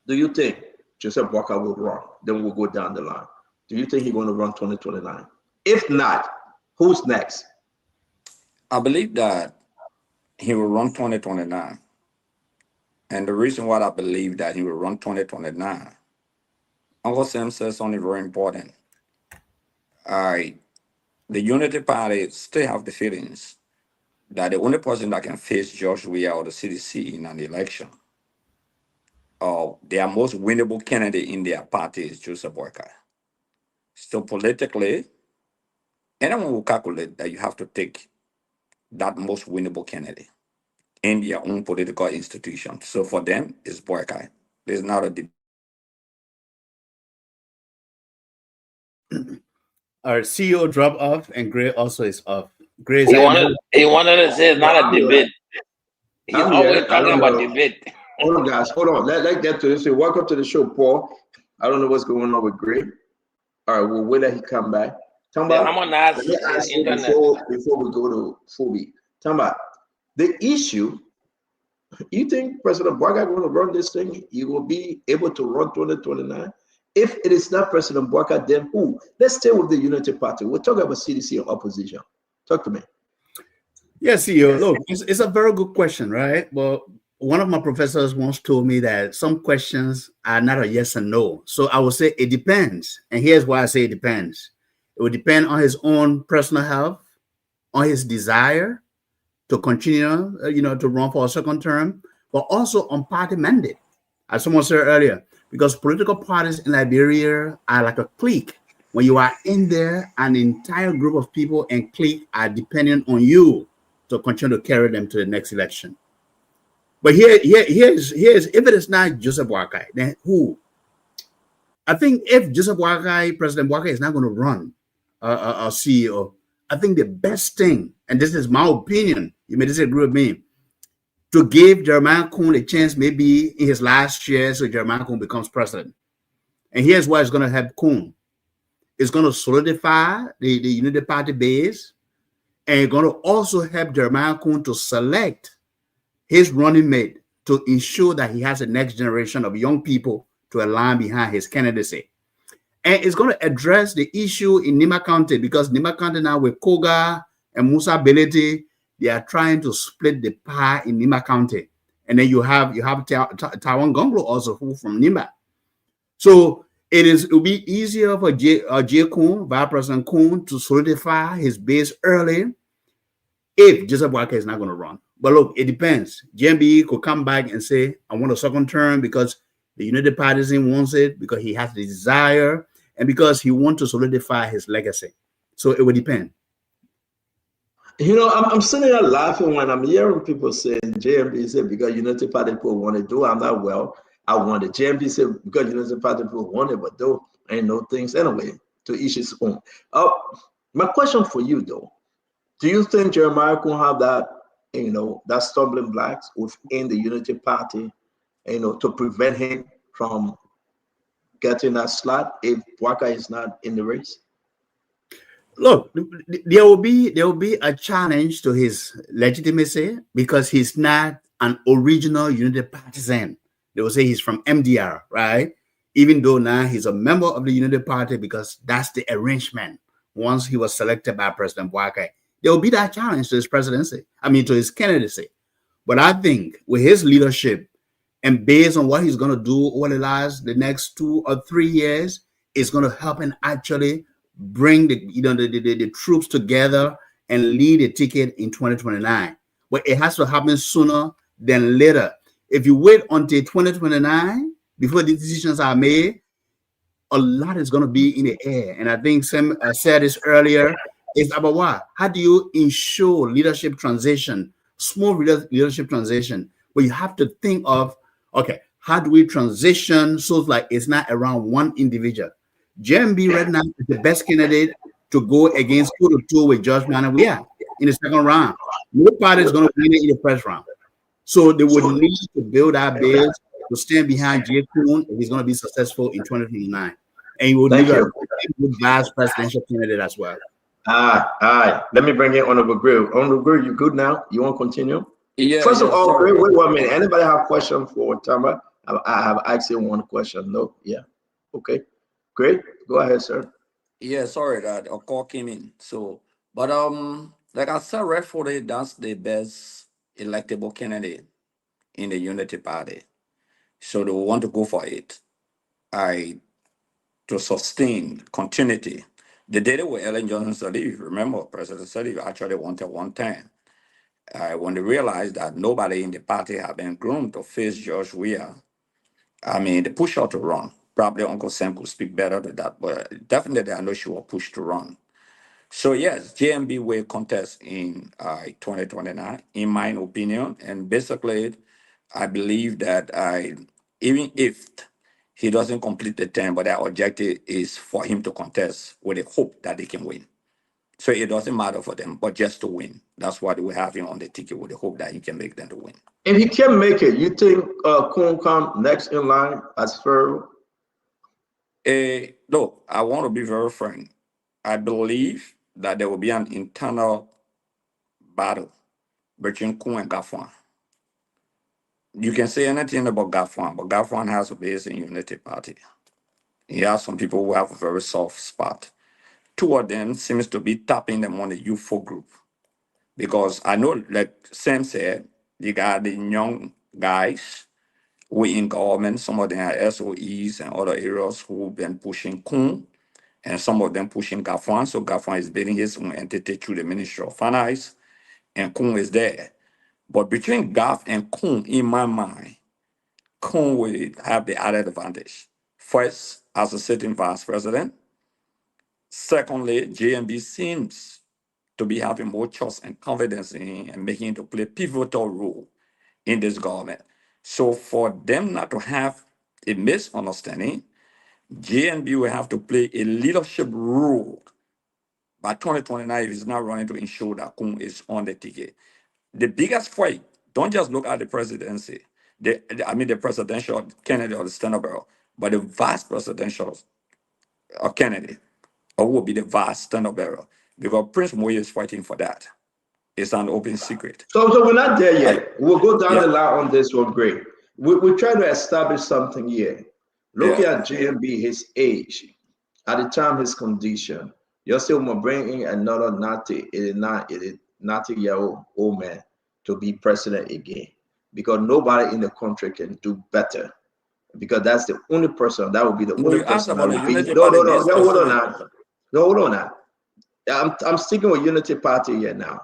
Do you think Joseph Boakai will run? Then we'll go down the line. Do you think he's going to run 2029? If not, who's next? I believe that he will run 2029. And the reason why I believe that he will run 2029, Uncle Sam says something very important. The Unity Party still have the feelings that the only person that can face George Weah or the CDC in an election, their most winnable candidate in their party is Joseph Boakai. So politically, anyone will calculate that you have to take that most winnable candidate in their own political institution. So for them, it's Boakai. There's not a debate. Our CEO drop off and Gray also is off. Gray, he wanted to say it's not a debate. He's always talking about debate. Hold on, guys. Hold on. Let's get to this. Welcome to the show, Paul. I don't know what's going on with Gray. All right, we'll wait till he come back. Let me ask you before we go to Phoebe. The issue, you think President Boakai going to run this thing? He will be able to run 2029? If it is not President Boakai, then who? Let's stay with the Unity Party. We're talking about CDC and opposition. Talk to me. Yes, CEO. Look, it's a very good question, right? Well, one of my professors once told me that some questions are not a yes and no. So I would say it depends. And here's why I say it depends. It will depend on his own personal health, on his desire to continue, to run for a second term, but also on party mandate, as someone said earlier, because political parties in Liberia are like a clique. When you are in there, an entire group of people and clique are dependent on you to continue to carry them to the next election. But here's if it is not Joseph Boakai, then who? I think if Joseph Boakai, President Boakai, is not going to run a CEO, I think the best thing, and this is my opinion, you may disagree with me, to give Jeremiah Kuhn a chance maybe in his last year so Jeremiah Kuhn becomes president. And here's why it's going to help Kuhn. It's going to solidify the Unity Party base, and it's going to also help Jeremiah Kuhn to select his running mate to ensure that he has a next generation of young people to align behind his candidacy. And it's going to address the issue in Nima County, because Nima County now with Koga and Musa Belete, they are trying to split the pie in Nima County. And then you have Tawan Gonglo also, who from Nima. So it will be easier for Jay Kuhn, Vice President Kuhn, to solidify his base early if Joseph Boakai is not going to run. But look, it depends. JMB could come back and say, I want a second term because the Unity Party wants it, because he has the desire, and because he wants to solidify his legacy. So it will depend. I'm sitting there laughing when I'm hearing people saying JMB said because Unity Party people want to do, I'm not well. I want it. JMB said because Unity Party people want it, but though ain't no things anyway. To each his own. My question for you though, do you think Jeremiah Kuhn have that, that stumbling blocks within the Unity Party, to prevent him from getting that slot if Boakai is not in the race? Look, there will be a challenge to his legitimacy because he's not an original Unity partisan. They will say he's from MDR, right? Even though now he's a member of the Unity Party because that's the arrangement once he was selected by President Boakai. There will be that challenge to his presidency, to his candidacy. But I think with his leadership and based on what he's going to do over the next 2 or 3 years, it's going to help him actually bring the troops together and lead a ticket in 2029. But it has to happen sooner than later. If you wait until 2029 before the decisions are made, a lot is going to be in the air. And I think Sam said this earlier, It's about what? How do you ensure leadership transition, small leadership transition, where you have to think of, okay, how do we transition so like it's not around one individual? JMB right now is the best candidate to go against 2-2 with Josh Mann. Yeah, in the second round. No party is going to win it in the first round. So they would need to build that base to stand behind Jay Kuhn if he's going to be successful in 2029. And he will need a good vice presidential candidate as well. All right. Let me bring in Honorable Grill. Honorable Grill, you good now? You want to continue? Yeah. First of all, sorry. wait 1 minute. Anybody have a question for Tama? I have asked you one question. No? Yeah. Okay. Great. Go ahead, sir. Yeah, sorry that a call came in. So, but like I said, rightfully, that's the best electable candidate in the Unity Party. So they want to go for it. To sustain continuity. They did it with Ellen Johnson Sirleaf. Remember, President Sirleaf actually wanted 110. When they realized that nobody in the party had been groomed to face George Weah, I mean, they pushed her to run. Probably Uncle Sam could speak better to that, but definitely I know she was pushed to run. So yes, JMB will contest in 2029, in my opinion. And basically, I believe that even if he doesn't complete the term, but the objective is for him to contest with the hope that they can win. So it doesn't matter for them, but just to win. That's why we have him on the ticket with the hope that he can make them to win. If he can make it, you think Kuhn come next in line as Pharaoh? No, I want to be very frank. I believe that there will be an internal battle between Kuhn and Gafwan. You can say anything about Gafwan, but Gafwan has a base in Unity Party. He has some people who have a very soft spot. Two of them seems to be tapping them on the UFO group. Because I know, like Sam said, you got the young guys who are in government, some of them are SOEs and other areas who've been pushing Kuhn, and some of them pushing Gafwan. So Gafwan is building his own entity through the Ministry of Finance, and Kuhn is there. But between Gaf and Kuhn, in my mind, Kuhn will have the added advantage. First, as a sitting vice president. Secondly, JMB seems to be having more trust and confidence in and making it to play a pivotal role in this government. So for them not to have a misunderstanding, JNB will have to play a leadership role by 2029 if he's not running to ensure that Kuhn is on the ticket. The biggest fight, don't just look at the presidency, the presidential candidate or the Senate barrel, but the vice presidential candidate, or will be the vice Senate barrel, because Prince Moye is fighting for that. It's an open secret. So we're not there yet. We'll go down the line on this one. Great. We're trying to establish something here. Looking at JMB, his age, at the time, his condition. You're still going to bring in another 90-year-old man to be president again, because nobody in the country can do better. Because that's the only person that will be the only person that will be. No, hold on now. I'm sticking with Unity Party here now.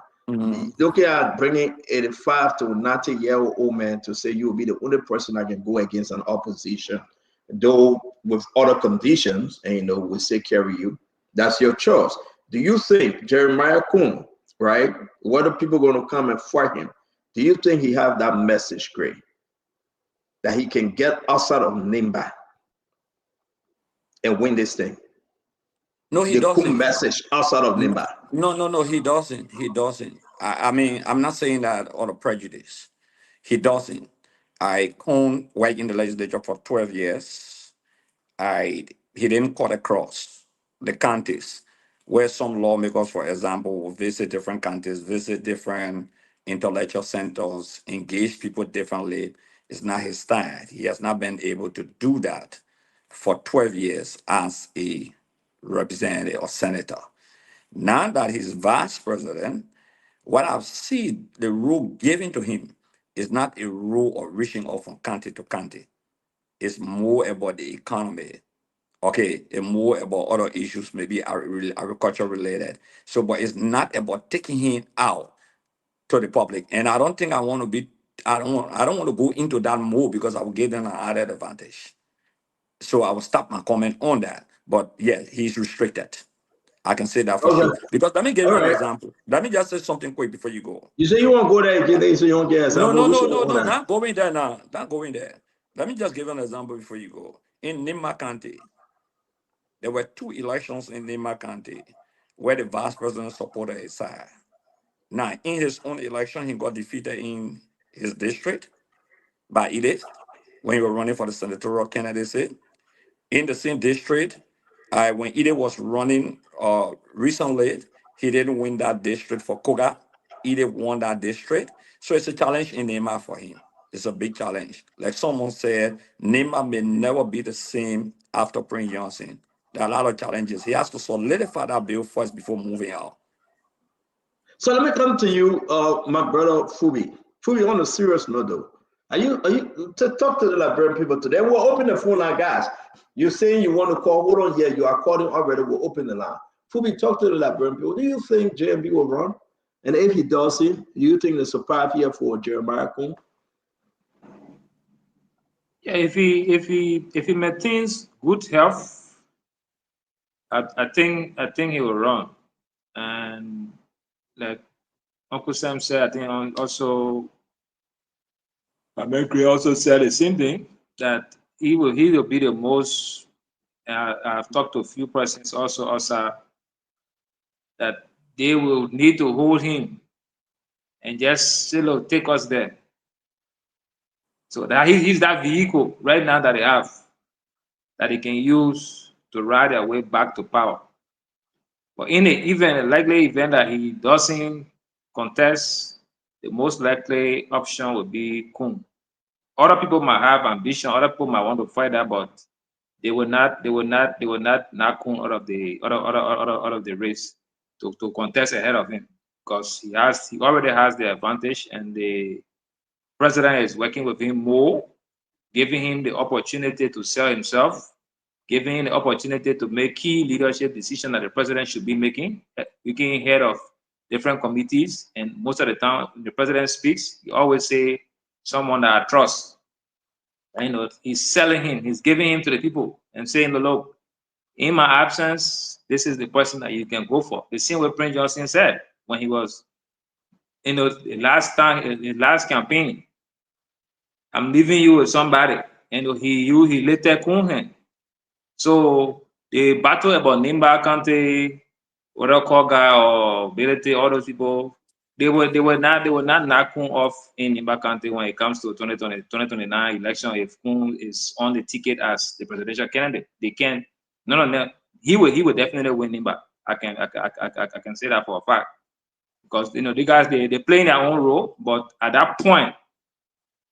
Looking at bringing 85 to 90-year-old man to say you will be the only person that can go against an opposition, though with other conditions, and we say carry you. That's your choice. Do you think Jeremiah Kuhn, right? What are people going to come and fight him? Do you think he have that message, Gray, that he can get outside of Nimba and win this thing? No, he doesn't. Kuhn message outside of Nimba. No, he doesn't. He doesn't. I mean, I'm not saying that out of prejudice. He doesn't. Kuhn worked in the legislature for 12 years. He didn't cut across the counties where some lawmakers, for example, will visit different counties, visit different intellectual centers, engage people differently. It's not his style. He has not been able to do that for 12 years as a representative or senator. Now that he's vice president, what I've seen the role given to him is not a role of reaching out from county to county. It's more about the economy, okay, and more about other issues, maybe agriculture related. So, but it's not about taking him out to the public. And I don't think I want to be. I don't want to go into that more because I will give them an added advantage. So I will stop my comment on that. But yeah, he's restricted. I can say that for sure. Because let me give you an example. Let me just say something quick before you go. You say you won't go there again, so you won't get No, example. not going there now. Not going there. Let me just give you an example before you go. In Nima County, there were 2 elections in Nima County where the vice president supported his side. Now, in his own election, he got defeated in his district by Edith when he was running for the senatorial candidacy. In the same district, when Edith was running recently, he didn't win that district for Koga. Edith won that district. So it's a challenge in Nima for him. It's a big challenge. Like someone said, Nima may never be the same after Prince Johnson. There are a lot of challenges. He has to solidify that bill first before moving out. So let me come to you, my brother Phoebe. Phoebe, on a serious note though, are you to talk to the Liberian people today? We'll open the phone line, guys. You're saying you want to call. Hold on here. You are calling already. We'll open the line. Phoebe, talk to the Liberian people. Do you think JMB will run? And if he does it, do you think there's a path here for Jeremiah Kun? Yeah, if he maintains good health, I think he will run. And like Uncle Sam said, I think also America also said the same thing, that he will be the most. I've talked to a few persons also that they will need to hold him and just still take us there. So that he's that vehicle right now that they have that they can use to ride their way back to power. But in a likely event that he doesn't contest, the most likely option would be Kun. Other people might have ambition, other people might want to fight that, but they will not knock Kun out of the race to contest ahead of him, because he already has the advantage, and the president is working with him more, giving him the opportunity to sell himself, giving him the opportunity to make key leadership decisions that the president should be making, head of different committees. And most of the time, when the president speaks, he always say someone that I trust. And, he's selling him, he's giving him to the people and saying, look, in my absence, this is the person that you can go for. The same way Prince Johnson said when he was, the last campaign, I'm leaving you with somebody, and he later called him. So the battle about Nimba County, whether Koga or Bilete, all those people, they were not knock Kun off in Nimba County when it comes to 2029 election. If Kun is on the ticket as the presidential candidate, they can. No. He would definitely win Nimba. I can say that for a fact, because the guys they play in their own role, but at that point,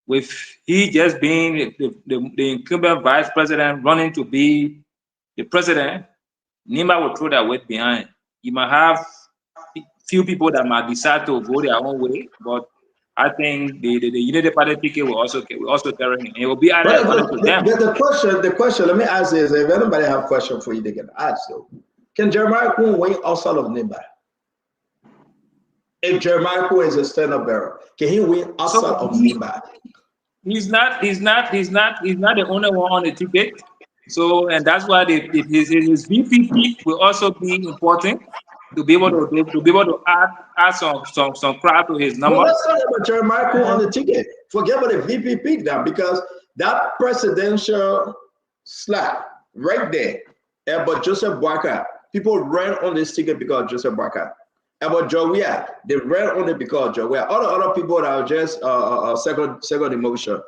with he just being the incumbent vice president running to be the president, Nimba will throw that weight behind. You might have few people that might decide to go their own way, but I think the United Party ticket will also carry him. It will be either to them. The question, let me ask this: if anybody have a question for you, they can ask. So, can Jeremiah Kun win outside of Nimba? If Jeremiah Kun is a stand-up bearer, can he win outside of Nimba? He's not the only one on the ticket. So, and that's why his VPP will also be important to be able to add some crowd to his number. Well, let's talk about Jeremiah Kun on the ticket. Forget about the VPP now, because that presidential slap right there about Joseph Boakai, people ran on this ticket because of Joseph Boakai. About Jawia, they ran on it because of Jawia. All the other people that are just second emotion.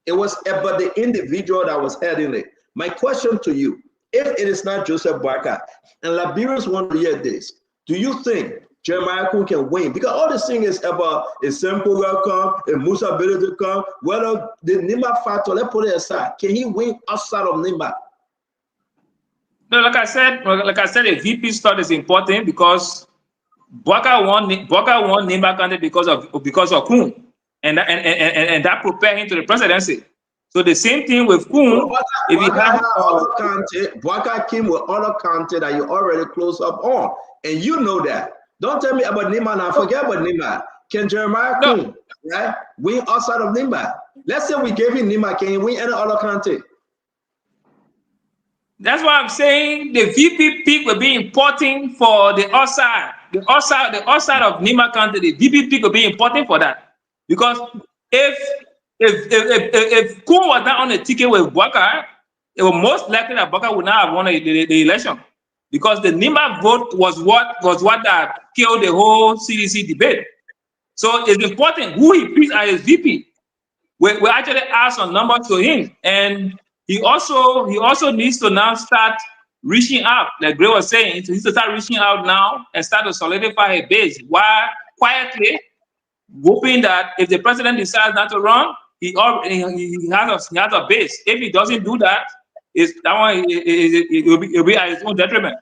It was about the individual that was heading it. My question to you, if it is not Joseph Boakai, and Liberians want to hear this, do you think Jeremiah Kun can win? Because all this thing is about a simple welcome, a Musa ability to come, whether the Nimba factor, let's put it aside. Can he win outside of Nimba? No, like I said, a VP slot is important because Boakai won Nimba County because of Kun, and that prepared him to the presidency. So the same thing with Kun. If you have Boakai came with other content that you already close up on, and you know that. Don't tell me about Nimba now. Forget about Nimba. Can Jeremiah Kun win outside of Nimba? Let's say we gave him Nimba. Can he win any other content? That's why I'm saying the VP pick will be important for the outside. The outside of Nima County, the VP pick will be important for that. Because if Kuhn was not on the ticket with Bwaka, it was most likely that Bwaka would not have won the election. Because the Nima vote was what that killed the whole CDC debate. So it's important who he picks as his VP. We actually asked some numbers to him, and he also needs to now start reaching out, like Gray was saying. He needs to start reaching out now and start to solidify a base while quietly hoping that if the president decides not to run, he has a base. If he doesn't do that, it will be at his own detriment.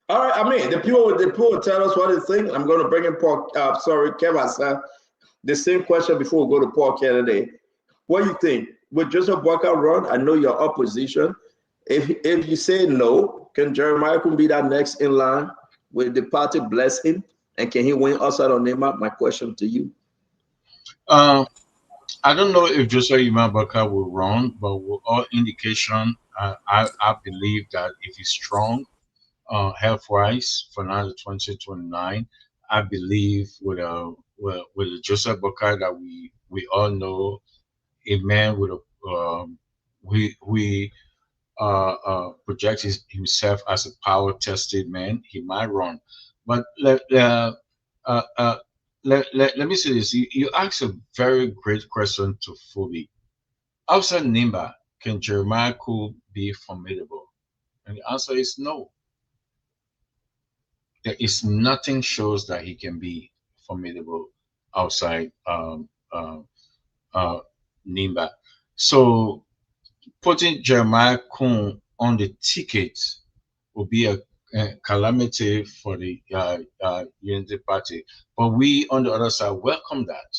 All right, I mean, the people will tell us what they think. I'm going to bring in Kevin. The same question before we go to Paul Kennedy. What do you think? Would Joseph Bwaka run? I know your opposition. If you say no, can Jeremiah Kun be that next in line? Will the party bless him? And can he win outside of Nema? My question to you. I don't know if Joseph Imam Bwaka will run, but with all indication, I believe that if he's strong, health-wise for now 2029, I believe with Joseph Bwaka that we all know, a man with we projects himself as a power-tested man, he might run. But let me say this. You asked a very great question to Phoebe. Outside Nimba, can Jeremiah Kul be formidable? And the answer is no. There is nothing shows that he can be formidable outside Nimba. So putting Jeremiah Kun on the ticket will be a calamity for the Unity Party. But we on the other side welcome that.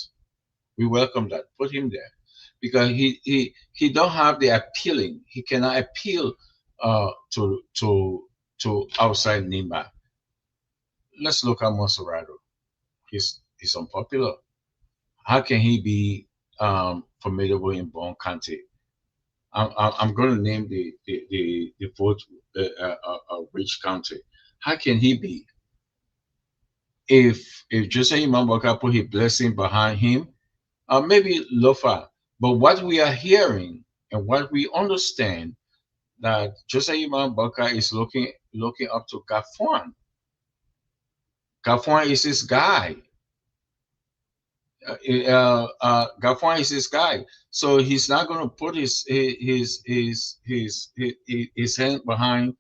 We welcome that. Put him there. Because he don't have the appealing. He cannot appeal to outside Nimba. Let's look at Monserrato. He's unpopular. How can he be formidable in Bon County? I'm going to name the vote Rich County. How can he be? If Joseph Imam Bwaka put his blessing behind him, maybe Lofa. But what we are hearing and what we understand that Joseph Imam Bwaka is looking up to Gafuan. Gafuan is his guy. Gafuan is his guy. So he's not going to put his hand behind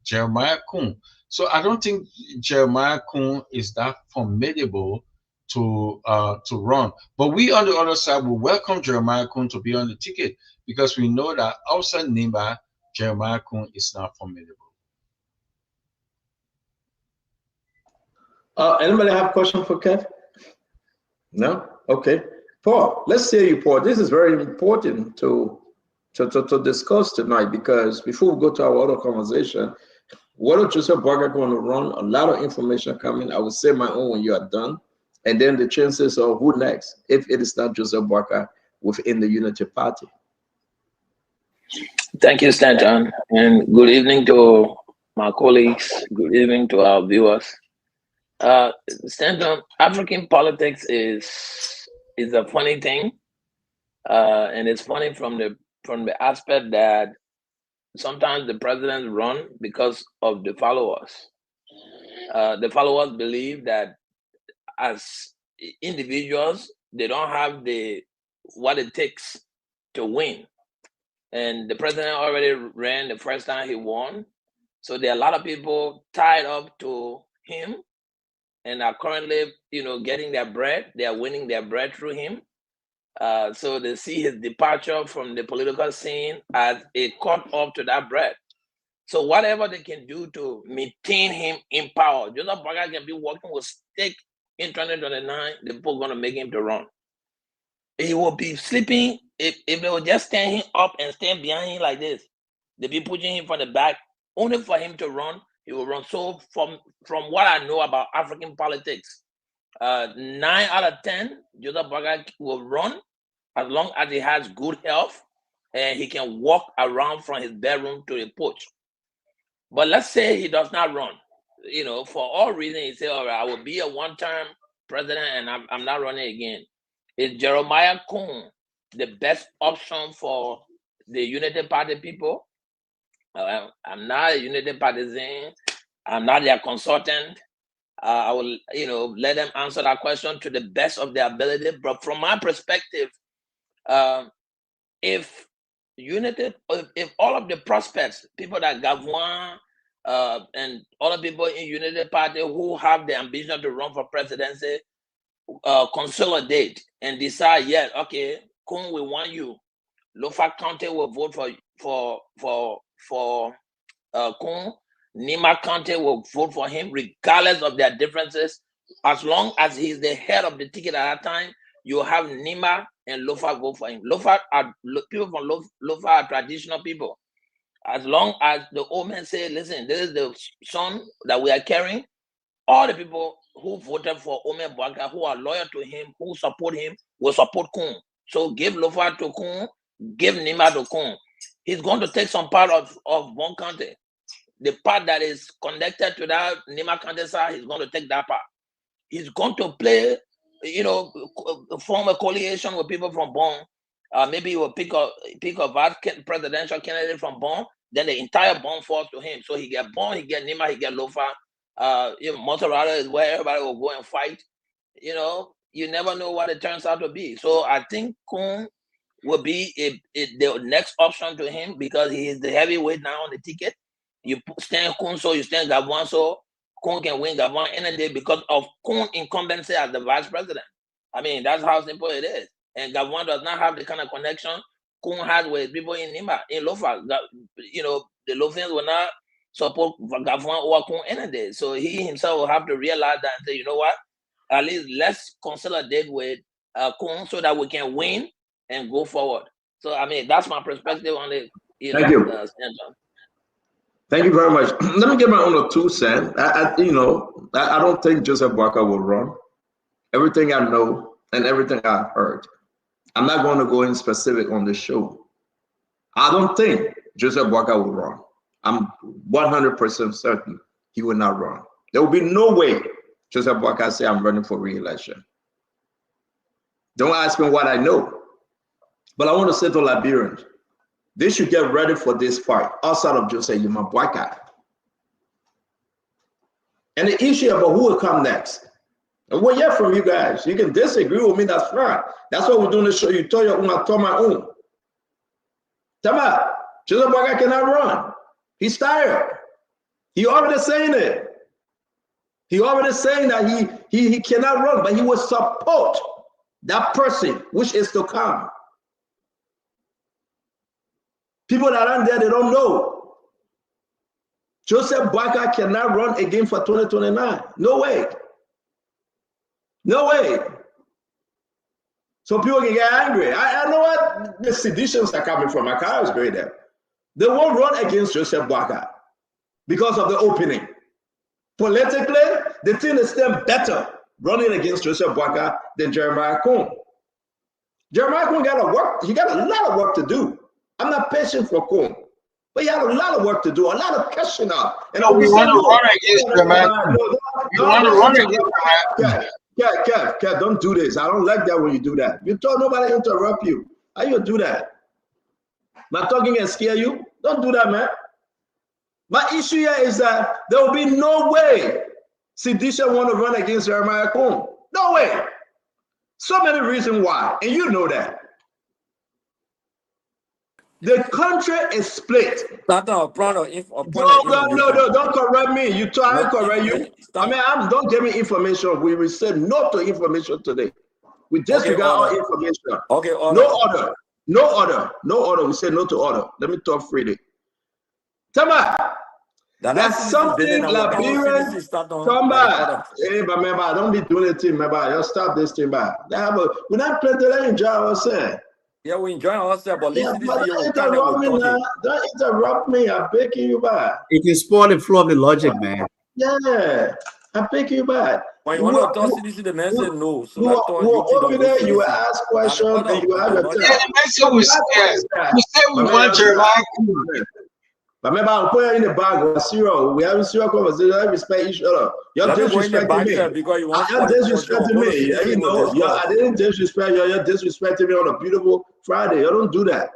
Jeremiah Kun. So I don't think Jeremiah Kun is that formidable to run. But we on the other side will welcome Jeremiah Kun to be on the ticket because we know that outside Nimba, Jeremiah Kun is not formidable. Anybody have a question for Kev? No? Okay. Paul, let's hear you, Paul. This is very important to discuss tonight because before we go to our other conversation, what are Joseph Bwaka going to run? A lot of information coming. I will say my own when you are done. And then the chances of who next, if it is not Joseph Bwaka within the Unity Party. Thank you, Stanton. And good evening to my colleagues. Good evening to our viewers. Stanton, African politics is a funny thing, and it's funny from the aspect that sometimes the presidents run because of the followers. The followers believe that as individuals, they don't have what it takes to win, and the president already ran the first time he won, so there are a lot of people tied up to him. And are currently, getting their bread. They are winning their bread through him. So they see his departure from the political scene as a cut off to that bread. So whatever they can do to maintain him in power, Joseph Bwaka can be working with stick in 2029. The people are going to make him to run. He will be sleeping if they will just stand him up and stand behind him like this. They'll be pushing him from the back only for him to run. He will run. So from what I know about African politics, 9 out of 10, Joseph Bwaka will run as long as he has good health and he can walk around from his bedroom to the porch. But let's say he does not run. You know, for all reasons, he said, all right, I will be a one-term president and I'm not running again. Is Jeremiah Coon the best option for the Unity Party people? I'm not a Unity partisan. I'm not their consultant. I will, you know, let them answer that question to the best of their ability. But from my perspective, if all of the prospects, people that Gavwan and all the people in Unity Party who have the ambition to run for presidency, consolidate and decide, yes, okay, Kun, we want you. Lofa County will vote for Kun. Nima County will vote for him regardless of their differences. As long as he's the head of the ticket at that time, you have Nima and Lofa vote for him. People from Lofa are traditional people. As long as the old men say, listen, this is the son that we are carrying, all the people who voted for Omen Bwaka, who are loyal to him, who support him, will support Kun. So give Lofa to Kun, give Nima to Kun. He's going to take some part of Bon County. The part that is connected to that Nima County side, he's going to take that part. He's going to play, you know, form a coalition with people from Bon. Maybe he will pick a vice presidential candidate from Bon. Then the entire Bon falls to him. So he get Bon, he get Nima, he get Lofa. You know, Motorada is where everybody will go and fight. You know, you never know what it turns out to be. So I think Kun will be the next option to him because he is the heavyweight now on the ticket. You stand Kun, so you stand Gavwan, so Kun can win Gavwan any day because of Kun incumbency as the vice president. I mean, that's how simple it is. And Gavwan does not have the kind of connection Kun has with people in Nima, in Lofa. You know, the Lofians will not support Gavwan or Kun any day. So he himself will have to realize that and say, you know what, at least let's consolidate with Kun so that we can win and go forward. So, I mean, that's my perspective on it. Thank you. Thank you very much. Let me get my own 2 cents. I don't think Joseph Boakai will run. Everything I know and everything I've heard, I'm not going to go in specific on the show. I don't think Joseph Boakai will run. I'm 100% certain he will not run. There will be no way Joseph Boakai say I'm running for re-election. Don't ask me what I know. But I want to say to Liberians, they should get ready for this fight outside of Joseph Yuma Boakai. And the issue about who will come next. And we'll hear from you guys. You can disagree with me, that's fine. That's what we're doing to show you. Tell your own, I told my own. Tama, Joseph Boakai cannot run. He's tired. He already saying it. He already saying that he cannot run, but he will support that person which is to come. People that aren't there, they don't know. Joseph Boakai cannot run again for 2029. No way. No way. So people can get angry. I know what the seditions are coming from. My car is great there. They won't run against Joseph Boakai because of the opening. Politically, the thing is still better running against Joseph Boakai than Jeremiah Coon. Jeremiah Coon got a lot of work to do. I'm not patient for Coon, but he had a lot of work to do, a lot of catching up. And you want to run against Jeremiah. You want to run against Jeremiah. Kev, don't do this. I don't like that when you do that. You told nobody interrupt you. How you do that? My talking and scare you? Don't do that, man. My issue here is that there will be no way Sidisha want to run against Jeremiah Coon. No way. So many reasons why, and you know that. The country is split. No, don't correct me. You try to correct you. I mean, don't give me information. We said no to information today. We disregard all information. Okay, order. No order. We said no to order. Let me talk freely. Tama, there's something Liberian. Tama, hey, but remember, I don't be doing it, remember. Just stop this thing, man. We're not playing to enjoy ourselves. Yeah, we enjoy ourselves, but listen to you. Don't interrupt me. I'm begging you back. It can spoil the flow of the logic, man. Yeah, I'm begging you back. When you want to talk CDC, the man said no. So You let's were talk UT over there, you will ask questions and you will have your Yeah, the message was scared. We said we want Jeremiah Kuhn. But remember, I'm putting in the bag. We're serious. We having serious conversation. I respect each other. You're Let me go in the disrespecting back me. there because you want You're disrespecting me. You know, I didn't disrespect you. You're disrespecting me on a beautiful Friday. You don't do that.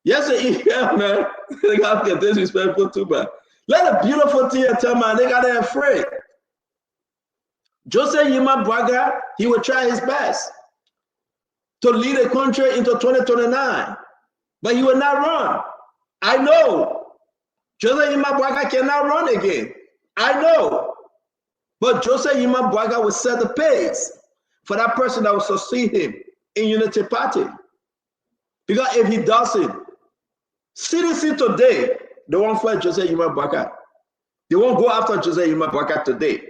Yes, yeah, man. They got to get disrespectful too, man. Let a beautiful thing tell man they got afraid. Joseph Yima Braga, he will try his best to lead the country into 2029, but he will not run. I know. Joseph Yima Braga cannot run again. I know. But Joseph Yima Braga will set the pace for that person that will succeed him in Unity Party. Because if he doesn't, CDC today, they won't fight Joseph Yima Braga. They won't go after Joseph Yima Braga today.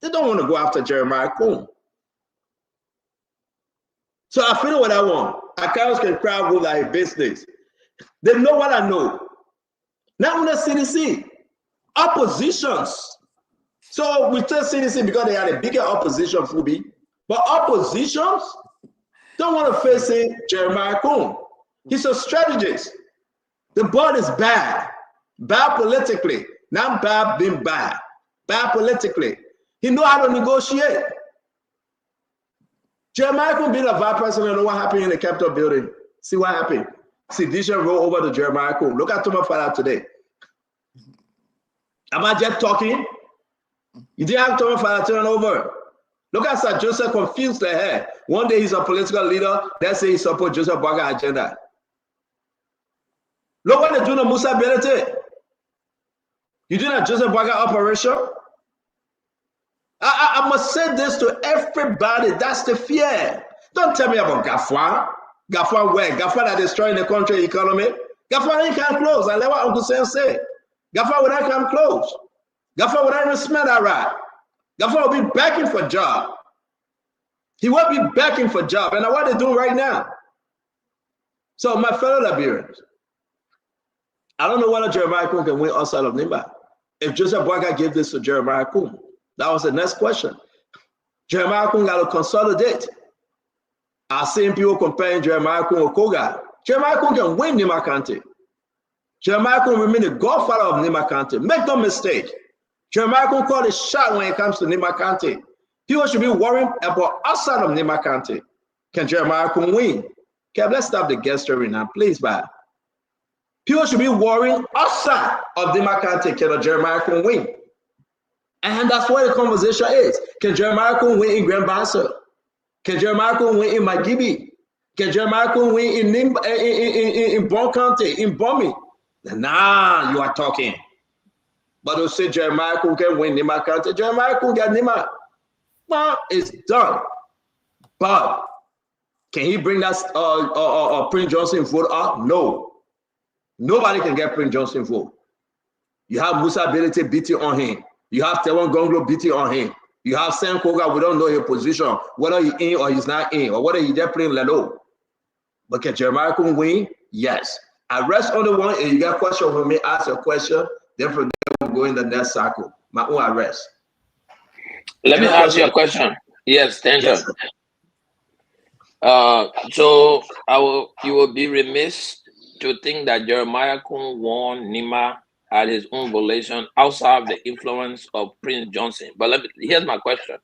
They don't want to go after Jeremiah Kuhn. So I feel what I want. Accounts can cry with like business. They know what I know. Not only CDC, oppositions. So we tell CDC because they had a bigger opposition, Fubi. But oppositions don't want to face Jeremiah Kuhn. He's a strategist. The board is bad. Bad politically. Not bad being bad. Bad politically. He know how to negotiate. Jeremiah Kuhn being a vice president, know what happened in the Capitol building. See what happened. Sedition roll over to Jeremiah Kuhn. Look at Thomas Father today. Am I just talking? You didn't have Thomas Father turn over. Look at Sir Joseph confused the head. One day he's a political leader. Let's say he supports Joseph Braga agenda. Look what they're doing to Musa Belete. You doing a Joseph Braga operation? I must say this to everybody. That's the fear. Don't tell me about Gafwa. Gafwa where? Gafwa that destroying the country economy. Gafwa ain't come close. I let what Uncle Sam say. Gafwa would not come close. Gafwa would not even smell that right. Gafwa will be begging for job. He will be begging for job. And what they're doing right now. So my fellow Liberians, I don't know whether Jeremiah Kuhn can win outside of Nimba. If Joseph Braga gave this to Jeremiah Kuhn, that was the next question. Jeremiah Kuhn got to consolidate. I've seen people comparing Jeremiah Kuhn with Koga. Jeremiah Kuhn can win Nima County. Jeremiah Kuhn remain the godfather of Nima County. Make no mistake. Jeremiah Kuhn called a shot when it comes to Nima County. People should be worrying about outside of Nima County. Can Jeremiah Kuhn win? Okay, let's stop the guest story now. Please, bye. People should be worrying outside of Nima County. Can Jeremiah Kuhn win? And that's what the conversation is. Can Jeremiah Kuhn win in Grand Bassa? Can Jeremiah Kuhn win in Magibi? Can Jeremiah Kuhn win in Bon County, in Bomi? Nah, you are talking. But they'll say Jeremiah Kuhn can win Nima County. Jeremiah Kuhn got Nima. Well, it's done. But can he bring that Prince Johnson vote up? No. Nobody can get Prince Johnson vote. You have Musa Belete beating on him. You have Tewan Gonglo beating on him. You have Sam Koga, we don't know his position, whether he's in or he's not in, or whether he's just playing Lelo. But can Jeremiah Kuhn win? Yes. I rest on the one, and you got a question for me, ask a question, then from there we'll go in the next cycle. My own arrest. Let me ask you a question. Yes, thank you. So you will be remiss to think that Jeremiah Kuhn won Nima at his own volition outside of the influence of Prince Johnson. But here's my question.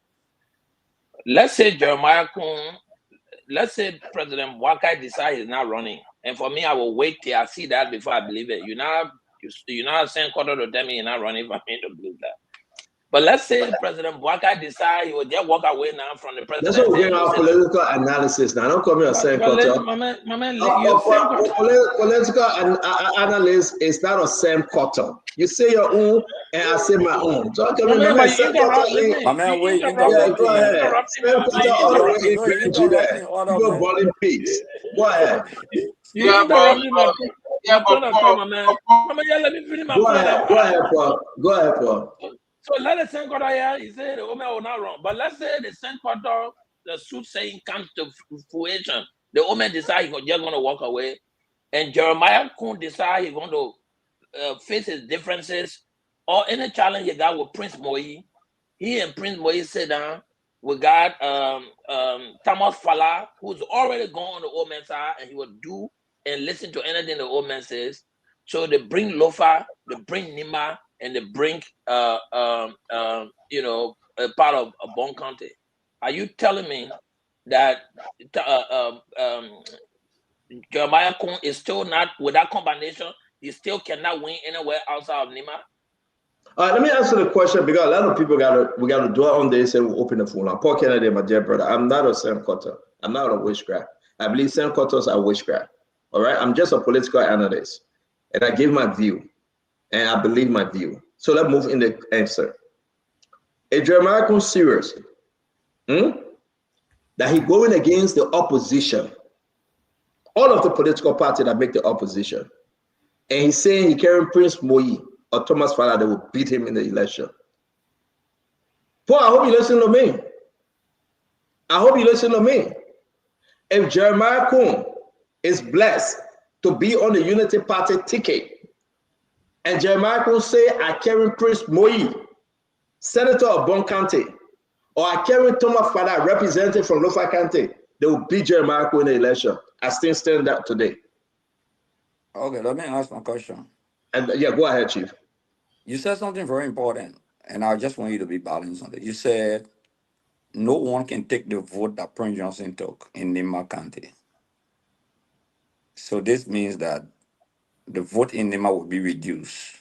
Let's say Jeremiah Kuhn, let's say President Wakai decides he's not running. And for me, I will wait till I see that before I believe it. You're not saying quarter to tell me you're not running for me to believe that. But let's say President Wakai decides he will just walk away now from the president. That's what we're getting our political analysis now. Don't come here and say Political analyst is not a same quarter. You say your own and I say my own. So I can remember same quarter. My man, wait, go ahead. Same quarter already in Judah. You go balling peace. Go ahead. Go ahead, Paul. So let the same quarter here, he said the Omer will not run. But let's say the same quarter, the soothsaying comes to fruition. The Omer decides he's just going to walk away. And Jeremiah Kuhn decides he's going to face his differences or any challenge he got with Prince Moi. he and Prince Moise sit down. We got Thomas Fala, who's already gone on the old man's side, and he will do and listen to anything the old man says. So they bring Lofa, they bring Nima, and they bring a part of Bon County. Are you telling me that Jeremiah Kun is still not, with that combination, he still cannot win anywhere outside of Nima? Let me answer the question, because a lot of people we gotta dwell on this and we'll open the phone. Paul Kennedy, my dear brother, I'm not a Sam Cotter. I'm not a witchcraft. I believe Sam Cotters are witchcraft. All right, I'm just a political analyst, and I give my view, and I believe my view. So let's move in the answer. Is Jeremiah Kun serious? That he going against the opposition, all of the political parties that make the opposition, and he's saying he carrying Prince Moyi or Thomas Fala that will beat him in the election. Paul, I hope you listen to me. I hope you listen to me. If Jeremiah Kun is blessed to be on the Unity Party ticket, and Jeremiah Kun say, I carry Prince Moyi, Senator of Bon County, or I carry Thomas Fala, representative from Lofa County, they will beat Jeremiah Kun in the election. I still stand up today. Okay, let me ask my question. And yeah, go ahead, Chief. You said something very important, and I just want you to be balanced on it. You said no one can take the vote that Prince Johnson took in Nima County. So this means that the vote in Nima will be reduced,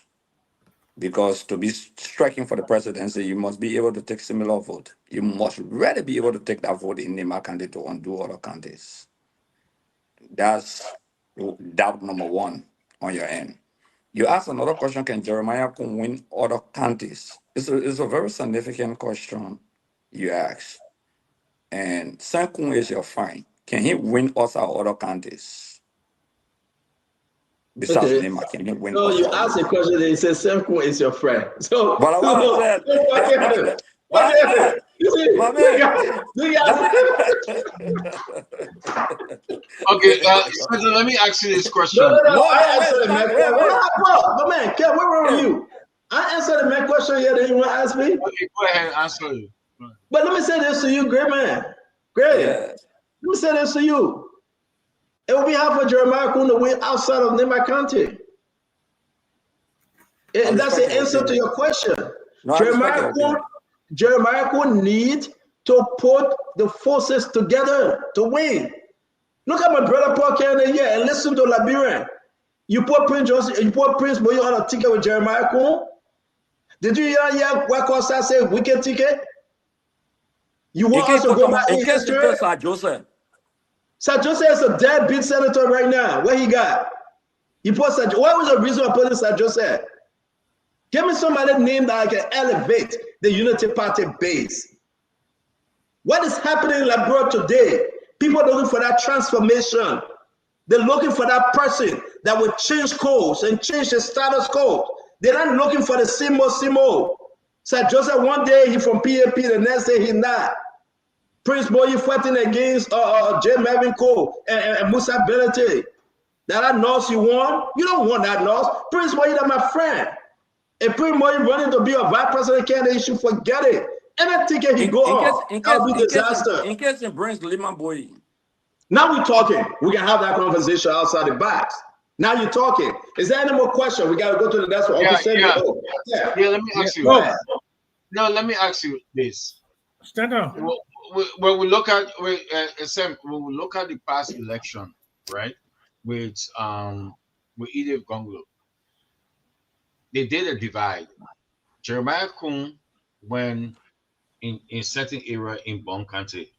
because to be striking for the presidency, you must be able to take similar vote. You must really be able to take that vote in Nima County to undo other counties. That's doubt number one on your end. You asked another question, can Jeremiah Kun win other counties? It's a very significant question you asked. And Sam Kun is your friend. Can he win us our other counties? Besides Nima, can he win So us you our asked a question, and he said Sam Kun is your friend. So, but what I said, my Okay, so let me ask you this question. No, I answered the man question. But man, Ken, where were you? I answered the man question here that you want to ask me. Okay, go ahead and answer you. But let me say this to you, great man. Great. Yeah. Let me say this to you. It will be hard for Jeremiah Kun to win outside of Nima County. And that's the answer to your question. No, Jeremiah Kun need to put the forces together to win. Look at my brother Paul Kennedy here and listen to Labyrinth. You put Prince Johnson, you put Prince Moyi on a ticket with Jeremiah Kun. Did you hear what Costa said? Wicked ticket. You want us to go back in history? Sir Joseph. Sir Joseph is a deadbeat senator right now. What he got? He put Sir. What was the reason for putting Sir Joseph? Give me somebody name that I can elevate the Unity Party base. What is happening in Labrador today? People are looking for that transformation. They're looking for that person that will change codes and change the status quo. They're not looking for the Simo. Sir Joseph, one day he from PAP, the next day he not. Prince Moyi fighting against J. Melvin Cole and Musa Belete. That North you want? You don't want that North. Prince Moyi, that's my friend. If Prince Moyi running to be a vice president candidate, you should forget it. Any ticket he go on, that'll be disaster. In case he brings Liman Boy. Now we're talking. We can have that conversation outside the box. Now you're talking. Is there any more question? We got to go to the next one. Yeah, let me ask you. No, let me ask you this. Stand on. When we look at the past election, right, with Edith Gonglo, they did a divide. Jeremiah Kun went in certain area in Bon County.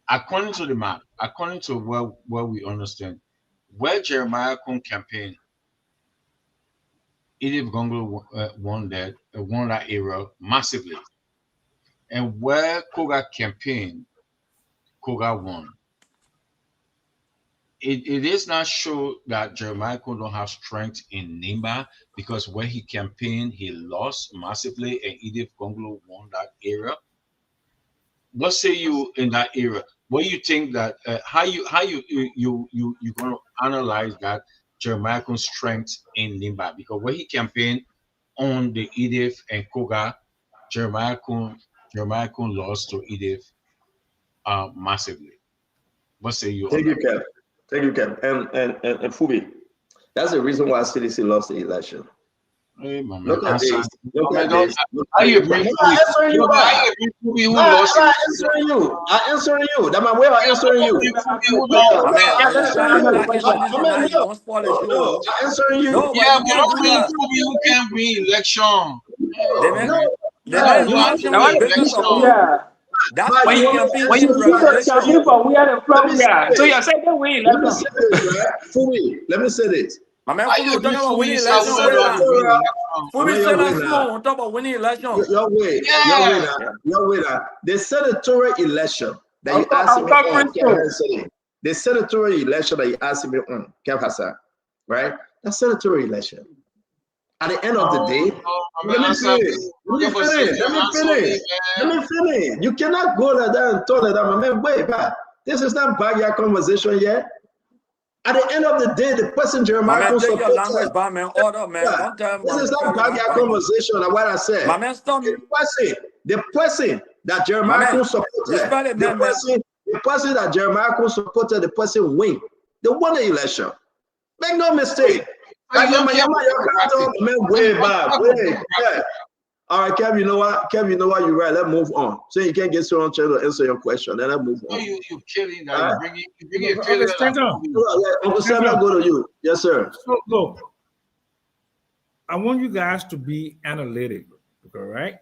According to the map, according to what we understand, where Jeremiah Kun campaigned, Edith Gonglo won that area massively. And where Koga campaigned, Koga won. It is not sure that Jeremiah Kun don't have strength in Nimba, because where he campaigned, he lost massively, and Edith Gonglo won that area. What say you in that area? What do you think that how you going to analyze that Jeremiah Kun's strength in Nimba? Because where he campaigned on the Edith and Koga, Jeremiah Kuhn lost to Edith massively. What say you? Thank you, Kev. Thank you, Kev. And Fubi, that's the reason why CDC lost the election. Hey, my man, Look at this. Look at don't- this. how you bring I'm not answering you back. How you bring Fubi who I'm lost? not answering you. I'm answering you. That's my way of answering you. No, I'm answering you. Yeah, but don't bring Fubi who can't win election. When you see the champion from where the from here, so you're saying they win Let me election. say this, right? Fubi, let me say this. My man, How you Fubi, bring talking about Fubi winning South election. Sudan to win election? Fubi said that small on top of winning election. Your way, your way. The senatorial election that you asked me on, the senatorial election that you asked me on, Kev Hassan, right? The senatorial election. At the end of the day, let me finish. You cannot go like that and talk like that, my man. Wait, man. This is not backyard conversation yet. At the end of the day, the person Jeremiah Kuhn take your language supported. back, man. Order, man. Don't tell This is not backyard conversation. Like what I said. My man, stop me. The person that Jeremiah Kuhn supported, the person that Jeremiah Kuhn supported, the person win. They won the election. Make no mistake. Like, man, way back. Yeah. All right, Kev, you know what? Kev, you know what? You're right. Let's move on. So you can't get so on to answer your question. Then let's move on. You killing that. You bring it killing Uncle Sam, I'll go to you. Yes, sir. So look, I want you guys to be analytical, all right?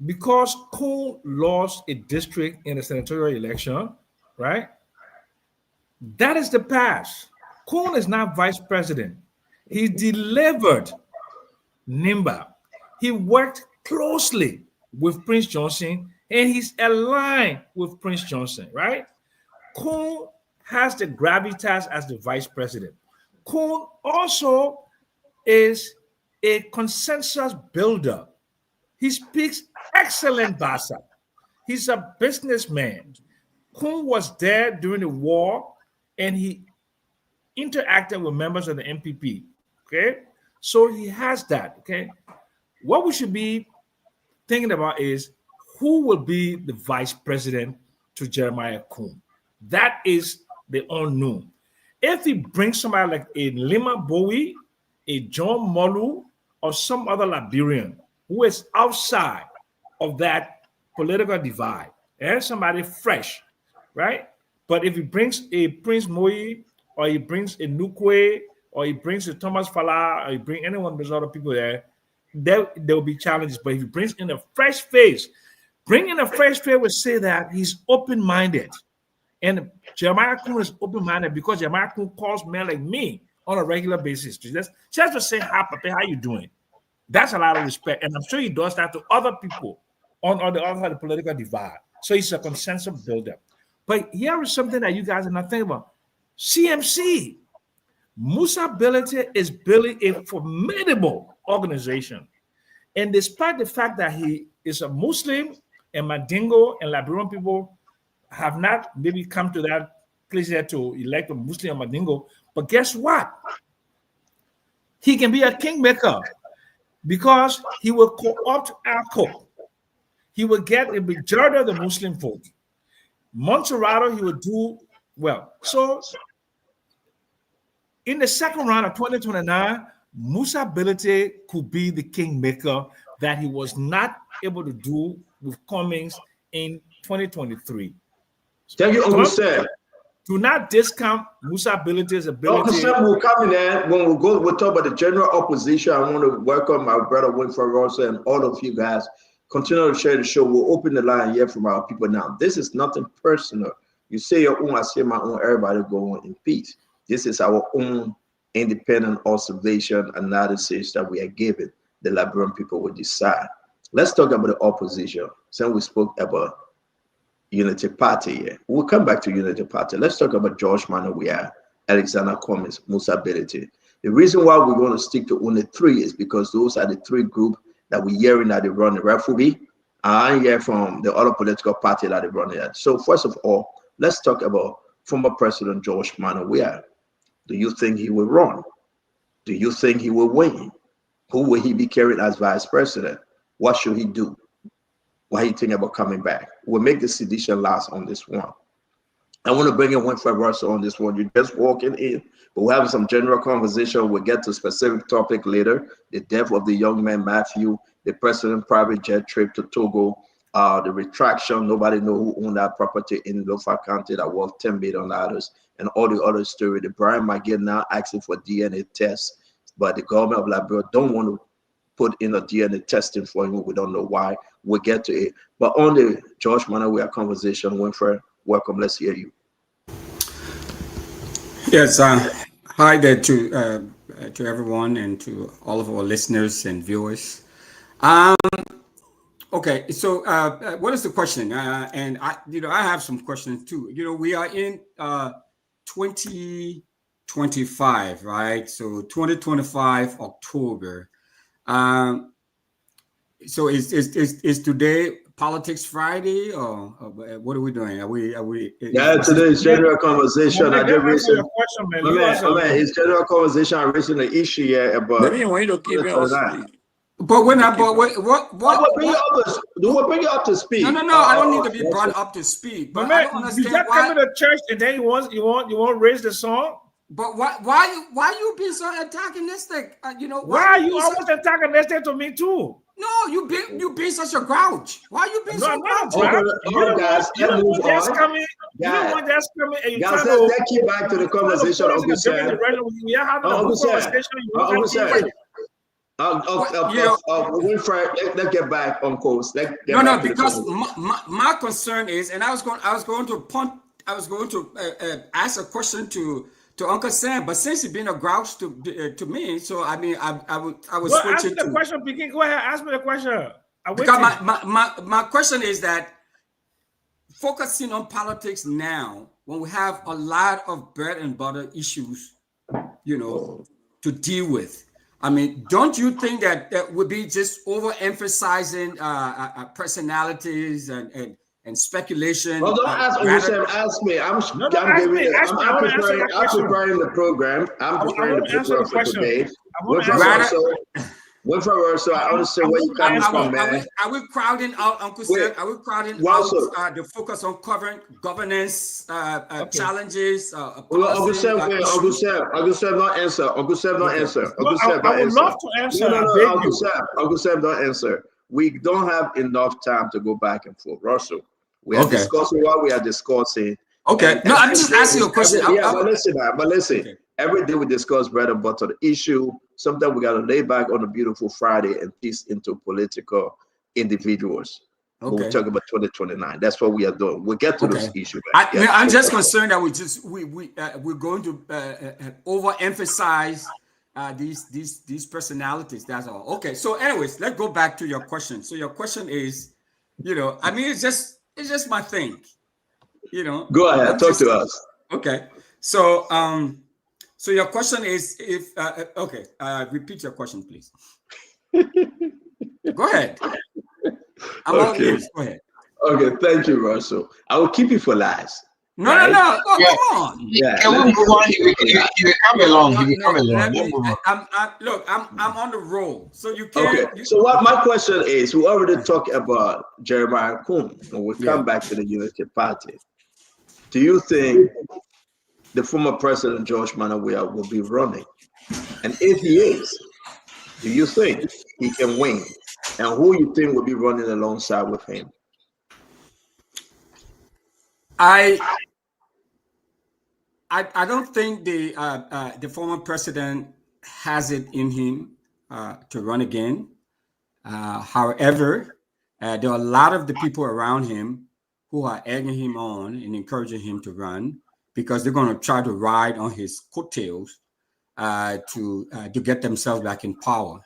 Because Kuhn lost a district in the senatorial election, right? That is the past. Kuhn is not vice president. He delivered NIMBA. He worked closely with Prince Johnson and he's aligned with Prince Johnson, right? Kuhn has the gravitas as the vice president. Kuhn also is a consensus builder. He speaks excellent Basa. He's a businessman. Kuhn was there during the war and he interacted with members of the MPP, okay? So he has that, okay? What we should be thinking about is who will be the vice president to Jeremiah Kuhn. That is the unknown. If he brings somebody like a Lima Bowie, a John Molu, or some other Liberian who is outside of that political divide, and somebody fresh, right? But if he brings a Prince Moi, or he brings a Nukwe, or he brings a Thomas Fala, or he brings anyone of those other people there will be challenges. But if he brings in a fresh face, bringing a fresh face would say that he's open-minded. And Jeremiah Kuhn is open-minded because Jeremiah Kuhn calls men like me on a regular basis. Just to say, hi, Papa, how you doing? That's a lot of respect. And I'm sure he does that to other people on the other side of the political divide. So he's a consensus builder. But here is something that you guys are not thinking about. CMC. Musa Bility is building a formidable organization. And despite the fact that he is a Muslim and Mandingo and Liberian people have not maybe come to that place there to elect a Muslim or Mandingo, but guess what? He can be a kingmaker because he will co-opt ALCO. He will get a majority of the Muslim vote. Montserrato, he will do well. So in the second round of 2029, Musa Bility could be the kingmaker that he was not able to do with Cummings in 2023. Thank you, Uncle Sam. Do not discount Musa Bility's ability. Uncle Sam will come in there when we'll talk about the general opposition. I want to welcome my brother Winfrey Ross and all of you guys. Continue to share the show. We'll open the line here from our people now. This is nothing personal. You say your own, I say my own. Everybody go on in peace. This is our own independent observation analysis that we are giving. The Liberian people will decide. Let's talk about the opposition. Since we spoke about Unity Party here, we'll come back to Unity Party. Let's talk about George Manawia, Alexander Cummings, Musa Bility. The reason why we're going to stick to only three is because those are the three groups that we're hearing that they run the refuge. I hear from the other political party that they run it. So first of all, let's talk about former President George Manawia. Do you think he will run? Do you think he will win? Who will he be carrying as vice president? What should he do? What he think about coming back? We'll make the sedition last on this one. I want to bring in Winfred Russell on this one. You're just walking in, but we're having some general conversation. We'll get to specific topic later. The death of the young man, Matthew, the president private jet trip to Togo, the retraction, nobody know who owned that property in Lofa County that worth $10 million, and all the other story. The Brian McGill now asking for DNA tests, but the government of Liberia don't want to put in a DNA testing for him. We don't know why. We'll get to it. But on the George Manawiya conversation, Winfred, welcome. Let's hear you. Yes, hi there to everyone and to all of our listeners and viewers. Okay, so what is the question? And I have some questions too. We are in 2025, right? So 2025 October. So is today Politics Friday, or what are we doing? Are we? Yeah, today is general conversation. I just raised it's general conversation. I'm raising the issue here about. Maybe you want to keep it on speed. But when I bring you up to speed. No. I don't need to be brought up to speed. But I don't understand you just come to the church and then you want raise the song. But why you being so antagonistic? Why are you almost antagonistic to me too? No, you being such a grouch. Why are you being so grouchy? Guys, let's keep back to the conversation. Uncle Sam. Winfred, let's get back on course. No, because my concern is, and I was going to ask a question to Uncle Sam, but since he's been a grouch to me, so I mean, I would switch it to the question. Begin. Go ahead, ask me the question. Because my question is that focusing on politics now, when we have a lot of bread and butter issues, to deal with. I mean, don't you think that would be just overemphasizing personalities and speculation? Well, don't ask me. I'm preparing the program. I'm preparing the program for today. Winfred Russell, I understand where you're coming from, man. Are we crowding out Uncle Sam? Are we crowding out the focus on covering governance challenges? Uncle Sam, don't answer. Uncle Sam, don't answer. I would love to answer. Uncle Sam, don't answer. We don't have enough time to go back and forth. Russell, we are discussing what we are discussing. Okay. No, I'm just asking you a question. But listen. Okay. Every day we discuss bread and butter, the issue. Sometimes we got to lay back on a beautiful Friday and piece into political individuals. Okay. We'll talk about 2029. That's what we are doing. We'll get to those issues. I'm just concerned that we're going to overemphasize these personalities. That's all. Okay. So, anyways, let's go back to your question. So, your question is, I mean, it's just my thing. Go ahead. Talk to us. Okay. So, so your question is repeat your question, please. Go ahead. I'm all ears. Go ahead. Okay, thank you, Russell. I will keep you for last. No. Oh, come on. Yeah. Can we move on? He will come along. Look, I'm on the roll, so you can't. Okay. So what my question is, we already talked about Jeremiah Coon, and we come back to the Unity Party. Do you think the former president George Manawiya will be running? And if he is, do you think he can win? And who you think will be running alongside with him? I don't think the former president has it in him to run again. However, there are a lot of the people around him who are egging him on and encouraging him to run, because they're going to try to ride on his coattails to get themselves back in power.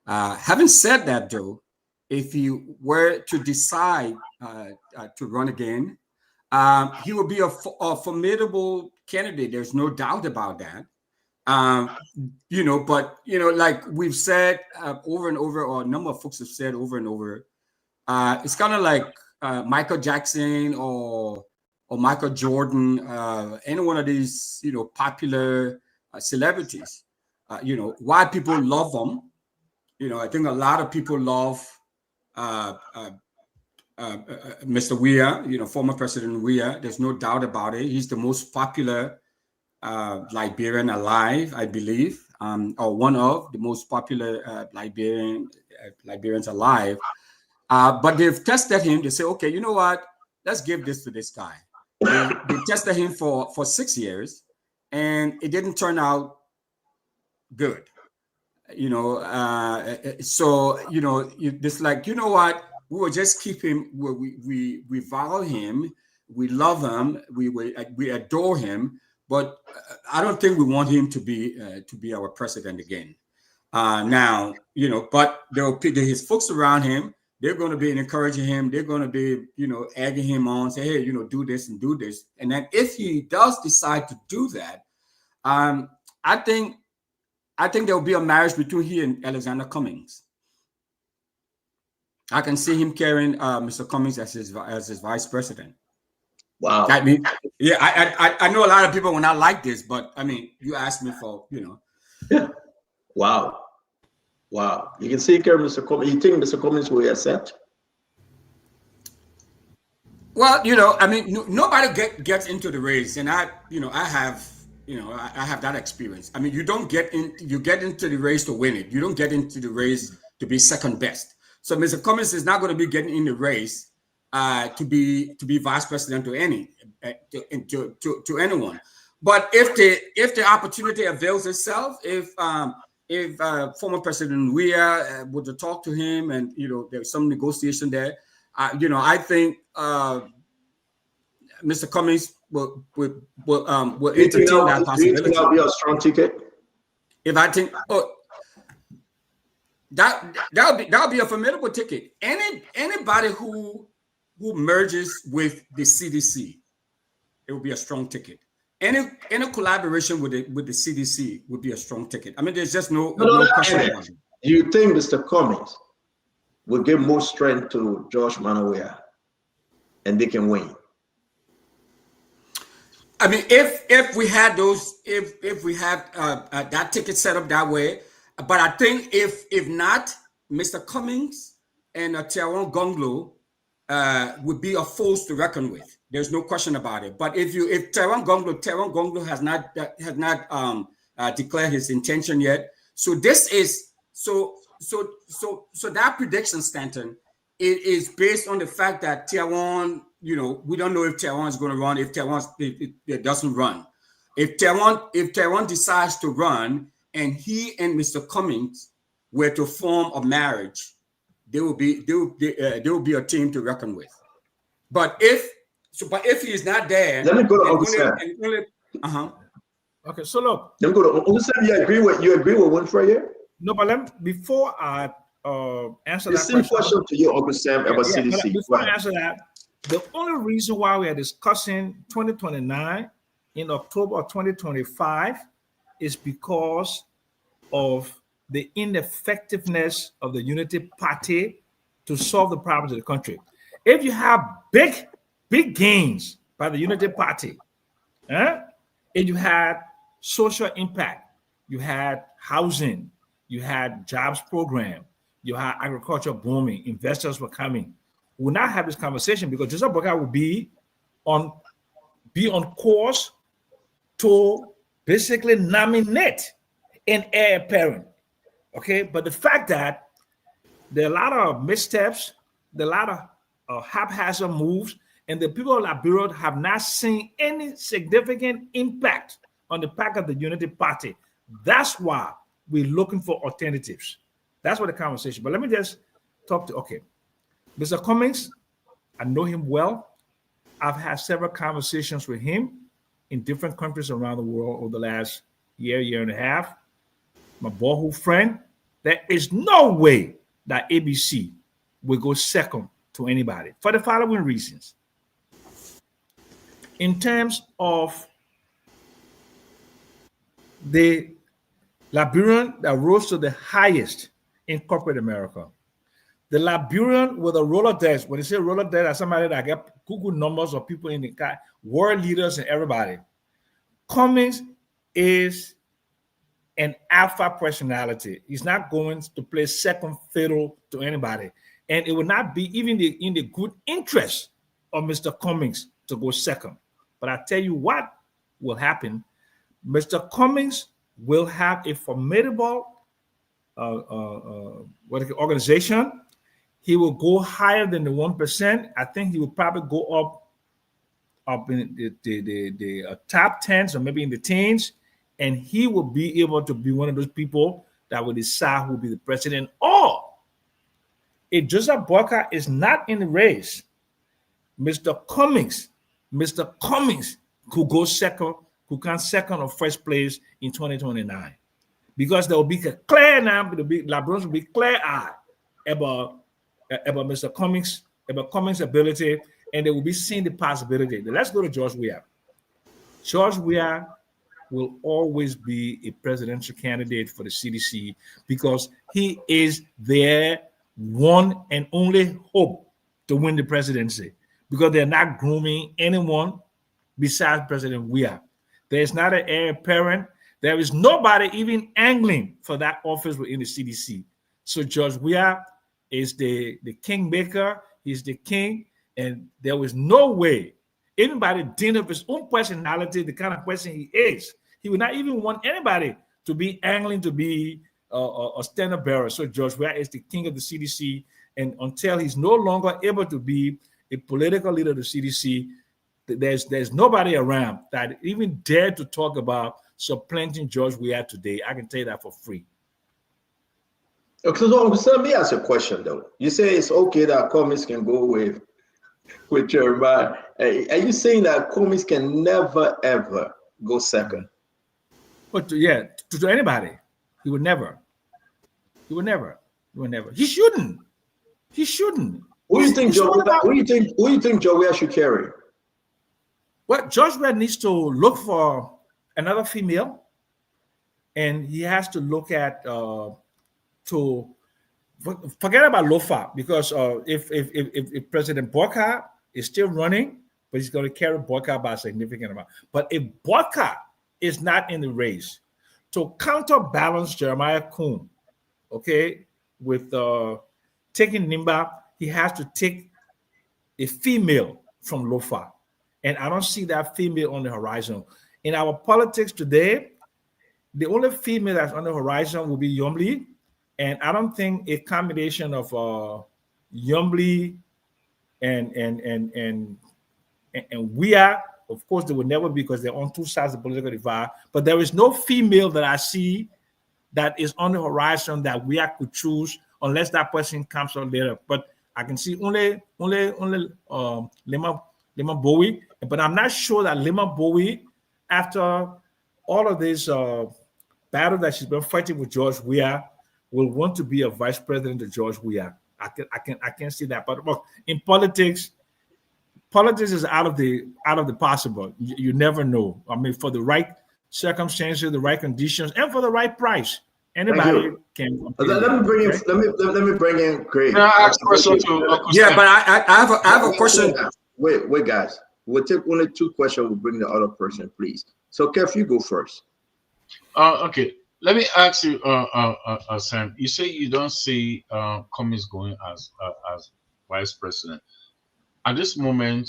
Having said that, though, if he were to decide to run again, he will be a formidable candidate. There's no doubt about that. But like we've said over and over, or a number of folks have said over and over, it's kind of like Michael Jackson or Michael Jordan, any one of these, popular celebrities. Why people love them. I think a lot of people love Mr. Weah, former President Weah. There's no doubt about it. He's the most popular Liberian alive, I believe, or one of the most popular Liberians alive. But they've tested him. They say, okay, you know what? Let's give this to this guy. They tested him for 6 years, and it didn't turn out good. So it's like, you know what? We will just keep him. We value him. We love him. We adore him. But I don't think we want him to be our president again. Now, but there will be his folks around him. They're going to be encouraging him. They're going to be, egging him on, say, hey, do this and do this. And then if he does decide to do that, I think there will be a marriage between he and Alexander Cummings. I can see him carrying Mr. Cummings as his vice president. Wow. I mean, yeah, I know a lot of people will not like this, but I mean, you asked me for, Yeah. Wow. Wow. You can see here, Mr. Cummings. You think Mr. Cummings will accept? Well, I mean, nobody gets into the race, and I have that experience. I mean, you get into the race to win it. You don't get into the race to be second best. So Mr. Cummings is not going to be getting in the race to be vice president to anyone. But if the opportunity avails itself, if former President Weah were to talk to him, and there's some negotiation there, I think Mr. Cummings will entertain that possibility. Do you think that'll be a strong ticket? If I think, that'll be a formidable ticket. Anybody who merges with the CDC, it will be a strong ticket. Any collaboration with the CDC would be a strong ticket. I mean, there's just no question about it. Do you think Mr. Cummings will give more strength to George Manneh Weah, and they can win? I mean, if we had that ticket set up that way, but I think if not, Mr. Cummings and Terwon Gonglo would be a force to reckon with. There's no question about it. But if Terwon Gonglo has not declared his intention yet. So this is so that prediction, Stanton, it is based on the fact that Terwon, we don't know if Terwon is going to run. If Terwon it doesn't run, if Terwon decides to run, and he and Mr. Cummings were to form a marriage, there will be a team to reckon with. But if he is not there, let me go to Uncle Sam. Okay, so look. Let me go to Uncle Sam. You agree with Winfrey here? No, but before I answer that same question to you, Uncle Sam, about CDC. Before I answer that, the only reason why we are discussing 2029 in October of 2025 is because of the ineffectiveness of the Unity Party to solve the problems of the country. If you have big gains by the Unity Party, and you had social impact, you had housing, you had jobs program, you had agriculture booming, investors were coming, we'll not have this conversation because Joseph Boakai will be on course to basically nominate an heir apparent. Okay, but the fact that there are a lot of missteps, there are a lot of haphazard moves, and the people of Liberia have not seen any significant impact on the back of the Unity Party. That's why we're looking for alternatives. That's what the conversation. But let me just talk to, Mr. Cummings, I know him well. I've had several conversations with him in different countries around the world over the last year and a half. My boyhood friend, there is no way that ABC will go second to anybody for the following reasons. In terms of the Liberian that rose to the highest in corporate America, the Liberian with a Rolodex, when you say Rolodex, that's somebody that get Google numbers of people in the car, world leaders and everybody. Cummings is an alpha personality. He's not going to play second fiddle to anybody. And it will not be even in the good interest of Mr. Cummings to go second. But I tell you what will happen. Mr. Cummings will have a formidable organization. He will go higher than the 1%. I think he will probably go up in the top 10s or maybe in the teens, and he will be able to be one of those people that will decide who will be the president. Or if Joseph Boyka is not in the race, Mr. Cummings could go second, could come second or first place in 2029. Because there will be a clear now, Labradors will be clear-eyed about Mr. Cummings, about Cummings' ability, and they will be seeing the possibility. Let's go to George Weah. George Weah will always be a presidential candidate for the CDC because he is their one and only hope to win the presidency, because they're not grooming anyone besides President Weah. There's not an heir apparent. There is nobody even angling for that office within the CDC. So George Weah is the kingmaker. He's the king, and there was no way anybody deemed of his own personality, the kind of person he is, he would not even want anybody to be angling to be a standard bearer. So George Weah is the king of the CDC, and until he's no longer able to be a political leader of the CDC, there's nobody around that even dared to talk about supplanting George Weah today. I can tell you that for free. Okay, so let me ask you a question though. You say it's okay that Cummings can go with Jeremiah. Are you saying that Cummings can never ever go second? But to anybody, he would never. He would never. He shouldn't. Who do you think Joe Weah should carry? Well, George Weah needs to look for another female, and he has to look at to forget about Lofa, because if President Boyka is still running, but he's going to carry Boyka by a significant amount. But if Boyka is not in the race, to counterbalance Jeremiah Kuhn, okay, with taking Nimba, he has to take a female from Lofa. And I don't see that female on the horizon. In our politics today, the only female that's on the horizon will be Yombli. And I don't think a combination of Yombli and Weah, of course, they will never be, because they're on two sides of the political divide. But there is no female that I see that is on the horizon that Weah could choose, unless that person comes out later. But I can see only Lema Bowie. But I'm not sure that Lema Bowie, after all of this battle that she's been fighting with George Weah, will want to be a vice president of George Weah. I can't see that. But look, in politics is out of the possible. You never know. I mean, for the right circumstances, the right conditions, and for the right price, anybody can. Let me bring in Craig. Can I ask a question to Uncle Yeah, Sam? but I have a question. Wait, guys. We'll take only two questions. We'll bring the other person, please. So, Kev, you go first. Okay. Let me ask you, Sam. You say you don't see Cummings going as vice president. At this moment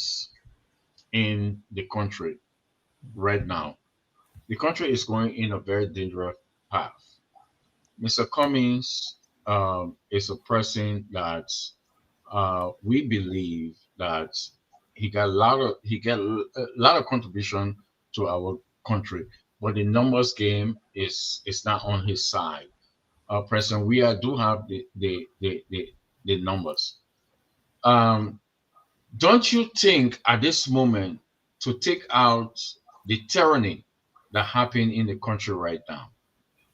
in the country, right now, the country is going in a very dangerous path. Mr. Cummings is a person that we believe that he got a lot of contribution to our country, but the numbers game is not on his side. President Weah do have the numbers. Don't you think at this moment, to take out the tyranny that happened in the country right now,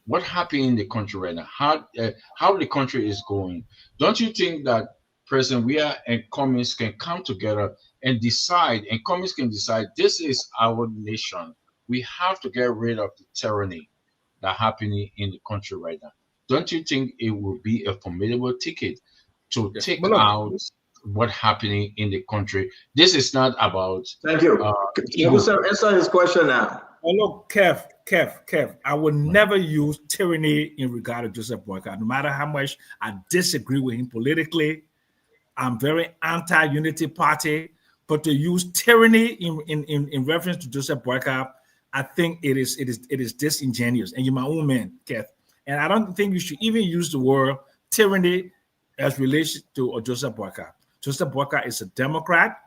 what happened in the country right now, how the country is going, don't you think that President Weah and Cummings can come together and decide, and Cummings can decide, this is our nation. We have to get rid of the tyranny that happening in the country right now. Don't you think it will be a formidable ticket to take out what happening in the country? This is not about. Thank you. Answer his question now. Oh, look, Kev, I would never use tyranny in regard to Joseph Boyka. No matter how much I disagree with him politically, I'm very anti-unity party, but to use tyranny in reference to Joseph Boyka, I think it is disingenuous. And you're my own man, Keith. And I don't think you should even use the word tyranny as relation to Joseph Boyka. Joseph Boyka is a Democrat.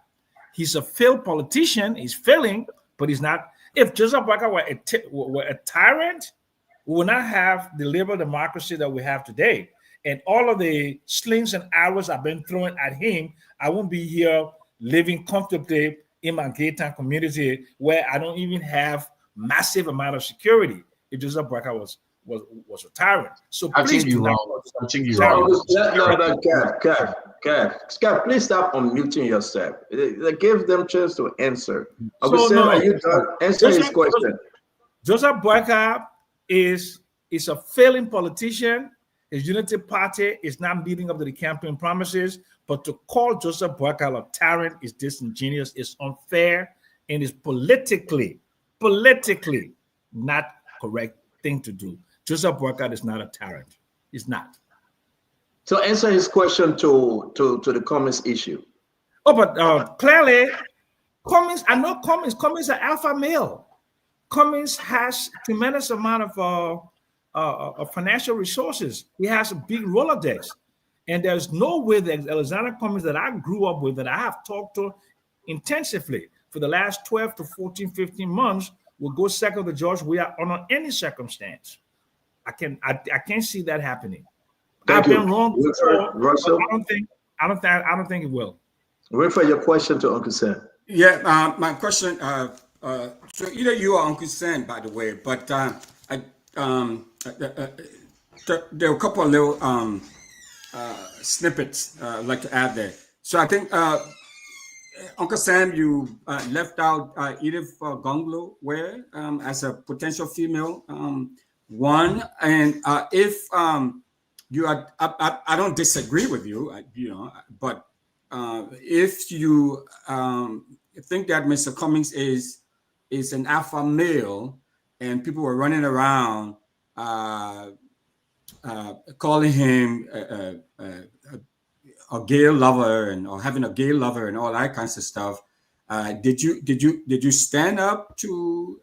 He's a failed politician. He's failing, but he's not. If Joseph Boyka were a tyrant, we would not have the liberal democracy that we have today. And all of the slings and arrows have been thrown at him. I won't be here living comfortably in my Gaytown community where I don't even have massive amount of security if Joseph Boyka was a tyrant. So I please think you're do not. wrong. I think you're wrong. Kev, please stop unmuting yourself. Give them chance to answer. So, Answer his question. Joseph Boyka is a failing politician. His Unity Party is not meeting up to the campaign promises, but to call Joseph Boyka a tyrant is disingenuous, it's unfair, and is politically not correct thing to do. Joseph Boyka is not a tyrant. He's not. So answer his question to the Cummings issue. Oh, but clearly, Cummings are alpha male. Cummings has tremendous amount of financial resources. He has a big Rolodex. And there's no way that Alexander Cummings that I grew up with, that I have talked to intensively for the last 12 to 14, 15 months, will go second to George Weah under any circumstance. I can't see that happening. I've been wrong before, Russell, I don't think it will. Wait for your question to Uncle Sam. Yeah, my question. So either you or Uncle Sam, by the way, but there are a couple of little snippets I'd like to add there. So I think Uncle Sam, you left out Edith Gonglo Ware as a potential female one, and if you are, I don't disagree with you, but if you think that Mr. Cummings is an alpha male, and people were running around calling him a gay lover or having a gay lover and all that kinds of stuff, did you stand up to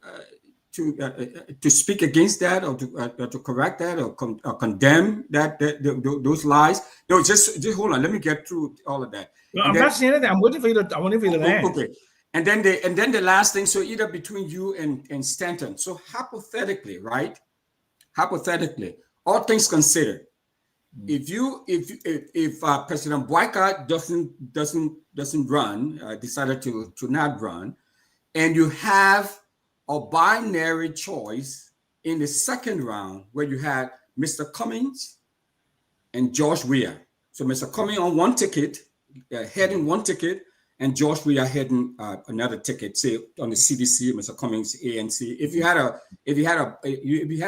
speak against that, or to correct that, or condemn those lies? No, just hold on. Let me get through all of that. No, I'm not saying anything. I'm waiting for you to land. Okay. And then the last thing. So either between you and Stanton. So hypothetically, right? Hypothetically, all things considered, if President Boyka doesn't run, decided to not run, and you have a binary choice in the second round where you had Mr. Cummings and George Weah. So Mr. Cummings on one ticket, heading one ticket, and George Weah heading another ticket, say on the CDC, Mr. Cummings, ANC. If you had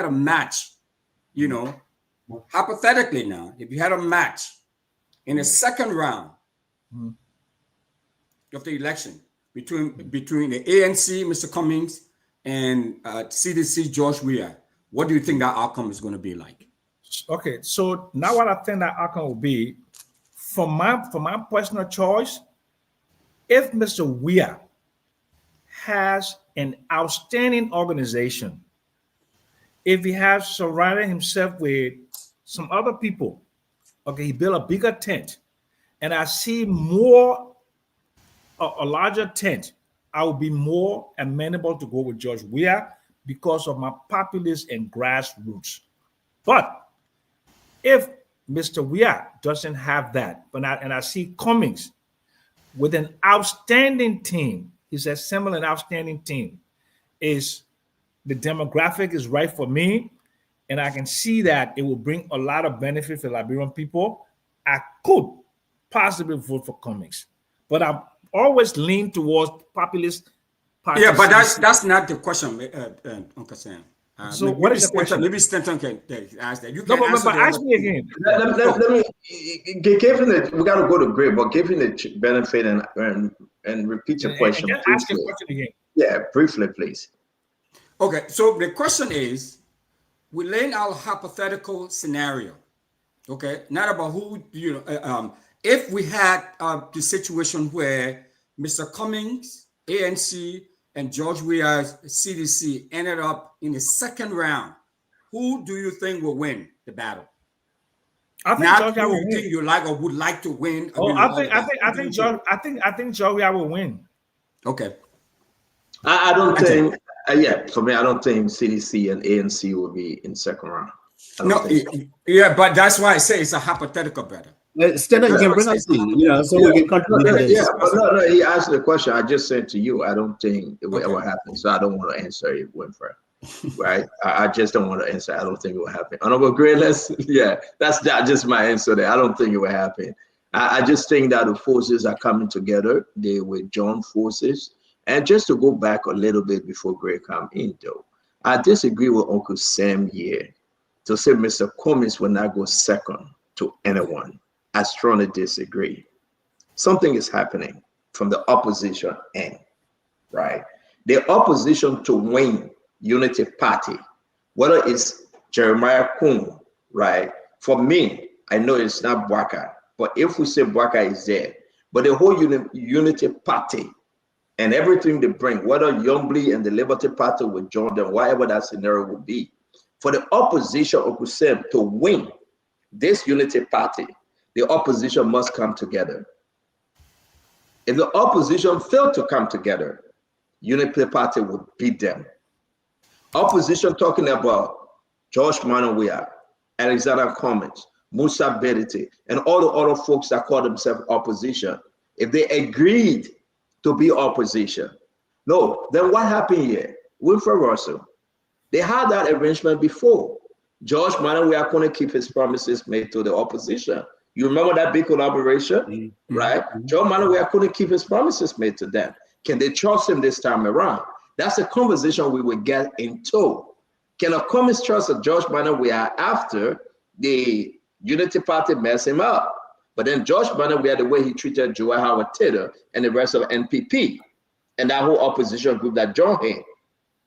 a match, hypothetically now, if you had a match in the second round of the election between the ANC, Mr. Cummings, and CDC, George Weah, what do you think that outcome is going to be like? Okay, so now what I think that outcome will be, for my personal choice, if Mr. Weah has an outstanding organization, if he has surrounded himself with some other people, okay, he built a bigger tent, and I see a larger tent, I will be more amenable to go with George Weah because of my populist and grassroots. But if Mr. Weah doesn't have that, and I see Cummings with an outstanding team, he's assembled an outstanding team, the demographic is right for me, and I can see that it will bring a lot of benefit for Liberian people, I could possibly vote for Cummings. But I'm always lean towards populist parties. Yeah, but that's not the question, Uncle Sam. So what is the question? Maybe Stanton can ask that. You No, can but ask me again. Let me give him we got to go to Greg, but give him the benefit and repeat your question. And ask your question again. Yeah, briefly, please. Okay, so the question is, we lay out a hypothetical scenario, okay? Not about who, if we had the situation where Mr. Cummings, ANC, and George Weah's CDC ended up in the second round, who do you think will win the battle? I think Not George who will you win. think you like or would like to win. Oh, I think George will win. Okay. I don't think. Yeah, for me, I don't think CDC and ANC will be in second round. No, yeah, but that's why I say it's a hypothetical battle. Stanton, you can bring up things, so we can contribute to this. Yeah, but no, he asked the question. I just said to you, I don't think it will ever happen. So I don't want to answer it, Winfrey. Right? I just don't want to answer. I don't think it will happen. Honorable Gray, that's just my answer there. I don't think it will happen. I just think that the forces are coming together. They will join forces. And just to go back a little bit before Gray come in, though, I disagree with Uncle Sam here to say Mr. Cummings will not go second to anyone. I strongly disagree. Something is happening from the opposition end, right? The opposition to win Unity Party, whether it's Jeremiah Kuhn, right? For me, I know it's not Bwaka, but if we say Bwaka is there, but the whole Unity Party and everything they bring, whether Yombly and the Liberty Party will join them, whatever that scenario will be, for the opposition of Hussein to win this Unity Party, the opposition must come together. If the opposition fail to come together, Unity Party will beat them. Opposition talking about George Manneh, Alexander Cummings, Musa Bediti, and all the other folks that call themselves opposition, if they agreed to be opposition, no, then what happened here? Wilfred Russell, they had that arrangement before. George Manneh couldn't keep his promises made to the opposition. You remember that big collaboration, right? George Manneh couldn't keep his promises made to them. Can they trust him this time around? That's a conversation we will get into. Can a Cummings trust George Manneh after the Unity Party mess him up? But then George Manneh, the way he treated Joel Howard Taylor and the rest of NPP and that whole opposition group that joined him.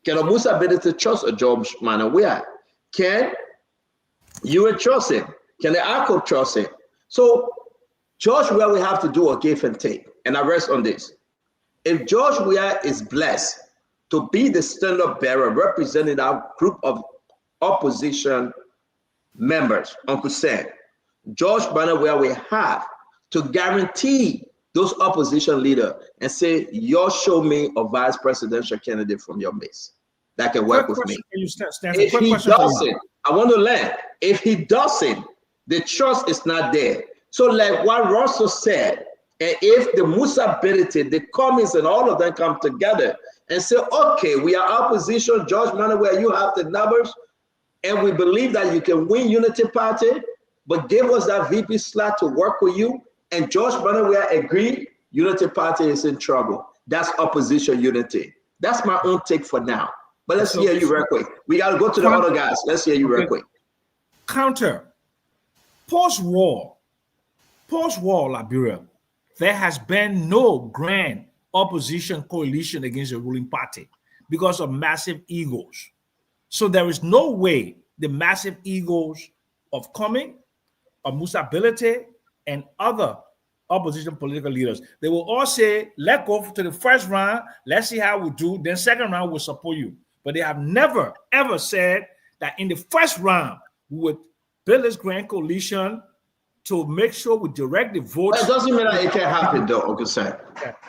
Can a Musa Bediti trust George Manneh? Can you trust him? Can the ARCO trust him? So George Weah will have to do a give and take. And I rest on this. If George Weah is blessed to be the standard bearer representing our group of opposition members, Uncle Sam, George Manneh will have to guarantee those opposition leaders and say, you show me a vice presidential candidate from your midst that can work with me. If he doesn't, I want to learn. If he doesn't, the trust is not there. So like what Russell said, and if the Musa Bediti, the Cummings and all of them come together and say, okay, we are opposition, George Manneh, you have the numbers, and we believe that you can win Unity Party, but give us that VP slot to work with you, and George Manneh agreed, Unity Party is in trouble. That's opposition unity. That's my own take for now. But let's hear you real quick. We got to go to the other guys. Let's hear you real quick. Counter. Post-war, Liberia, there has been no grand opposition coalition against the ruling party because of massive egos. So there is no way the massive egos of Cummings, of Musa Bediti, and other opposition political leaders, they will all say, let's go to the first round, let's see how we do, then second round we'll support you. But they have never, ever said that in the first round, we would build this grand coalition to make sure we direct the votes. That doesn't mean that it can't happen, though, Uncle Sam.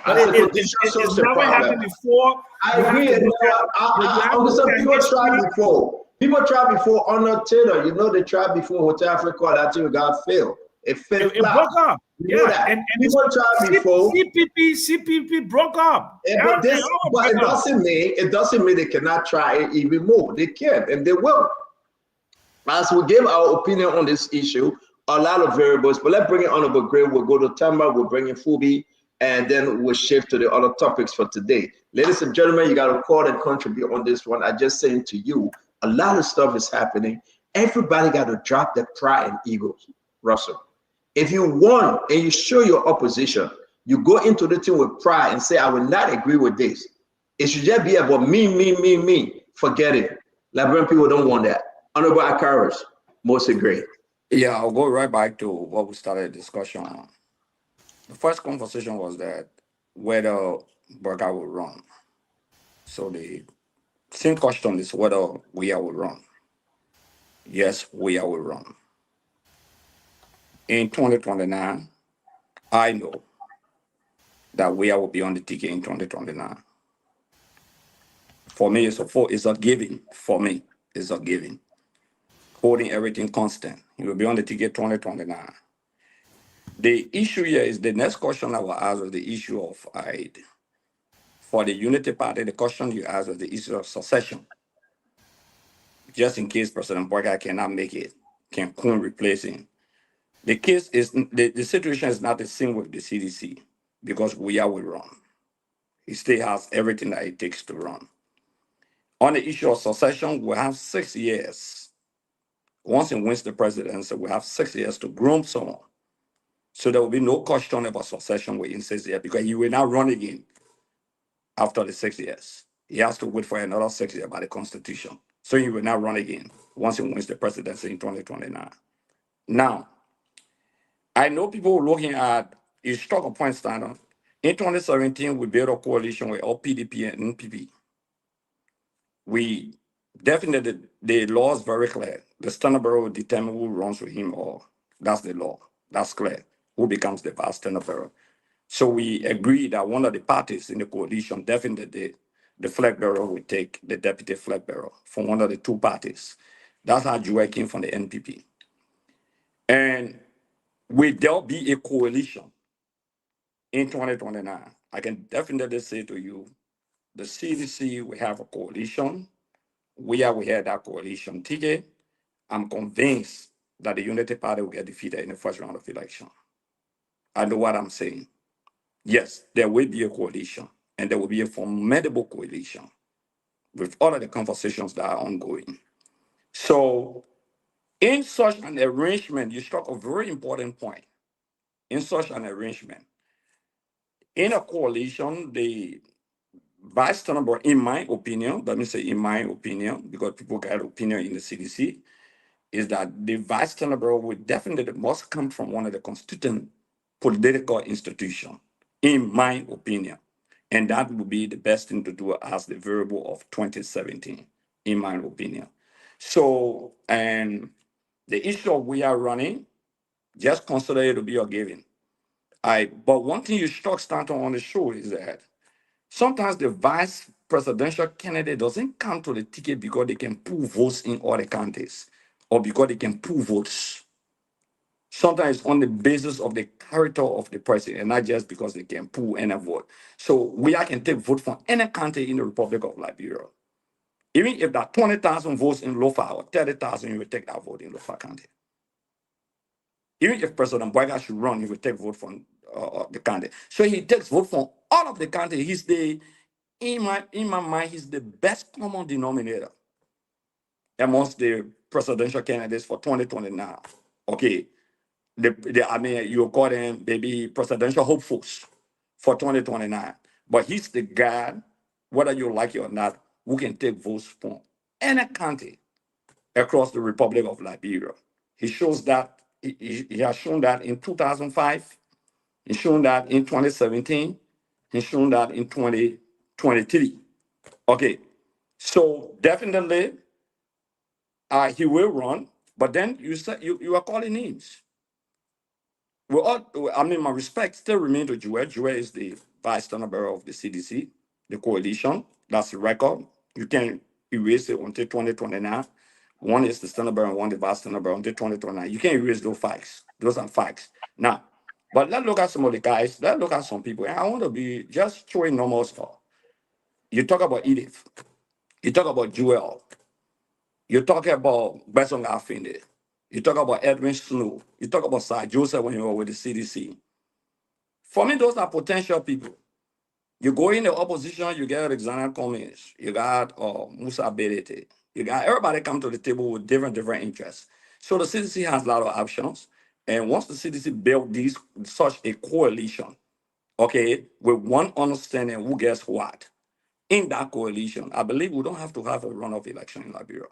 It's never happened before. I agree. Uncle Sam, people tried before. People tried before Honor Taylor. You know, they tried before Hotel Africa. That thing got failed. It broke up. Yeah, and people tried before. CPP broke up. But it doesn't mean they cannot try it even more. They can, and they will. As we give our opinion on this issue, a lot of variables, but let's bring it Honorable Gray. We'll go to Tamba, we'll bring in Fubi, and then we'll shift to the other topics for today. Ladies and gentlemen, you got to call and contribute on this one. I just saying to you, a lot of stuff is happening. Everybody got to drop their pride and egos. Russell, if you won and you show your opposition, you go into the thing with pride and say, I will not agree with this. It should just be about me. Forget it. Liberian people don't want that. Honorable Akaris, most agree. Yeah, I'll go right back to what we started the discussion on. The first conversation was that whether Burger will run. So the same question is whether we will run. Yes, we will run. In 2029, I know that we will be on the ticket in 2029. For me, it's a giving. For me, it's a giving. Holding everything constant. He will be on the ticket 2029. The issue here is the next question I will ask was the issue of aid. For the Unity Party, the question you asked was the issue of succession. Just in case President Burger cannot make it, can Kun replace him? The case is the situation is not the same with the CDC because we will run. He still has everything that it takes to run. On the issue of succession, we have 6 years. Once he wins the presidency, we have 6 years to groom someone. So there will be no question about succession within 6 years because he will not run again after the 6 years. He has to wait for another 6 years by the Constitution. So he will not run again once he wins the presidency in 2029. Now, I know people looking at, you struck a point, Standard. In 2017, we built a coalition with all PDP and NPP. We definitely, the law is very clear. The Standard Bearer will determine who runs with him or that's the law. That's clear. Who becomes the vice Standard Bearer. So we agree that one of the parties in the coalition, definitely the flag bearer will take the deputy flag bearer from one of the two parties. That's how Joel came from the NPP. And will there be a coalition in 2029? I can definitely say to you, the CDC will have a coalition. We have that coalition ticket. I'm convinced that the Unity Party will get defeated in the first round of election. I know what I'm saying. Yes, there will be a coalition, and there will be a formidable coalition with all of the conversations that are ongoing. So, in such an arrangement, you struck a very important point. In such an arrangement, in a coalition, the vice number, in my opinion, let me say in my opinion, because people got opinion in the CDC, is that the vice number would definitely must come from one of the constituent political institutions, in my opinion. And that would be the best thing to do as the variable of 2017, in my opinion. So, and the issue of we are running, just consider it to be a given. But one thing you struck Stanton on the show is that sometimes the vice presidential candidate doesn't come to the ticket because they can pull votes in all the counties or because they can pull votes. Sometimes on the basis of the character of the president, and not just because they can pull any vote. So we can take vote from any county in the Republic of Liberia. Even if there are 20,000 votes in Lofa or 30,000, you will take that vote in Lofa County. Even if President Boyga should run, he will take vote from the county. So he takes vote from all of the county. He's in my mind, he's the best common denominator amongst the presidential candidates for 2029. Okay. You call them maybe presidential hopefuls for 2029. But he's the guy, whether you like it or not, who can take votes from any county across the Republic of Liberia. He shows that, he has shown that in 2005, he's shown that in 2017, he's shown that in 2023. Okay, so definitely he will run, but then you said you are calling names. My respect still remains to Joel. Joel is the vice standard bearer of the CDC, the coalition. That's the record. You can erase it until 2029. One is the standard bearer and one the vice standard bearer until 2029. You can't erase those facts. Those are facts. Now, but let's look at some of the guys. Let's look at some people. And I want to be just showing normal stuff. You talk about Edith. You talk about Joel. You talk about Besson Afinde. You talk about Edwin Snow. You talk about Sir Joseph when you were with the CDC. For me, those are potential people. You go in the opposition, you get Alexander Cummings. You got Musa Belete. You got everybody come to the table with different interests. So the CDC has a lot of options. And once the CDC built such a coalition, okay, with one understanding who gets what, in that coalition, I believe we don't have to have a runoff election in Liberia.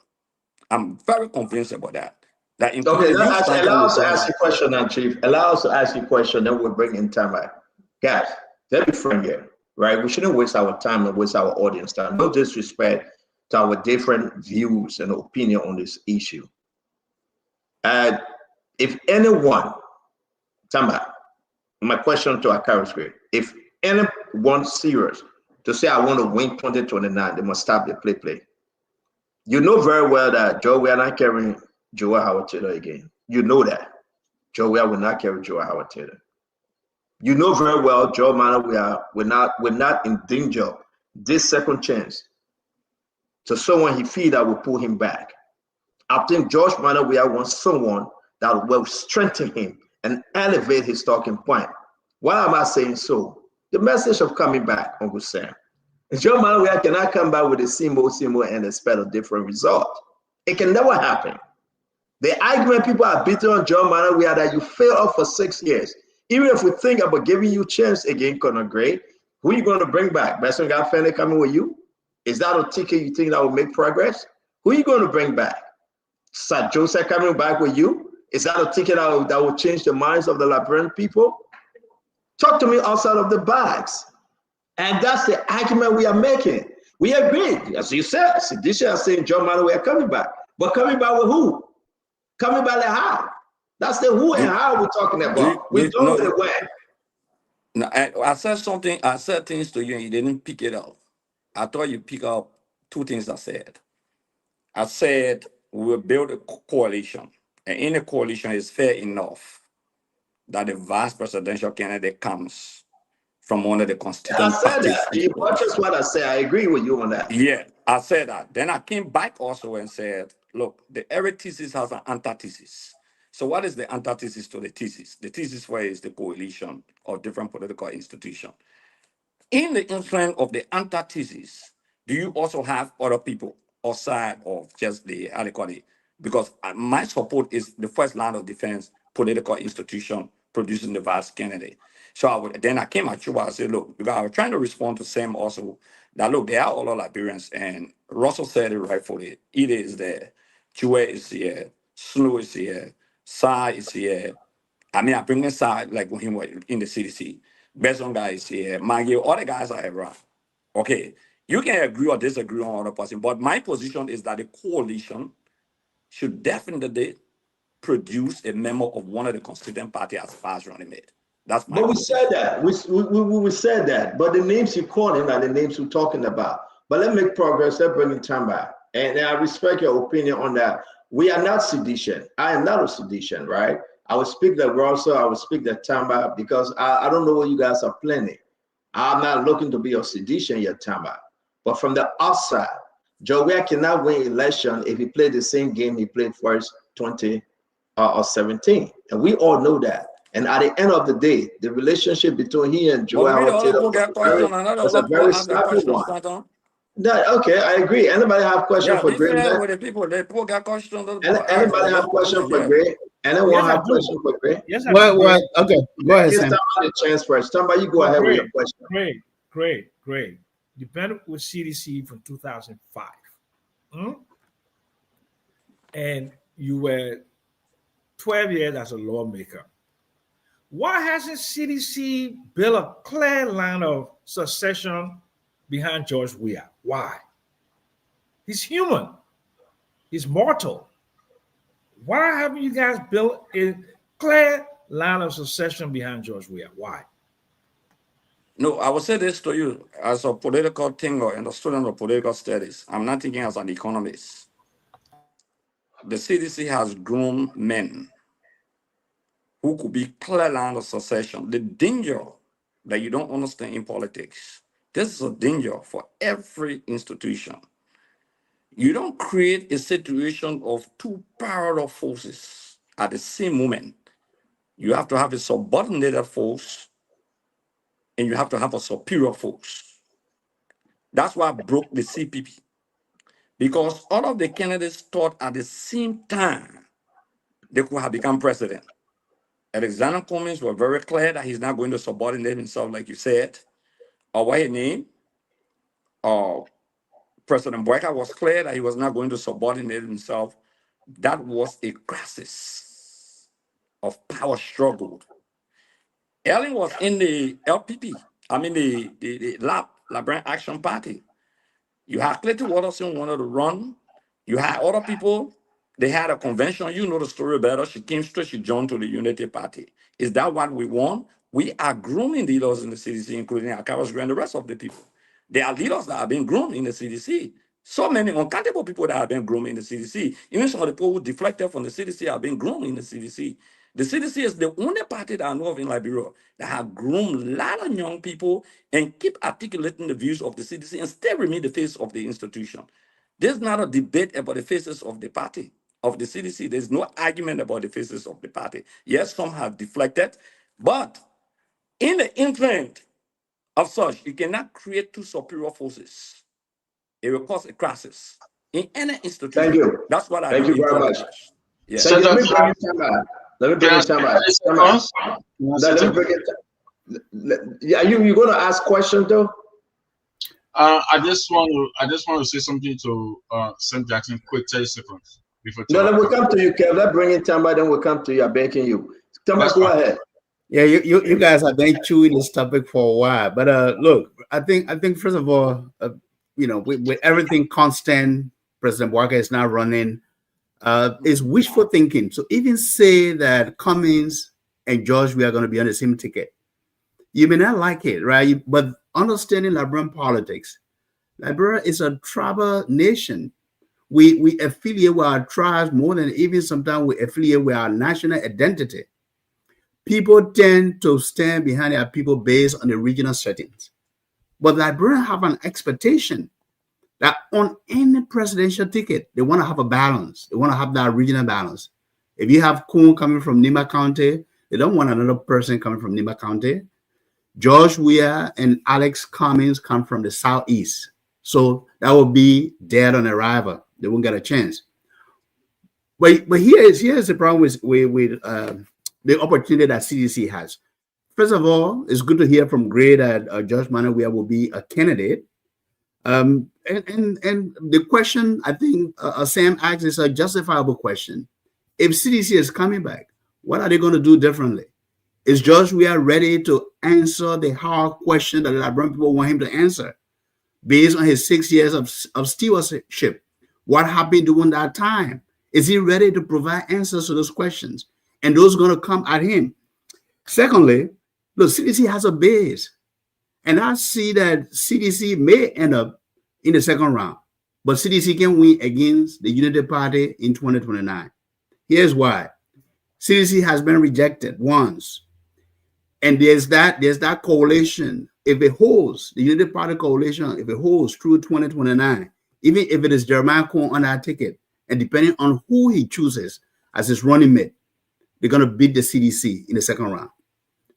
I'm very convinced about that. That Okay, including you, allow us to Stanton, ask you a question now, Chief. Allow us to ask you a question, then we'll bring in time back. Guys, let's be frank here, right? We shouldn't waste our time and waste our audience time. No disrespect to our different views and opinion on this issue. If anyone, time back, my question to our Akari, if anyone serious to say I want to win 2029, they must stop the play. You know very well that Joe, we are not carrying Joel Howard Taylor again. You know that. Joe, we will not carry Joel Howard Taylor. You know very well, Joe Manor, we're not in danger this second chance to someone he feel that will pull him back. I think George Manor, we wants someone that will strengthen him and elevate his talking point. Why am I saying so? The message of coming back, Uncle Sam. Joe Manor, we cannot come back with the same and expect a different result. It can never happen. The argument people are beating on Joe Manor, we are that you failed for 6 years. Even if we think about giving you a chance again, Conor Gray, who are you going to bring back? Besson got Fenley coming with you? Is that a ticket you think that will make progress? Who are you going to bring back? Sir Joseph coming back with you? Is that a ticket that will change the minds of the Liberian people? Talk to me outside of the box. And that's the argument we are making. We agreed, as you said, Sidisha is saying Joe Manor, we are coming back. But coming back with who? Coming back the how? That's the who and how we're talking about. We don't know the when. No, I said something, I said things to you and you didn't pick it up. I thought you pick up two things I said. I said we'll build a coalition, and in a coalition it's fair enough that the vice presidential candidate comes from one of the constituent I said parties. that. You just what I said. I agree with you on that. Yeah, I said that. Then I came back also and said, look, the every thesis has an antithesis. So what is the antithesis to the thesis? The thesis where is the coalition of different political institutions. In the influence of the antithesis, do you also have other people outside of just the adequacy? Because my support is the first line of defense, political institution producing the vice candidate. So then I came at you and said, look, because I was trying to respond to Sam also, that look, they are all Liberians, and Russell said it rightfully. Ida is there, Chue is here, Snow is here, Sai is here. I mean, I bring in Sai like when he was in the CDC. Beson guy is here, Maggie, all the guys are around. Okay, you can agree or disagree on other person, but my position is that the coalition should definitely produce a member of one of the constituent party as far as running it. That's my But we position. said that. We said that. But the names you're calling are the names we're talking about. But let's make progress. Let's bring in time back. And I respect your opinion on that. We are not sedition. I am not a sedition, right? I will speak that Russell. I will speak that Tamba because I don't know what you guys are planning. I'm not looking to be a sedition yet, Tamba. But from the outside, Joe Weah cannot win election if he played the same game he played first 20 or 17. And we all know that. And at the end of the day, the relationship between he and Joel Howard Taylor was a very snappy one. Okay, I agree. Anybody have question for Gray? With the people, they poor got questions. Anybody have question for Gray? Anyone have question for Gray? Yes, well, okay, go ahead, Give Sam. somebody a chance first. Somebody, you go ahead with your question. Great. You've been with CDC from 2005. And you were 12 years as a lawmaker. Why hasn't CDC built a clear line of succession behind George Weah? Why? He's human. He's mortal. Why haven't you guys built a clear line of succession behind George Weah? Why? No, I will say this to you as a political thinker and a student of political studies. I'm not thinking as an economist. The CDC has grown men who could be clear line of succession. The danger that you don't understand in politics, this is a danger for every institution. You don't create a situation of two parallel forces at the same moment. You have to have a subordinated force and you have to have a superior force. That's why I broke the CPP. Because all of the candidates thought at the same time they could have become president. Alexander Cummings was very clear that he's not going to subordinate himself, like you said. Or what his name? President Boyka was clear that he was not going to subordinate himself that was a crisis of power struggle. Ellen was in the LPP, I mean the Liberal Action Party. You had Clayton Watterson wanted to run. You had other people. They had a convention. You know the story better. She came straight, she joined to the Unity Party. Is that what we want? We are grooming leaders in the CDC, including Akawas and the rest of the people. There are leaders that have been groomed in the CDC. So many uncountable people that have been groomed in the CDC. Even some of the people who deflected from the CDC have been groomed in the CDC. The CDC is the only party that I know of in Liberia that have groomed a lot of young people and keep articulating the views of the CDC and still remain the face of the institution. There's not a debate about the faces of the party, of the CDC. There's no argument about the faces of the party. Yes, some have deflected, but in the influence of such, you cannot create two superior forces. It will cause a crisis in any institution. Thank you. That's what I Thank you believe very much. Yeah. Thank you. Let me bring you Chamba. Let me bring you Chamba. Let me bring it. Yeah, you're going to ask questions though. I just want to say something to St. Jackson. Quick 30 seconds before. No, then we'll come to you, Kev. Let's bring in Chamba, then we'll come to you. I'm begging you. Chamba, go ahead. Yeah, you guys have been chewing this topic for a while, but look, I think first of all, with everything constant, President Walker is now running. Is wishful thinking. So even say that Cummings and George, we are going to be on the same ticket. You may not like it, right? But understanding Liberian politics, Liberia is a tribal nation. We affiliate with our tribes more than even sometimes we affiliate with our national identity. People tend to stand behind their people based on the regional settings. But Liberians have an expectation that on any presidential ticket, they want to have a balance. They want to have that regional balance. If you have Kuhn coming from Nima County, they don't want another person coming from Nima County. George Weah and Alex Cummings come from the southeast. So that will be dead on arrival. They won't get a chance. But here's the problem with the opportunity that CDC has. First of all, it's good to hear from Gray that George Manneh Weah will be a candidate. And the question I think Sam asks is a justifiable question. If CDC is coming back, what are they going to do differently? Is George Weah ready to answer the hard question that the Liberian people want him to answer? Based on his 6 years of stewardship, what happened during that time? Is he ready to provide answers to those questions? And those are going to come at him. Secondly, look, CDC has a base. And I see that CDC may end up in the second round, but CDC can win against the Unity Party in 2029. Here's why. CDC has been rejected once. And there's that coalition. If it holds, the Unity Party coalition, if it holds through 2029, even if it is Jeremiah Cohen on that ticket, and depending on who he chooses as his running mate, they're going to beat the CDC in the second round.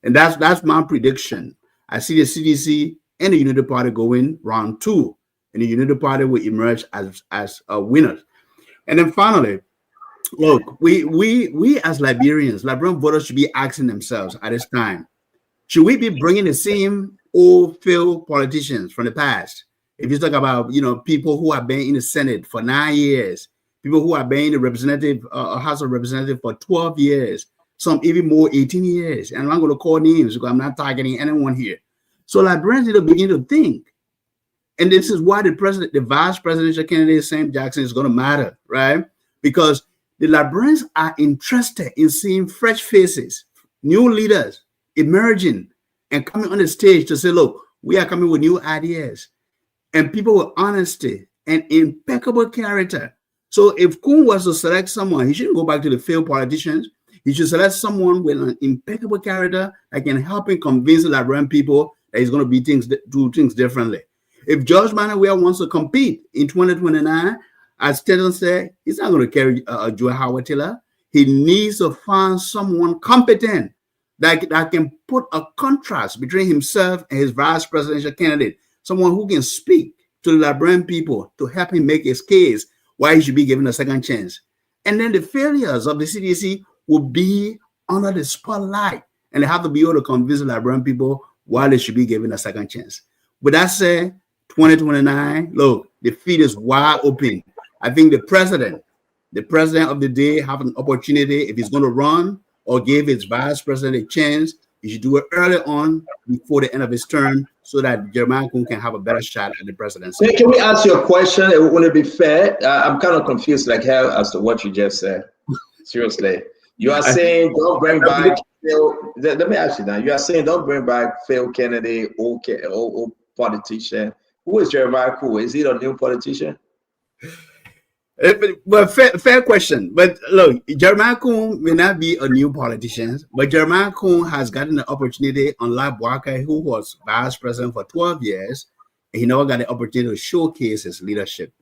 And that's my prediction. I see the CDC and the Unity Party going round 2, and the Unity Party will emerge as winners. And then finally, look, we as Liberians, Liberian voters should be asking themselves at this time, should we be bringing the same old failed politicians from the past? If you talk about, people who have been in the Senate for 9 years, people who have been in the representative, House of Representatives for 12 years, some even more 18 years. And I'm not going to call names because I'm not targeting anyone here. So Liberians need to begin to think. And this is why the vice presidential candidate, Sam Jackson, is going to matter, right? Because the Liberians are interested in seeing fresh faces, new leaders emerging and coming on the stage to say, look, we are coming with new ideas, and people with honesty and impeccable character. So if Kuhn was to select someone, he shouldn't go back to the failed politicians. He should select someone with an impeccable character that can help him convince the Liberian people that he's going to do things differently. If George Manneh Weah wants to compete in 2029, as Stanton said, he's not going to carry Joe Howard Taylor. He needs to find someone competent that can put a contrast between himself and his vice presidential candidate, someone who can speak to the Liberian people to help him make his case why he should be given a second chance. And then the failures of the CDC will be under the spotlight, and they have to be able to convince the Liberian people why they should be given a second chance. But that said, 2029, look, the field is wide open. I think the president the president of the day have an opportunity, if he's going to run or give his vice president a chance, he should do it early on before the end of his term so that Jeremiah Kun can have a better shot at the presidency. Can we ask you a question? It wouldn't be fair. I'm kind of confused like hell as to what you just said. Seriously. You are saying don't bring back let me ask you now. You are saying don't bring back failed candidate, old politician. Who is Jeremiah Kun? Is he a new politician? Well, fair question. But look, Jeremiah Kun may not be a new politician, but Jeremiah Kun has gotten the opportunity, unlike Boakai, who was vice president for 12 years, and he never got the opportunity to showcase his leadership.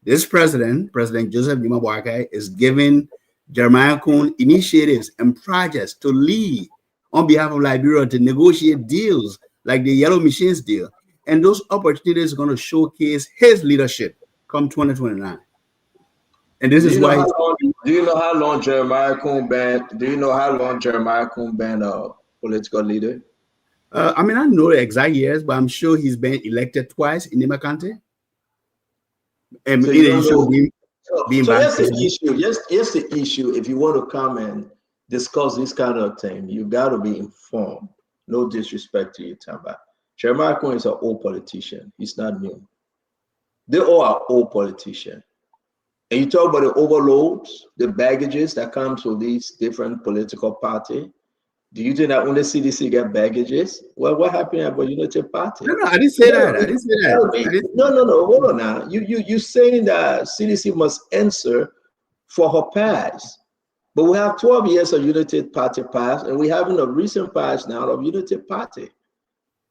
This president, President Joseph Nima Boakai, is giving Jeremiah Kun initiatives and projects to lead on behalf of Liberia to negotiate deals like the Yellow Machines deal. And those opportunities are going to showcase his leadership come 2029. And this is why. Do you know how long Jeremiah Kun been? Do you know how long Jeremiah Kun been a political leader? I mean, I don't know the exact years, but I'm sure he's been elected twice in Nima County. And So here's the issue. Here's the issue. If you want to come and discuss this kind of thing, you got to be informed. No disrespect to you, Tamba. Jeremiah Kun is an old politician. He's not new. They all are old politicians. And you talk about the overloads, the baggages that comes with these different political parties. Do you think that only CDC get baggages? Well, what happened at the Unity Party? No, I didn't say that. I didn't say that. No. Hold on now. You saying that CDC must answer for her past. But we have 12 years of Unity Party past, and we having a recent past now of Unity Party.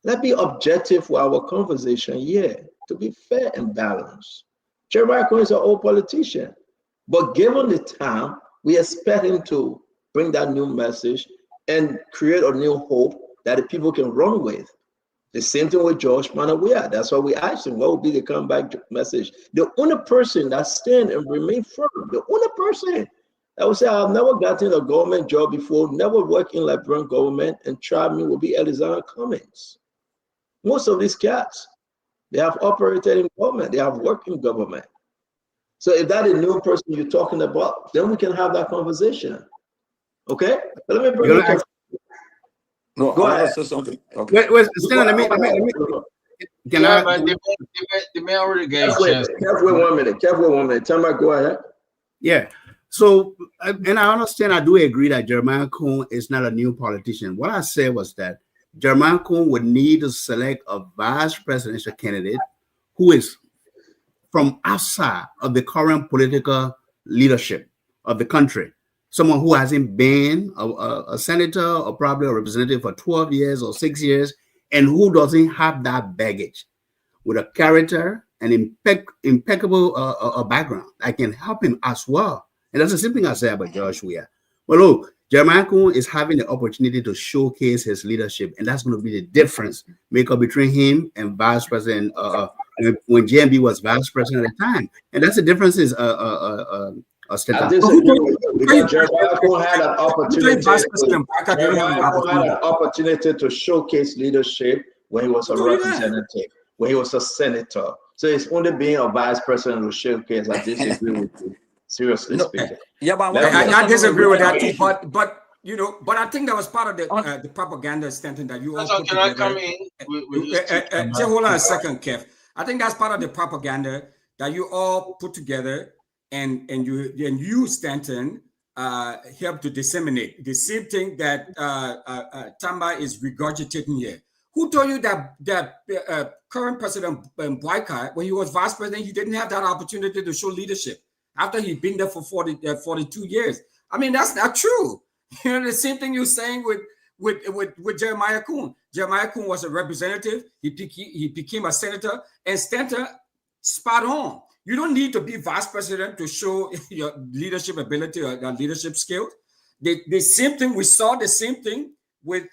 Let's be objective for our conversation here, to be fair and balanced. Jeremiah Kun is an old politician, but given the time, we expect him to bring that new message and create a new hope that the people can run with. The same thing with George Manawia. That's why we asked him, what would be the comeback message? The only person that stand and remain firm, the only person that would say, I've never gotten a government job before, never worked in Liberian government, and tried me, will be Alexander Cummings. Most of these cats, they have operated in government. They have worked in government. So if that is a new person you're talking about, then we can have that conversation. Okay? But let me bring it up. No, Go ahead. Say something. Wait, Okay. let me. Can I? The man already gave Careful 1 minute. Careful 1 minute. Tell me, go ahead. Yeah. So, and I understand, I do agree that Jeremiah Kun is not a new politician. What I said was that Jeremiah Kun would need to select a vice presidential candidate who is from outside of the current political leadership of the country. Someone who hasn't been a senator or probably a representative for 12 years or 6 years, and who doesn't have that baggage with a character and impeccable background that can help him as well. And that's the same thing I say about Josh Weah. Well, look, Jeremiah Kun is having the opportunity to showcase his leadership, and that's going to be the difference maker between him and Vice President when JMB was Vice President at the time. And that's the difference is I disagree with you because Jeremiah Kun had an opportunity to showcase leadership when he was a representative, when he was a senator. So it's only being a vice president who showcase. I disagree with you. Seriously speaking. Yeah, but I disagree with that too. But you know, but I think that was part of the propaganda Stanton that you all put Can I together. come in? Hold on a second, Kev. I think that's part of the propaganda that you all put together, and you Stanton helped to disseminate the same thing that Tamba is regurgitating here. Who told you that current President Boakai, when he was vice president, he didn't have that opportunity to show leadership after he'd been there for 42 years? I mean, that's not true. You know, the same thing you're saying with Jeremiah Kun. Jeremiah Kun was a representative. He became a senator, and Stanton spot on. You don't need to be vice president to show your leadership ability or your leadership skills. The same thing, we saw the same thing with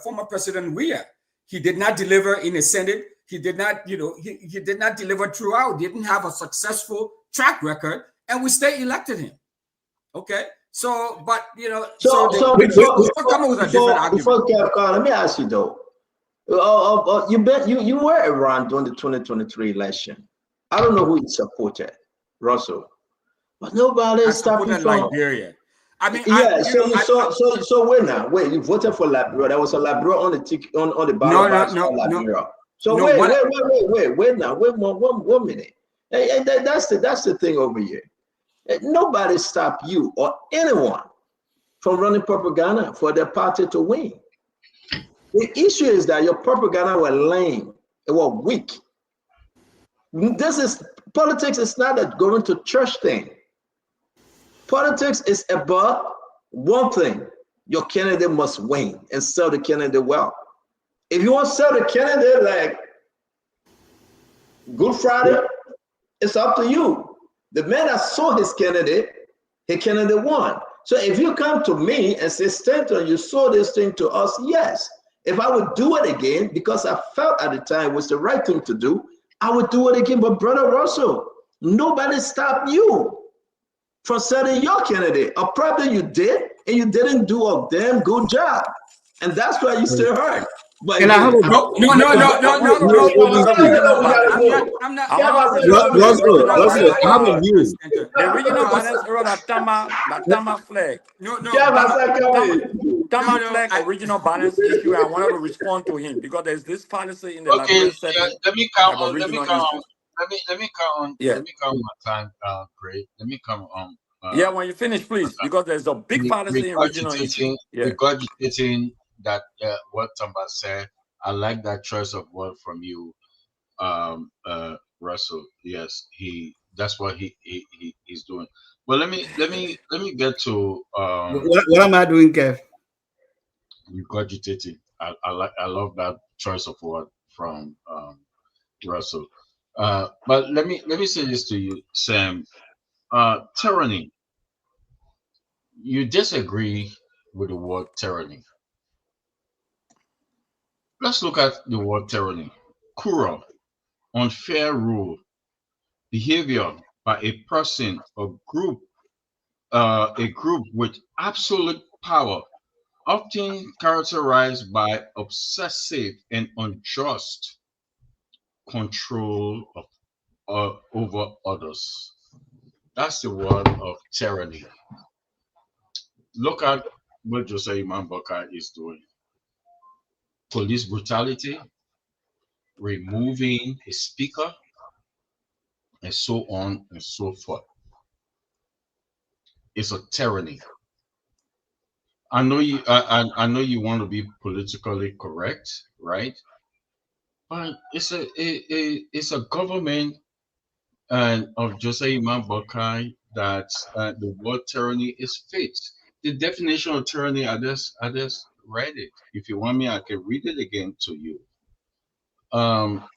former President Weah. He did not deliver in the Senate. He did not, he did not deliver throughout. He didn't have a successful track record, and we still elected him. Okay, so but before Kevcon, let me ask you though. You were around during the 2023 election. I don't know who you supported, Russell, But nobody is as opposed stopping to from. Liberia. I mean, Yeah. So wait now. Wait, you voted for Liberia. There was a Liberia on the ticket on the ballot box for Liberia. So no, wait now. Wait 1 minute. And that's the thing over here. Nobody stopped you or anyone from running propaganda for their party to win. The issue is that your propaganda were lame. It was weak. Politics is not a going to church thing. Politics is about one thing: your candidate must win and sell the candidate well. If you want to sell the candidate like Good Friday, it's up to you. The man that saw his candidate won. So if you come to me and say, Stanton, you sold this thing to us, yes. If I would do it again, because I felt at the time it was the right thing to do, I would do it again. But Brother Russell, nobody stopped you from selling your candidate. Or probably you did, and you didn't do a damn good job. And that's why you still hurt. But Can I have a no. I'm not. Russell, I have a view. The regional balance era that Tama flag. Tama flag original balance issue. I wanted to respond to him because there's this policy in the Liberian setting. Let me come on. Let Let me come on my time. Great. Let me come on. Yeah, when you finish, please, because there's a big policy in regional issue. Regurgitating that what Tamba said. I like that choice of word from you, Russell. Yes, that's what he's doing. But let me get to what am I doing, Kev? Regurgitating. I love that choice of word from Russell. But let me say this to you, Sam. Tyranny. You disagree with the word tyranny. Let's look at the word tyranny. Kura, unfair rule, behavior by a person or group, a group with absolute power, often characterized by obsessive and unjust control of over others. That's the word of tyranny. Look at what Jose Imam Bakar is doing. Police brutality, removing a speaker, and so on and so forth. It's a tyranny. I know you. I know you want to be politically correct, right? But it's a government of Jose Imam Bakar that the word tyranny is fit. The definition of tyranny, I just read it. If you want me, I can read it again to you.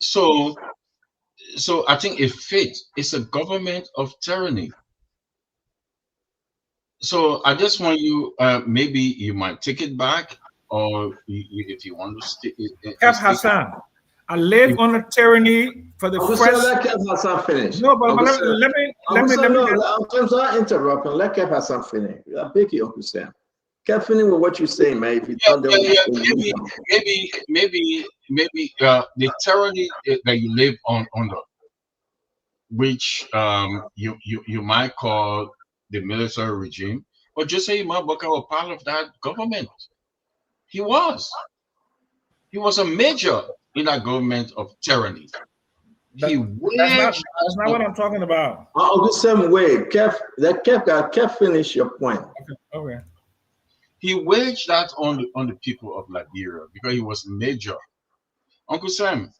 So I think it fits. It's a government of tyranny. So I just want you, maybe you might take it back, or if you want to stick it. Kev Hassan, I live on a tyranny for the first. Let Kev Hassan finish. No, but let me. I'm sorry, interrupt and let Kev Hassan finish. I beg you, Uncle Sam. Kev, finish with what you say, man. If you maybe the tyranny that you live under, which you might call the military regime, but just say Imam Bakar was part of that government. He was a major in that government of tyranny. That's not what I'm talking about. The same way, Kev finish your point. Okay. He waged that on the people of Liberia because he was major. Uncle Sam,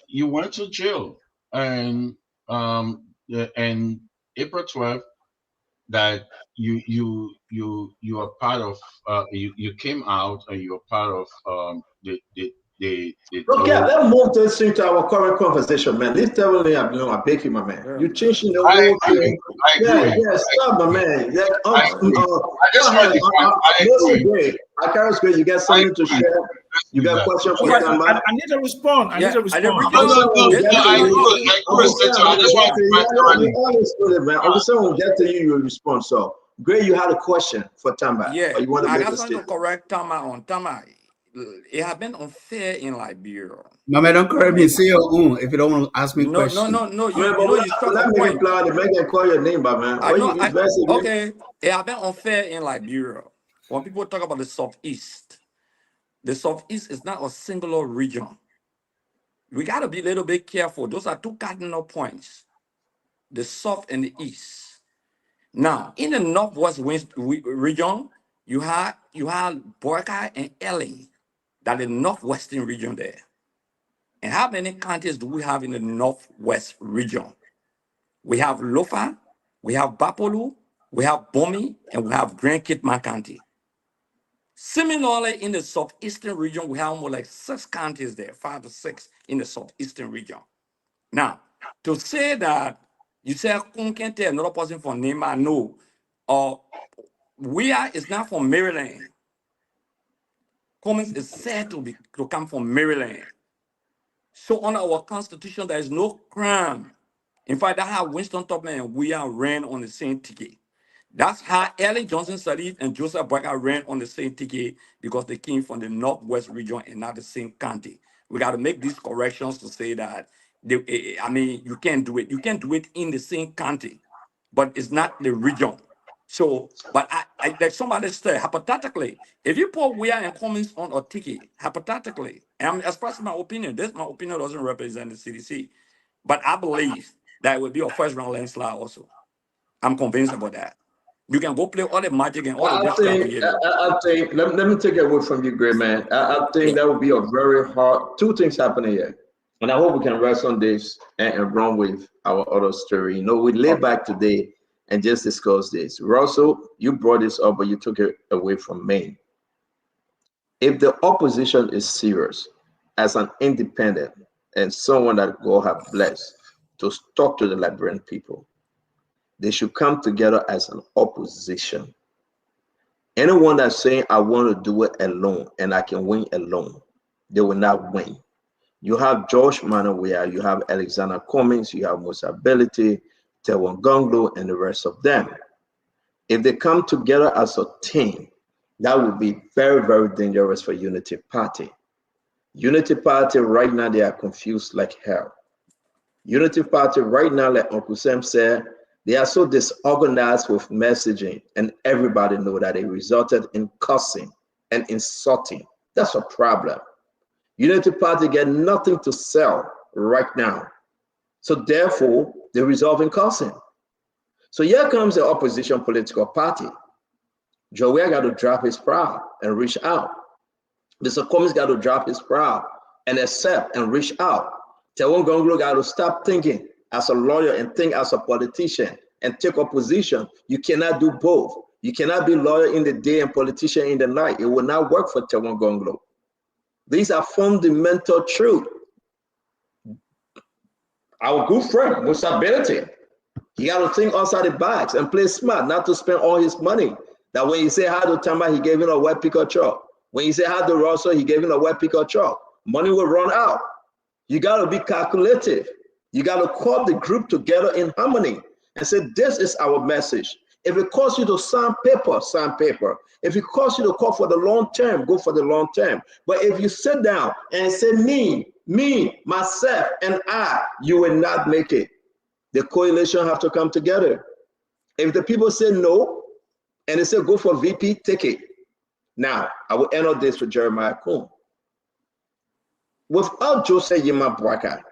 you went to jail, and April 12th, that you are part of. You came out and you are part of the. Okay, let's move this into our current conversation, man. This definitely, I beg you, my man. You're changing the whole thing. Yeah, stop, my man. I can't great. You got something to share? You got a question for somebody? I need to respond. I just want to get to you, you respond. So, Gray, you had a question for Tamba. Yeah, you want to I make got a something to correct Tama on. Tama, it has been unfair in Liberia. Mama, don't correct me. Say your own if you don't want to ask me questions. No. You struck let a me point. reply. The man can call your name, but man. Okay, it has been unfair in Liberia. When people talk about the Southeast is not a singular region. We got to be a little bit careful. Those are two cardinal points, the South and the East. Now, in the Northwest region, you have Boyka and Ellen, that the Northwestern region there. And how many counties do we have in the Northwest region? We have Lofa, we have Bapolu, we have Bomi, and we have Grand Kitman County. Similarly, in the Southeastern region, we have more like 6 counties there, 5 to 6 in the Southeastern region. Now, to say that you say Kun can tell another person from Nema, no, is not from Maryland. Cummings is said to come from Maryland. So under our constitution, there is no crime. In fact, that's how Winston Tubman and we ran on the same ticket. That's how Ellen Johnson Sirleaf and Joseph Boyka ran on the same ticket, because they came from the Northwest region and not the same county. We got to make these corrections to say that, you can't do it. You can do it in the same county, but it's not the region. So, but I like somebody said, hypothetically, if you put Weah and Cummings on a ticket, hypothetically, and I'm expressing my opinion, my opinion doesn't represent the CDC, but I believe that it would be a first round landslide also. I'm convinced about that. You can go play all the magic and all the witchcraft. I think let me take it away from you, great man. I think that would be a very hard. Two things happening here, and I hope we can rest on this and run with our other story. We lay back today and just discuss this. Russell, you brought this up, but you took it away from me. If the opposition is serious, as an independent and someone that God have blessed to talk to the Liberian people, they should come together as an opposition. Anyone that's saying, I want to do it alone and I can win alone, they will not win. You have George Manawea, you have Alexander Cummings, you have Musa Belete, Tewon Gonglo, and the rest of them. If they come together as a team, that would be very, very dangerous for Unity Party. Unity Party right now, they are confused like hell. Unity Party right now, like Uncle Sam said, they are so disorganized with messaging, and everybody know that it resulted in cussing and insulting. That's a problem. Unity Party get nothing to sell right now. So therefore, they resolve in cussing. So here comes the opposition political party. Joey got to drop his proud and reach out. Mr. Cummings got to drop his proud and accept and reach out. Tewon Gonglo got to stop thinking as a lawyer and think as a politician and take a position. You cannot do both. You cannot be lawyer in the day and politician in the night. It will not work for Tewon Gonglo. These are fundamental truths. Our good friend, Musa Belete, he got to think outside the box and play smart, not to spend all his money. That when you say hi to Tamba, he gave him a wet pickup truck. When you say hi to Russell, he gave him a wet pickup truck. Money will run out. You got to be calculative. You got to call the group together in harmony and say, this is our message. If it costs you to sign paper, sign paper. If it costs you to call for the long term, go for the long term. But if you sit down and say me, myself, and I, you will not make it. The coalition have to come together. If the people say no, and they say go for VP, take it. Now, I will end on this with Jeremiah Kuhn. Without Joseph Yima Boyka,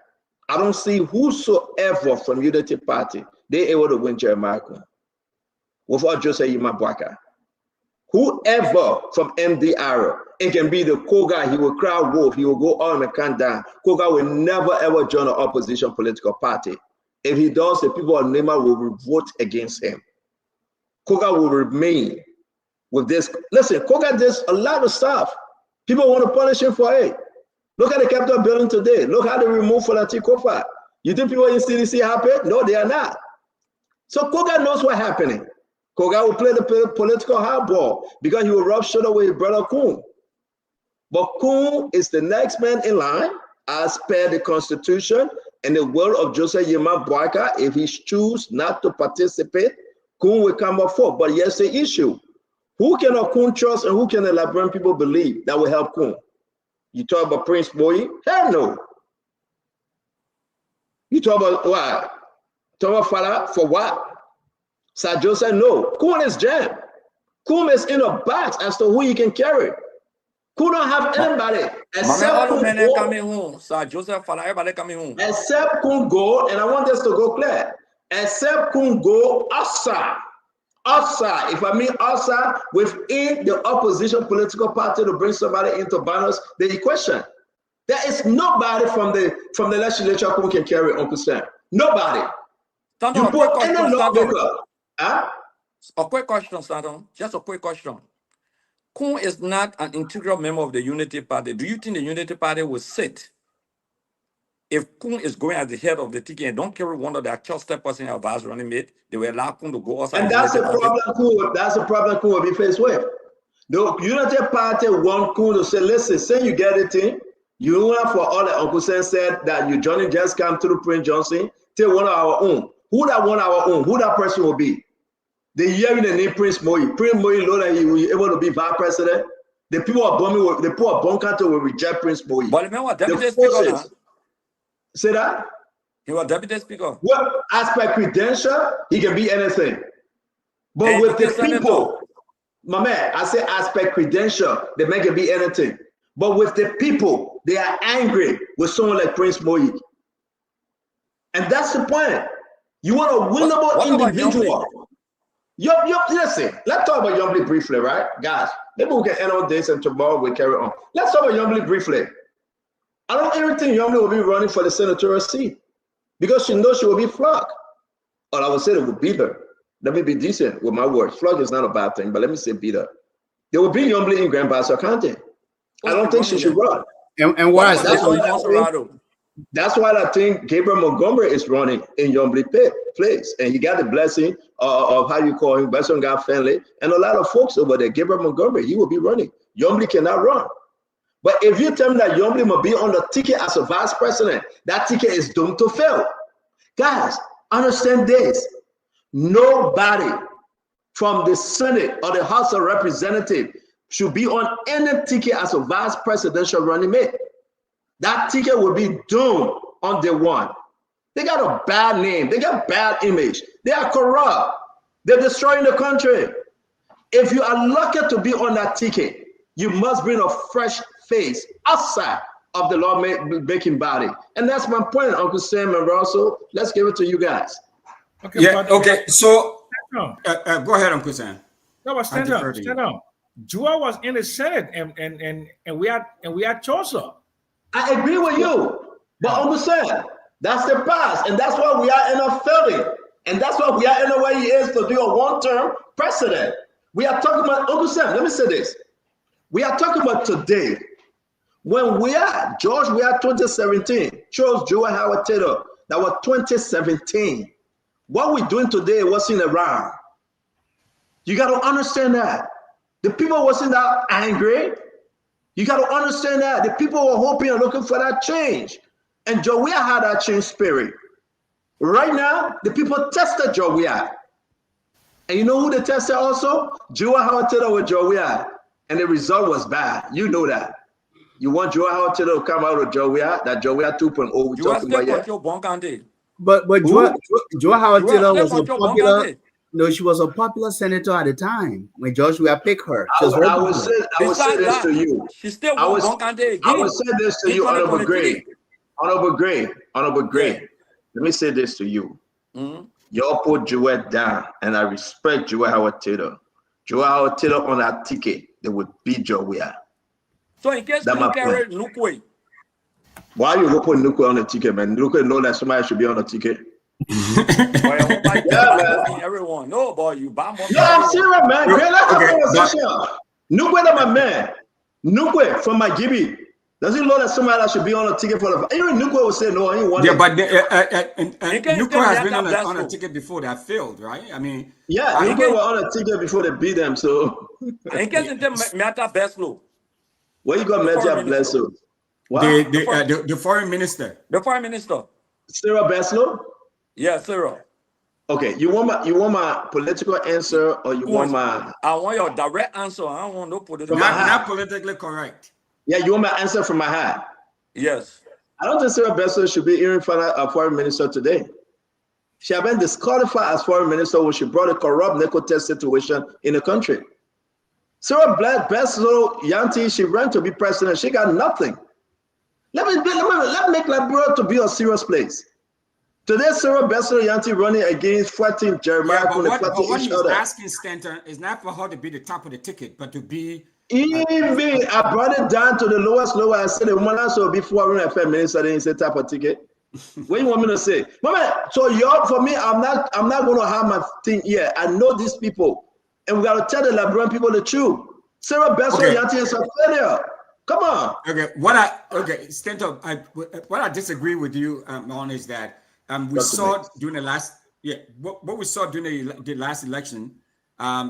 I don't see whosoever from Unity Party, they able to win Jeremiah Kuhn. Without Joseph Yima Boyka. Whoever from MDR, it can be the Koga, he will crowd wolf, he will go on and count down. Koga will never ever join an opposition political party. If he does, the people of Nema will vote against him. Koga will remain with this. Listen, Koga does a lot of stuff. People want to punish him for it. Look at the Capitol building today. Look how they removed Falati Kofa. You think people in CDC happy? No, they are not. So Koga knows what's happening. Koga will play the political hardball because he will rub shoulder with his brother Kuhn. But Kuhn is the next man in line as per the Constitution and the will of Joseph Yima Boyka. If he chooses not to participate, Kuhn will come up forth. But here's the issue. Who can a Kuhn trust and who can the Liberian people believe that will help Kuhn? You talk about Prince Boy? Hell no. You talk about what? Talk about Fala for what? Sir Joseph, no. Kun is jam. Kun is in a box as to who you can carry. Kun don't have anybody except Kun go. Coming home. Sir Joseph Fala, everybody coming home. Except Kun go, and I want this to go clear. Except Kun go outside. Outside, if I mean outside within the opposition political party to bring somebody into balance the equation, there is nobody from the legislature who can carry Uncle Sam. Nobody. Stanton, you put any lawmaker. A quick question, Stanton. Just a quick question. Kun is not an integral member of the Unity Party. Do you think the Unity Party will sit if Kun is going as the head of the ticket and don't carry one of their trusted person as vice running mate? They will allow Kun to go outside. And that's the problem. That's the problem Kun will be faced with. The Unity Party want Kun to say, listen, say you get it in. You want for all that Uncle Sam said that you Johnny just come through Prince Johnson, take one of our own. Who that one our own? Who that person will be? They hearing the name Prince Moyi. Prince Moyi know that he will be able to be vice president. The people are bombing. The people of Bonkanto will reject Prince Moyi. But remember, deputy speaker now. Say that? He was deputy speaker. What aspect credential? He can be anything. But and with the people, my man, I say aspect credential, they make it be anything. But with the people, they are angry with someone like Prince Moyi. And that's the point. You want a winnable individual. Listen, let's talk about Yombly briefly, right? Guys, maybe we can end on this and tomorrow we'll carry on. Let's talk about Yombly briefly. I don't even think Yombly will be running for the senatorial seat because she knows she will be flogged. Or I would say they will beat her. Let me be decent with my words. Flog is not a bad thing, but let me say beat her. They will beat Yombly in Grand Bassa County. I don't think she should run. And why is that's why I think Gabriel Montgomery is running in Yombly place. And he got the blessing of how you call him, Western God family, and a lot of folks over there. Gabriel Montgomery, he will be running. Yombly cannot run. But if you tell me that Yombly will be on the ticket as a vice president, that ticket is doomed to fail. Guys, understand this. Nobody from the Senate or the House of Representatives should be on any ticket as a vice presidential running mate. That ticket will be doomed on day one. They got a bad name. They got bad image. They are corrupt. They're destroying the country. If you are lucky to be on that ticket, you must bring a fresh face outside of the lawmaking body. And that's my point, Uncle Sam and Russell. Let's give it to you guys. Okay. Yeah. Okay. So go ahead, Uncle Sam. No, but stand up. Jua was in the Senate, and we had Chosa. I agree with you, but Uncle Sam, that's the past, and that's why we are in a failing, and that's why we are in a way he is to do a one-term president. We are talking about Uncle Sam. Let me say this: we are talking about today. When we are 2017, chose Joe Howard Taylor. That was 2017. What we're doing today wasn't around. You got to understand that. The people wasn't that angry. You got to understand that. The people were hoping and looking for that change. And Joey had that change spirit. Right now, the people tested Joey. And you know who they tested also? Joey Howard Taylor with Joey. And the result was bad. You know that. You want Joey Howard Taylor to come out of Joey, that Joey 2.0 we talking about here. But Joey Howard Taylor was a popular. No, she was a popular senator at the time when Joshua picked her. I would say this to you. She still I would say this to you, Honorable Gray. Honorable Gray. Let me say this to you. Y'all put Joette down, and I respect Joette Howard Taylor. Joette Howard Taylor on that ticket, they would beat Joette. So in case you carry Nukwe. Why you go put Nukwe on the ticket, man? Nukwe know that somebody should be on the ticket. Everyone, no, boy, you bomb. Yeah, I'm serious, man. Great, let's have a conversation. Nukwe, that's my man. Nukwe from my Gibi. Does he know that somebody that should be on a ticket for the? Even Nukwe will say no. He want. Yeah, but Nukwe has been on a ticket before that failed, right? I mean, yeah, Nukwe were on a ticket before they beat them. So, in case it matter Beslo. Where you got Matter Beslo? The foreign minister. The foreign minister. Sarah Beslo. Yeah, Sarah. Okay, you want my political answer, or you want my? I want your direct answer. I don't want no political. Not politically correct. Yeah, you want my answer from my heart? Yes. I don't think Sarah Bessel should be in front of foreign minister today. She had been disqualified as foreign minister when she brought a corrupt nickel test situation in the country. Sarah Bessel Yanti, she ran to be president. She got nothing. Let me make Liberia to be a serious place. Today, Sarah Bessel Yanti running against fighting Jeremiah. Yeah, but what he's asking, Stanton, is not for her to be the top of the ticket, but to be. Even I brought it down to the lowest low. I said the woman also before when I felt minister, they said type of ticket. What do you want me to say? Mama, so for me, I'm not going to have my thing here. I know these people, and we got to tell the Liberian people the truth. Sarah Bessel Yanti is a failure. Come on. Okay, Stanton, what I disagree with you on is that we saw during the last what we saw during the last election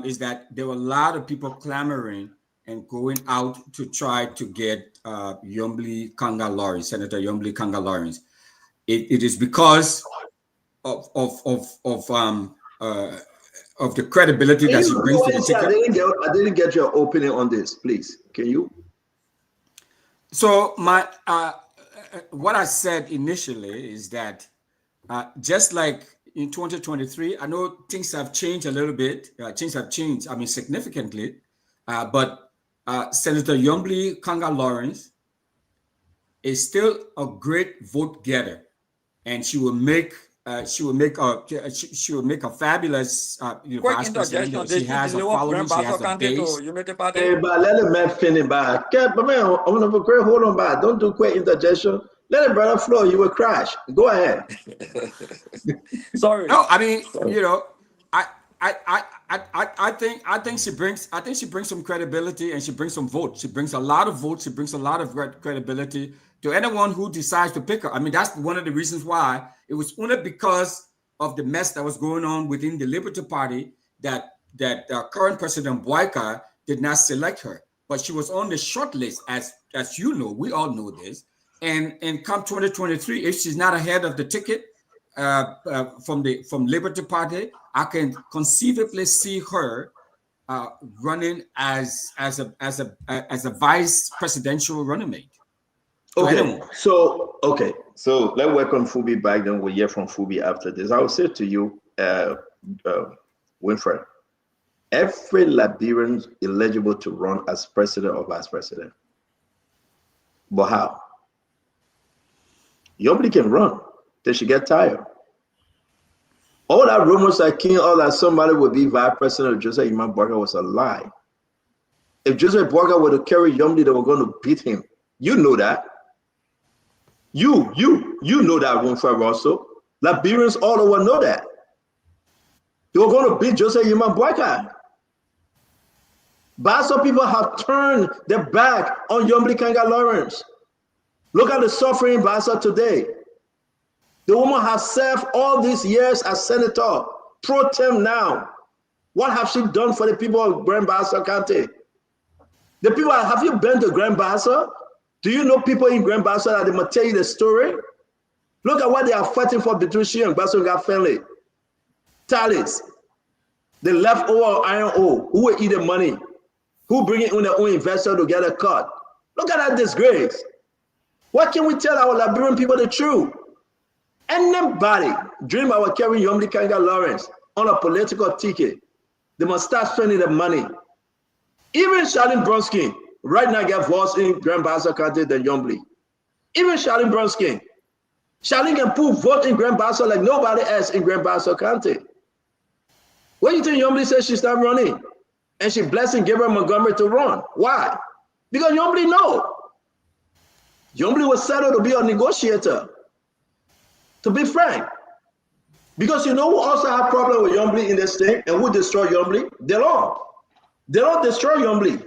is that there were a lot of people clamoring and going out to try to get Yombli Kanga Lawrence, Senator Yombli Kanga Lawrence. It is because of the credibility that she brings to the ticket. I didn't get your opinion on this. Please, can you? So my what I said initially is that just like in 2023, I know things have changed a little bit. Things have changed, I mean, significantly. But Senator Yombli Kanga Lawrence is still a great vote getter, and she will make a fabulous vice president. She has a following. She has a base. Hey, but let the man finish by. But man, I'm gonna great hold on by. Don't do quick interjection. Let the brother flow. You will crash. Go ahead. Sorry. No, I mean, you know, I think she brings some credibility, and she brings some votes. She brings a lot of votes. She brings a lot of credibility to anyone who decides to pick her. I mean, that's one of the reasons why it was only because of the mess that was going on within the Liberty Party that current President Boyka did not select her. But she was on the short list, as you know, we all know this. And come 2023, if she's not ahead of the ticket from Liberty Party, I can conceivably see her running as a vice presidential running mate. Okay, so let's welcome Fubi back. Then we'll hear from Fubi after this. I will say to you, Winfred, every Liberian is eligible to run as president or vice president. But how? Nobody can run till she get tired. All that rumors that all that somebody would be vice president of Joseph Imam Boyka was a lie. If Joseph Boyka were to carry Yombli, they were going to beat him. You know that. You know that, Winfred also. Liberians all over know that. They were going to beat Joseph Imam Boyka. But some people have turned their back on Yombli Kanga Lawrence. Look at the suffering in Bassa today. The woman has served all these years as senator, pro tem now. What has she done for the people of Grand Bassa County? The people, have you been to Grand Bassa? Do you know people in Grand Bassa that they must tell you the story? Look at what they are fighting for between she and Bassonga family. Tallies, the leftover iron ore, who will eat the money? Who bring it in their own investor to get a cut? Look at that disgrace. What can we tell our Liberian people the truth? Anybody dream about carrying Yombli Kanga Lawrence on a political ticket, they must start spending the money. Even Charlene Bronsky right now get votes in Grand Bassa County than Yombli. Even Charlene Bronsky. Charlene can put vote in Grand Bassa like nobody else in Grand Bassa County. What do you think Yombli says she's not running? And she blessing Gabriel Montgomery to run. Why? Because Yombli know. Yombli was settled to be a negotiator. To be frank. Because you know who also have problem with Yombli in this thing and who destroy Yombli? DeLong. DeLong destroy Yombli.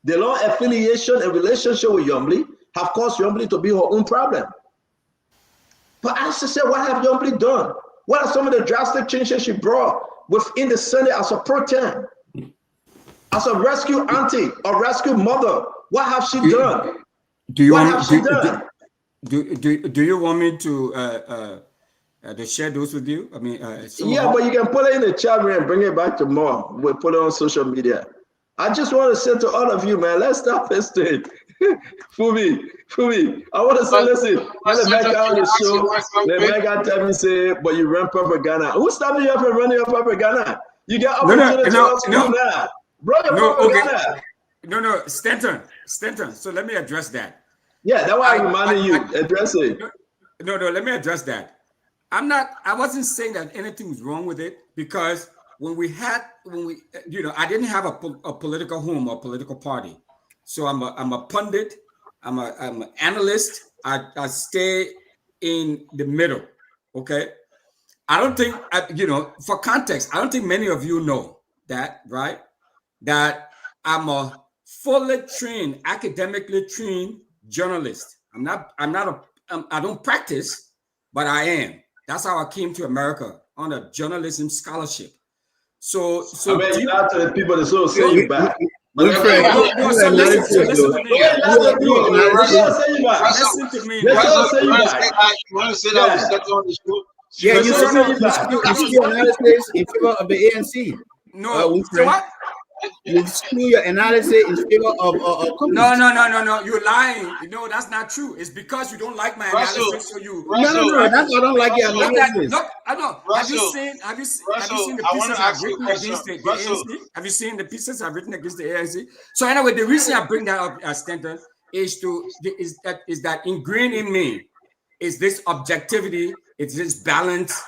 DeLong affiliation and relationship with Yombli have caused Yombli to be her own problem. But I should say, what have Yombli done? What are some of the drastic changes she brought within the Senate as a pro tem? As a rescue auntie, a rescue mother, what have she done? Do you want me to share those with you? I mean, yeah, but you can put it in the chat room and bring it back tomorrow. We'll put it on social media. I just want to say to all of you, man, let's stop this thing. Fubi, I want to say, listen, when the man got on the show, the man got tell me say, but you run propaganda. Who stopped you from running your propaganda? You get opportunity to now. Bro, your propaganda. No, Stanton. So let me address that. Yeah, that's why I'm reminding you. Address it. No, let me address that. I wasn't saying that anything was wrong with it, because when we I didn't have a political home or political party. So I'm a pundit. I'm an analyst. I stay in the middle. Okay. I don't think, for context, I don't think many of you know that, right? That I'm a fully trained, academically trained journalist. I don't practice, but I am. That's how I came to America, on a journalism scholarship. So I bet you out to the people that sort of say you back. Listen to me. Listen to me. You want to say that was set on the show? Yeah, you skew analysis in favor of the ANC. No, so what? You skew your analysis in favor of No. You're lying. No, that's not true. It's because you don't like my analysis. So you. No. That's why I don't like your analysis. Look, I know. Have you seen the pieces I've written against the ANC? Have you seen the pieces I've written against the ANC? So anyway, the reason I bring that up, Stanton, is that ingrained in me is this objectivity. It's this balance.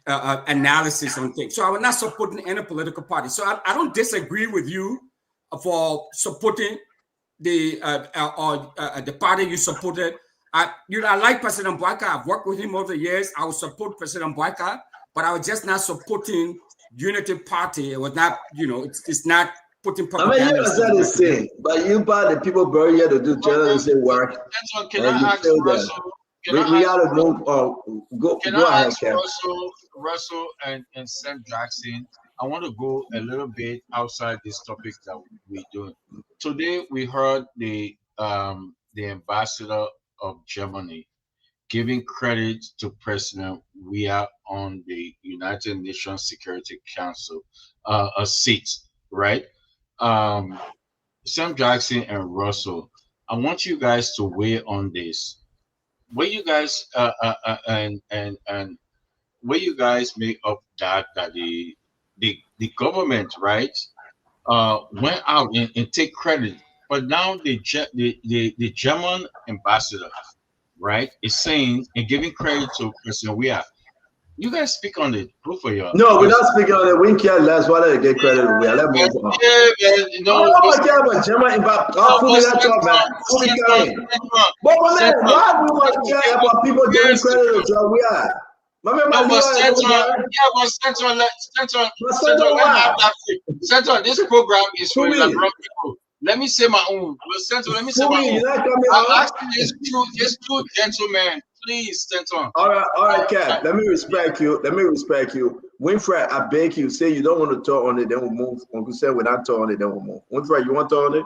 Analysis on things. So I was not supporting any political party. So I don't disagree with you for supporting the party you supported. I like President Boyka. I've worked with him over the years. I would support President Boyka, but I was just not supporting Unity Party. It was not, it's not putting propaganda. I mean, you understand the same, but you part the people brought here to do journalism work. Can I ask Russell? We gotta move on. Go ahead, Kevin. Russell and Sam Jackson, I want to go a little bit outside this topic that we're doing. Today we heard the ambassador of Germany giving credit to President Weah on the United Nations Security Council, a seat, right? Sam Jackson and Russell, I want you guys to weigh on this. What you guys and what you guys make of that the government, right, went out and take credit, but now the German ambassador, right, is saying and giving credit to President Weah. You guys speak on it. Go for your. No, we're not speaking on it. We care less whether they get credit or we are. Let me move on. I don't care about German impact. But why we must care about people getting credit or job? We are. Central, this program is for the wrong people. Let me say my own. Let me say my own. I'm asking these two gentlemen. Please, Stanton. All right, Kat. Let me respect you. Winfred, I beg you, say you don't want to talk on it, then we'll move. Uncle said we're not talking on it, then we'll move. Winfred, you want to talk on it?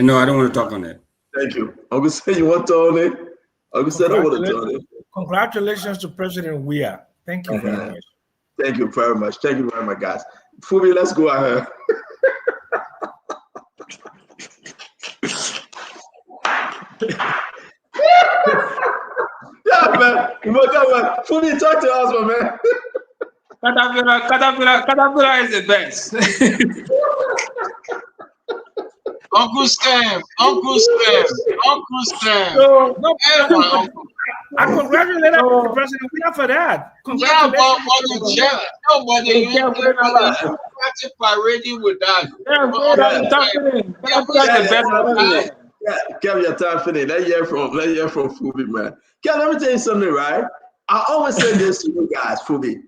No, I don't want to talk on it. Thank you. Uncle said you want to talk on it? Uncle said I want to talk on it. Congratulations to President Weah. Thank you very much. Thank you very much. Thank you very much, guys. Fubi, let's go ahead. Yeah, man. Fubi, talk to us, my man. Caterpillar is the best. Uncle Stem. I congratulate the President Weah for that. Yeah, but nobody party parading with that. Kevin, your time finished. Let's hear from Fubi, man. Kevin, let me tell you something, right? I always say this to you guys, Fubi.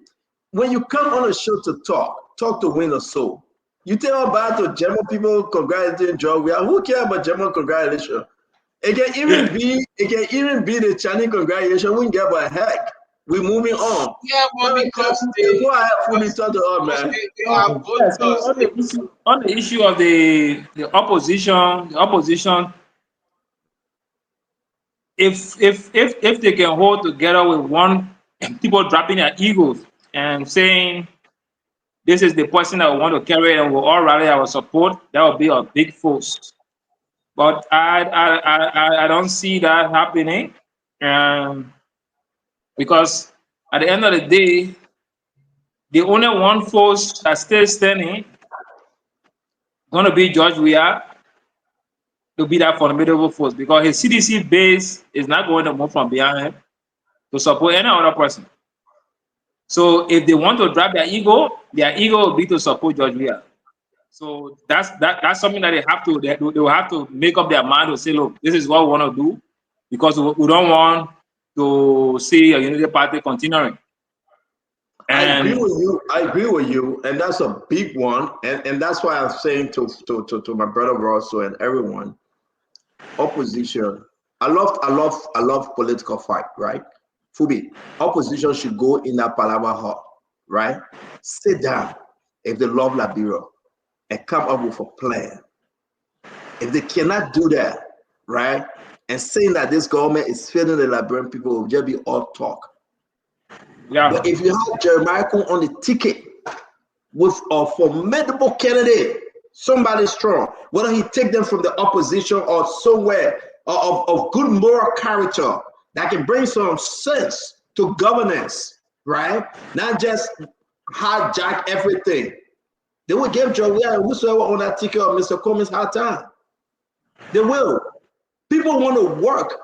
When you come on a show to talk to win a soul. You tell about the German people congratulating John Weah. Who cares about German congratulations? It can even be the Chinese congratulations. We don't give a heck. We're moving on. Yeah, but because go ahead, Fubi, talk to us, man. On the issue of the opposition, if they can hold together with one, people dropping their egos and saying this is the person that we want to carry and we'll all rally our support, that would be a big force. But I don't see that happening, because at the end of the day, the only one force that stays standing gonna be George Weah to be that formidable force, because his CDC base is not going to move from behind him to support any other person. So if they want to drop their ego will be to support George Weah. So that's something that they will have to make up their mind to say, look, this is what we want to do, because we don't want to see a unity party continuing. I agree with you, and that's a big one, and that's why I'm saying to my brother Russell and everyone, opposition. I love political fight, right? Fubi, opposition should go in that Palava hall, right? Sit down if they love Liberia and come up with a plan. If they cannot do that, right, and saying that this government is failing the Liberian people, will just be all talk. Yeah. But if you have Jeremiah Kun on the ticket with a formidable candidate, somebody strong, whether he take them from the opposition or somewhere of good moral character that can bring some sense to governance, right? Not just hijack everything. They will give Jovial and whosoever on that ticket of Mr. Cummings hard time. They will. People want to work.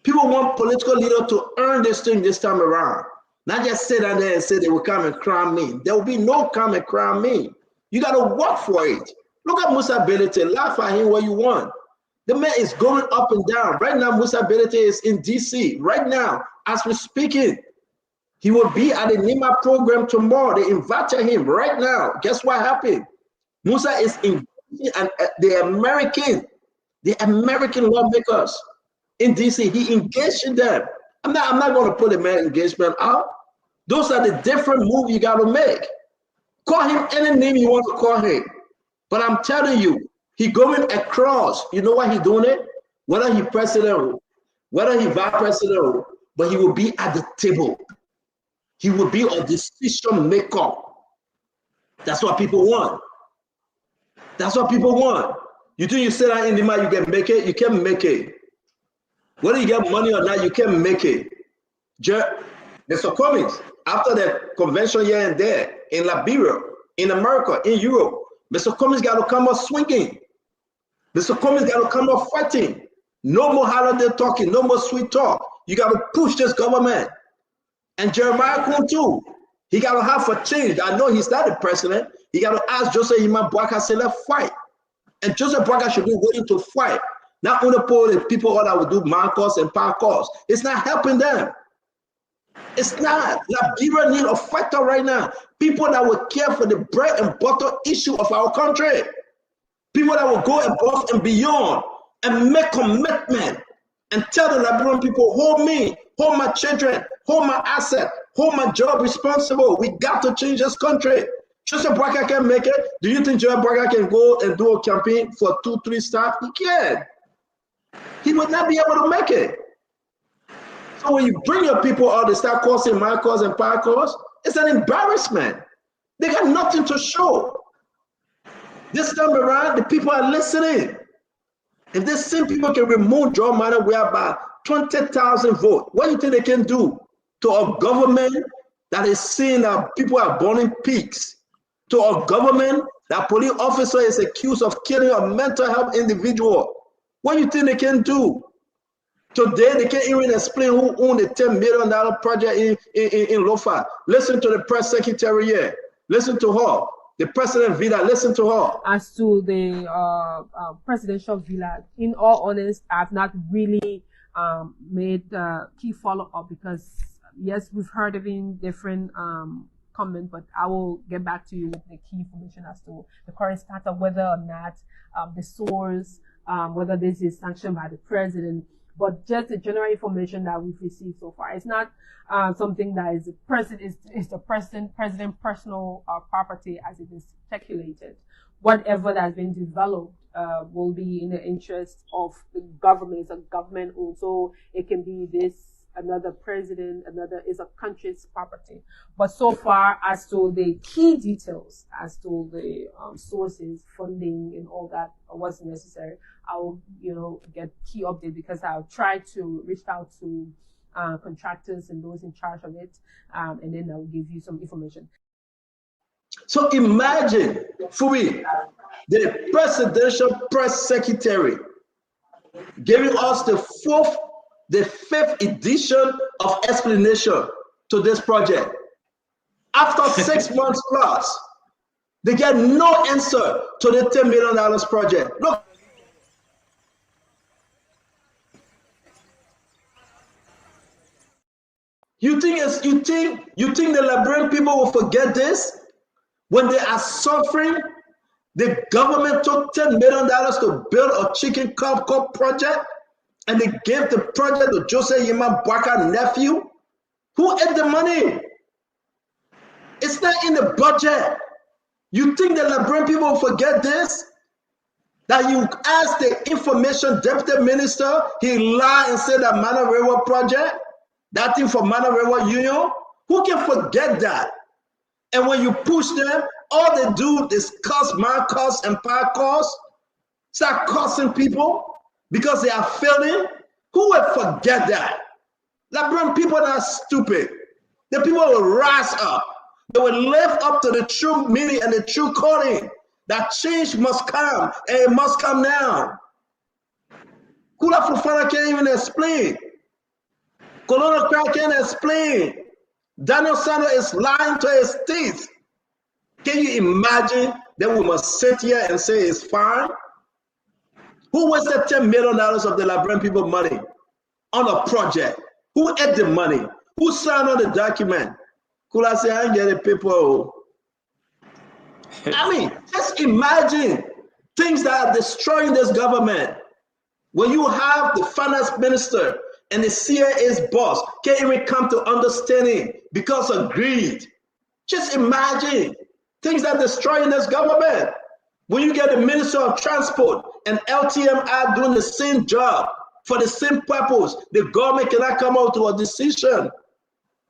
People want political leaders to earn this thing this time around. Not just sit down there and say they will come and crown me. There will be no come and crown me. You got to work for it. Look at Musa Belete. Laugh at him what you want. The man is going up and down. Right now, Musa Belete is in DC. Right now, as we're speaking, he will be at the NEMA program tomorrow. They invited him right now. Guess what happened? Musa is in the American lawmakers in DC. He engaged in them. I'm not going to put the man engagement out. Those are the different moves you got to make. Call him any name you want to call him. But I'm telling you, he going across. You know why he doing it? Whether he president, whether he vice president, but he will be at the table. He will be a decision maker. That's what people want. That's what people want. You think you sit down in the mind, you can make it? You can't make it. Whether you get money or not, you can't make it. Mr. Cummings, after the convention here and there, in Liberia, in America, in Europe, Mr. Cummings got to come up swinging. Mr. Cummings got to come up fighting. No more holiday talking, no more sweet talk. You got to push this government. And Jeremiah Kun too. He got to have a change. I know he's not the president. He got to ask Joseph Iman Boaka, say, let's fight. And Joseph Boaka should be willing to fight. Not only for the people that will do Marcos and Parcos. It's not helping them. It's not. Liberia need a fighter right now. People that will care for the bread and butter issue of our country. People that will go above and beyond and make commitment and tell the Liberian people, hold me, hold my children, hold my asset, hold my job responsible. We got to change this country. Joseph Boaka can make it. Do you think Joseph Boaka can go and do a campaign for 2-3 stars? He can. He would not be able to make it. So when you bring your people out, they start causing Marcos and Parcos, it's an embarrassment. They got nothing to show. This time around, the people are listening. If the same people can remove Joe Manuel whereby 20,000 votes, what do you think they can do to a government that is seeing that people are burning pigs? To a government that police officer is accused of killing a mental health individual? What do you think they can do? Today, they can't even explain who owned the $10 million project in Lofa. Listen to the press secretary here. Listen to her. The president villa, listen to her. As to the presidential villa, in all honesty, I've not really made key follow-up because, yes, we've heard it in different comments, but I will get back to you with the key information as to the current status, whether or not the source, whether this is sanctioned by the president. But just the general information that we've received so far, it's not something that is the president personal property as it is speculated. Whatever that has been developed will be in the interest of the government. It's a government owned, so it can be this another president, is a country's property. But so far as to the key details, as to the sources, funding, and all that, what's necessary, I will, get key update, because I'll try to reach out to contractors and those in charge of it, and then I'll give you some information. So imagine, Fumi, the presidential press secretary giving us the fifth edition of explanation to this project. After 6 months plus, they get no answer to the $10 million project. Look. You think the Liberian people will forget this? When they are suffering, the government took $10 million to build a chicken coop project, and they gave the project to Joseph Yema Boakai nephew. Who ate the money? It's not in the budget. You think the Liberian people will forget this? That you asked the information deputy minister, he lied and said that Mana Railway project, that thing for Mana Railway Union, who can forget that? And when you push them, all they do is cost my cost and power cost, start costing people because they are failing. Who will forget that? Liberian people are stupid. The people will rise up. They will live up to the true meaning and the true calling that change must come, and it must come now. Kula Fufana can't even explain. Colonel Crown can't explain. Daniel Sano is lying to his teeth. Can you imagine that we must sit here and say it's fine? Who wasted $10 million of the Liberian people money on a project? Who ate the money? Who signed on the document? Kula say, I ain't getting people. I mean, just imagine things that are destroying this government. When you have the finance minister and the CIA's boss can't even come to understanding because of greed. Just imagine things that are destroying this government. When you get the Minister of Transport and LTMI doing the same job for the same purpose, the government cannot come out to a decision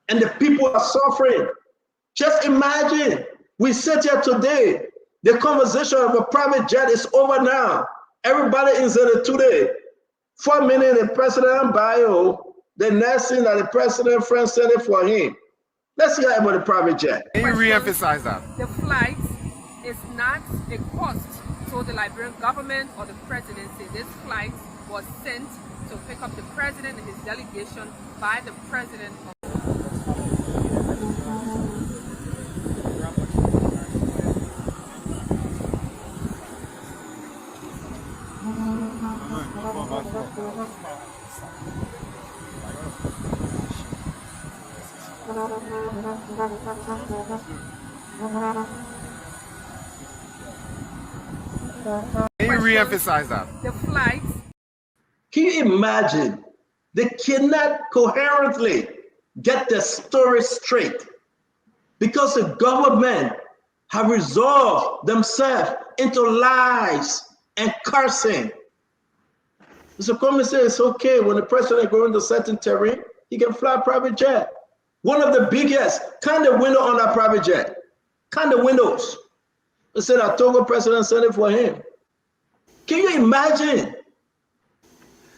and the people are suffering. Just imagine, we sit here today, the conversation of a private jet is over now. Everybody is in it today. 4 minutes, the president bio, the next thing that the president friend sent it for him. Let's hear about the private jet. Can you re-emphasize that? The flight is not a cost to the Liberian government or the presidency. This flight was sent to pick up the president and his delegation by the president of Can you re-emphasize that? The flight. Can you imagine? They cannot coherently get the story straight because the government have resolved themselves into lies and cursing. Mr. Kwame says it's okay when the president goes into certain terrain, he can fly a private jet. One of the biggest, kind of window on that private jet, kind of windows. They said our Togo president sent it for him. Can you imagine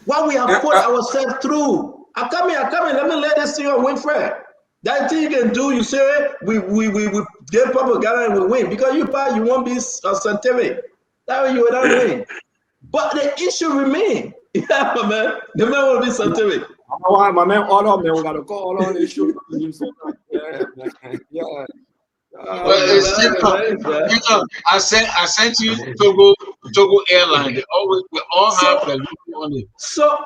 what we have put ourselves through? I'm coming, let me let this thing on Winfred. That thing you can do, you say, we get propaganda and we win. Because you won't be scientific. That way you will not win. But the issue remains. Yeah, man. The man will be scientific. My man, all of them, we got to call all on the issue. Yeah. I sent you Togo Airline. We all have the logo on it. So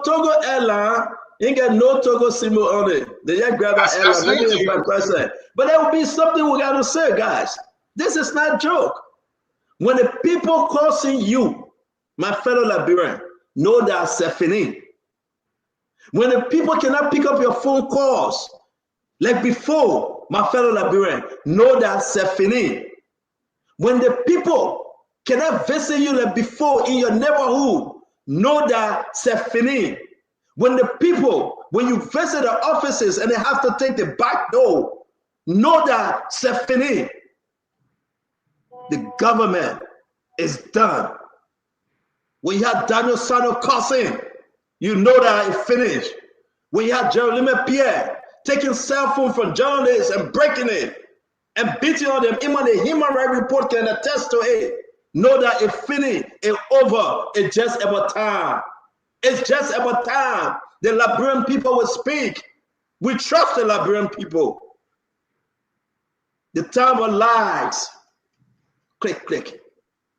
Togo Airline ain't got no Togo symbol on it. They just grab that airline. But there will be something we got to say, guys. This is not a joke. When the people causing you, my fellow Liberian, know that Sefini. When the people cannot pick up your phone calls, like before, my fellow Liberian, know that Sefini. When the people cannot visit you like before in your neighborhood, know that Sefini. When you visit the offices and they have to take the back door, know that c'est fini. The government is done. When you had Daniel Sano cussing, you know that it's finished. When you had Jeremy Pierre taking cell phone from journalists and breaking it and beating on them, even the human rights report can attest to it. Know that it's finished, it's over. It's just about time. It's just about time. The Liberian people will speak. We trust the Liberian people. The time of lies. Click, click,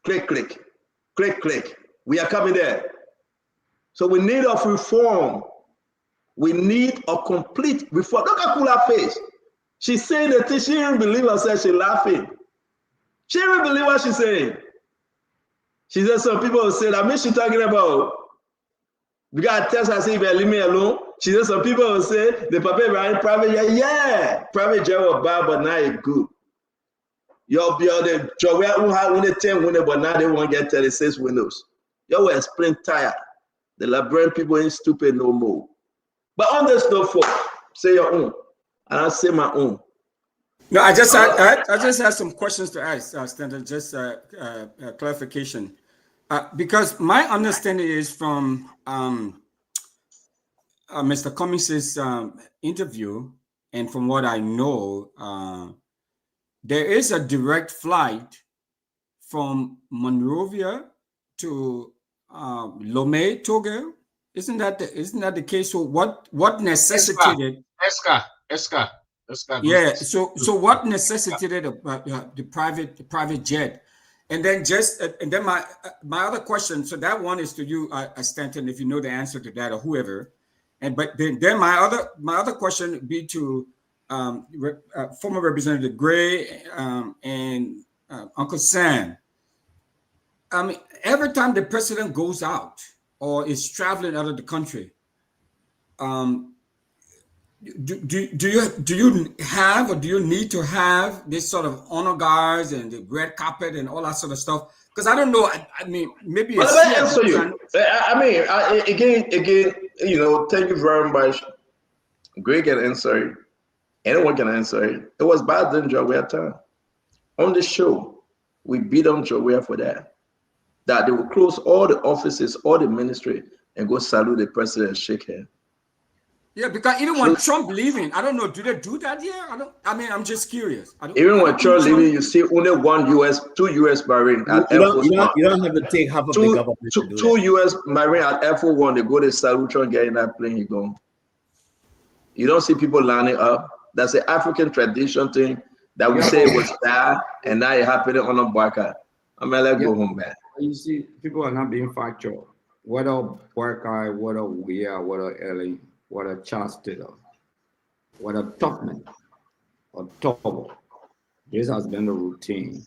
click, click, click, click. We are coming there. So we need a reform. We need a complete reform. Look at Kula's face. She's saying that she didn't believe herself. She's laughing. She didn't believe what she's saying. She said some people will say, I mean, she's talking about, we got to test her, say, leave me alone. She said some people will say, the paper running private jet. Yeah, private jet was bad, but now it's good. You'll be on the job who have only 10 windows, but now they won't get 36 windows. You will explain tired. The Liberian people ain't stupid no more. But on this no fault, say your own. And I say my own. No, I just had some questions to ask, Stanton, just clarification. Because my understanding is from Mr. Cummings' interview, and from what I know, there is a direct flight from Monrovia to Lomé, Togo. Isn't that the case? So what necessitated? Esca. Yeah. So what necessitated the private jet? And then my other question. So that one is to you, Stanton, if you know the answer to that or whoever. But then my other question would be to former Representative Gray and Uncle Sam. I mean, every time the president goes out or is traveling out of the country, do you have, or do you need to have this sort of honor guards and the red carpet and all that sort of stuff? Because I don't know. I mean, maybe. Well, let me answer you. I mean, again, you know, thank you very much. Greg can answer it. Anyone can answer it. It was bad then, Joe time. On the show, we beat on Joe for that. That they will close all the offices, all the ministry, and go salute the president and shake hands. Yeah, because even when Trump leaving, I don't know, do they do that here? I'm just curious. Even when Trump leaving, you see only two U.S. Marine at Air Force One. You don't have to take half of the government to do two U.S. Marine at Air Force One, they go to salute Trump, get in that plane, he gone. You don't see people lining up. That's an African tradition thing that we say was bad, and now it happened on a Barca. I'm gonna let go home, man. You see, people are not being factual. Whether Barca, whether we are, whether Ellie, whether Charles Taylor, whether Topman or Tobo, this has been the routine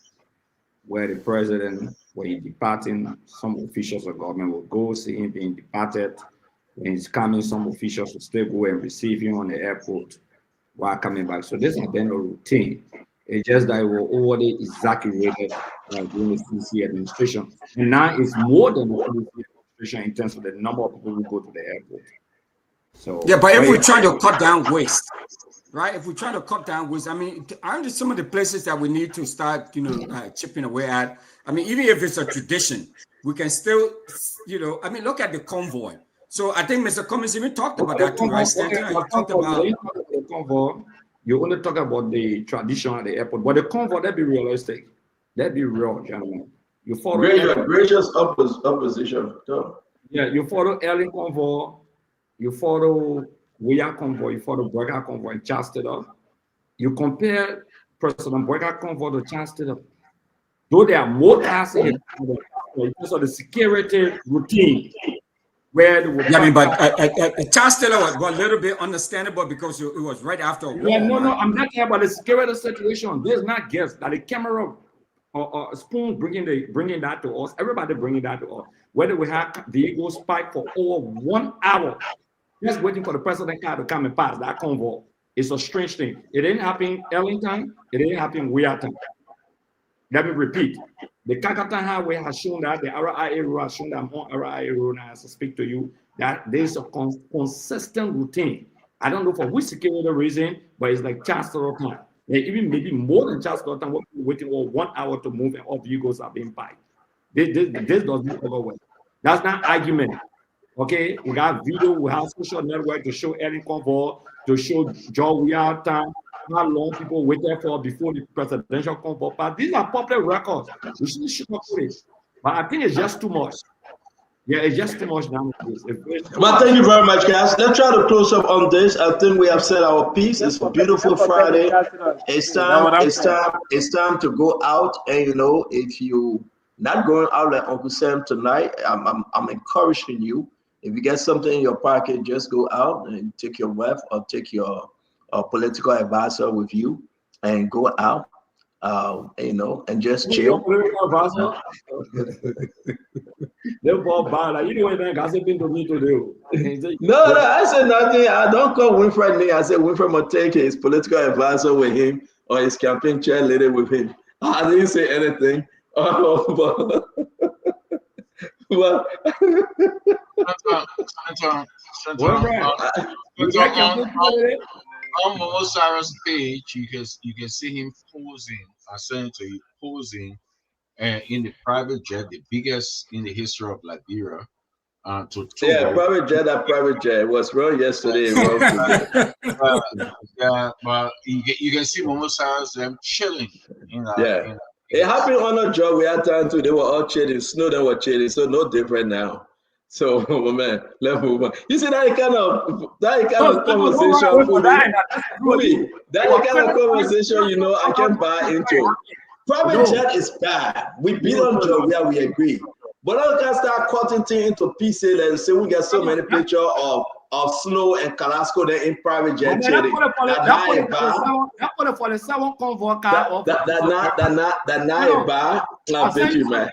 where the president, when he's departing, some officials of government will go see him being departed. When he's coming, some officials will still go and receive him on the airport while coming back. So this has been a routine. It's just that it was already exaggerated during the CC administration. And now it's more than the CC administration in terms of the number of people who go to the airport. So yeah, but if we try to cut down waste, right? If we try to cut down waste, I mean, aren't there some of the places that we need to start, chipping away at? I mean, even if it's a tradition, we can still, look at the convoy. So I think Mr. Cummings even talked about that too, right? Talked about the convoy. You only talk about the tradition at the airport, but the convoy, that'd be realistic. That'd be real, gentlemen. You follow gracious opposition. Yeah, you follow Ellen convoy, you follow Weah convoy, you follow Burger convoy, and Charles Taylor. You compare President Burger convoy to Charles Taylor. Though there are more tasks in terms of the security routine. But Charles Taylor was a little bit understandable because it was right after a war. Yeah, no, I'm not talking about the security situation. There's not guests that the camera or Spoon bringing that to us. Everybody bringing that to us. Whether we have the Eagle spike for over 1 hour, just waiting for the president car to come and pass that convoy. It's a strange thing. It didn't happen Ellington. It didn't happen Weah time. Let me repeat. The Kakatan Highway has shown that, the RIA road has shown that I'm on RIA road now as I speak to you, that there's a consistent routine. I don't know for which security reason, but it's like just all time. Even maybe more than just all time, waiting for 1 hour to move and all vehicles are being biked. This doesn't ever work. That's not argument. Okay, we got video, we have social network to show Erin Convoy, to show Joe Weir time, how long people waited for before the presidential convoy. But these are public records. We shouldn't shoot up for it. But I think it's just too much. Yeah, it's just too much now. But thank you very much, guys. Let's try to close up on this. I think we have said our piece. It's a beautiful Friday. It's time to go out, and if you not going out like Uncle Sam tonight, I'm encouraging you. If you get something in your pocket, just go out and take your wife or take your political advisor with you and go out, and just chill. No, I said nothing. I don't call Winfred me. I said Winfred will take his political advisor with him or his campaign chair leader with him. I didn't say anything. On Momo Sarah's page, you can see him posing. I sent it to you, posing in the private jet, the biggest in the history of Liberia. Private jet was wrong yesterday. But you can see Momo Sarah's them chilling. It happened on a job we had time to. They were all chilling. Snowden were chilling, so no different now. So, man, let's move on. You see that kind of conversation, that kind of conversation, I can buy into. Private jet is bad. We beat on job where we agree. But I can start cutting things into pieces and say we get so many pictures of Snow and Carrasco there in private jet chilling. That night bar, I bet you, man.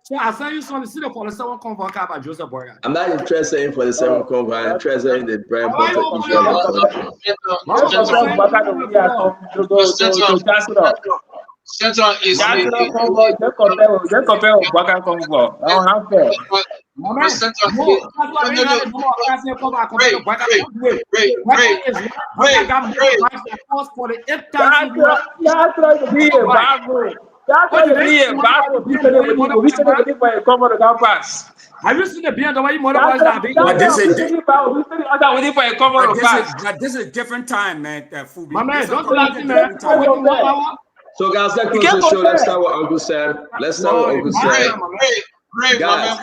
So I send you some to for the 7 convoy by Joseph Boyer. I'm not interested in for the 7 convoy. I'm interested in the brand. That's what it is. Have you seen the behind the way you motorbikes that big? This is a different time, man. My man, don't do that, man. So, guys, let's close the show. Let's start with Uncle Sam. Guys,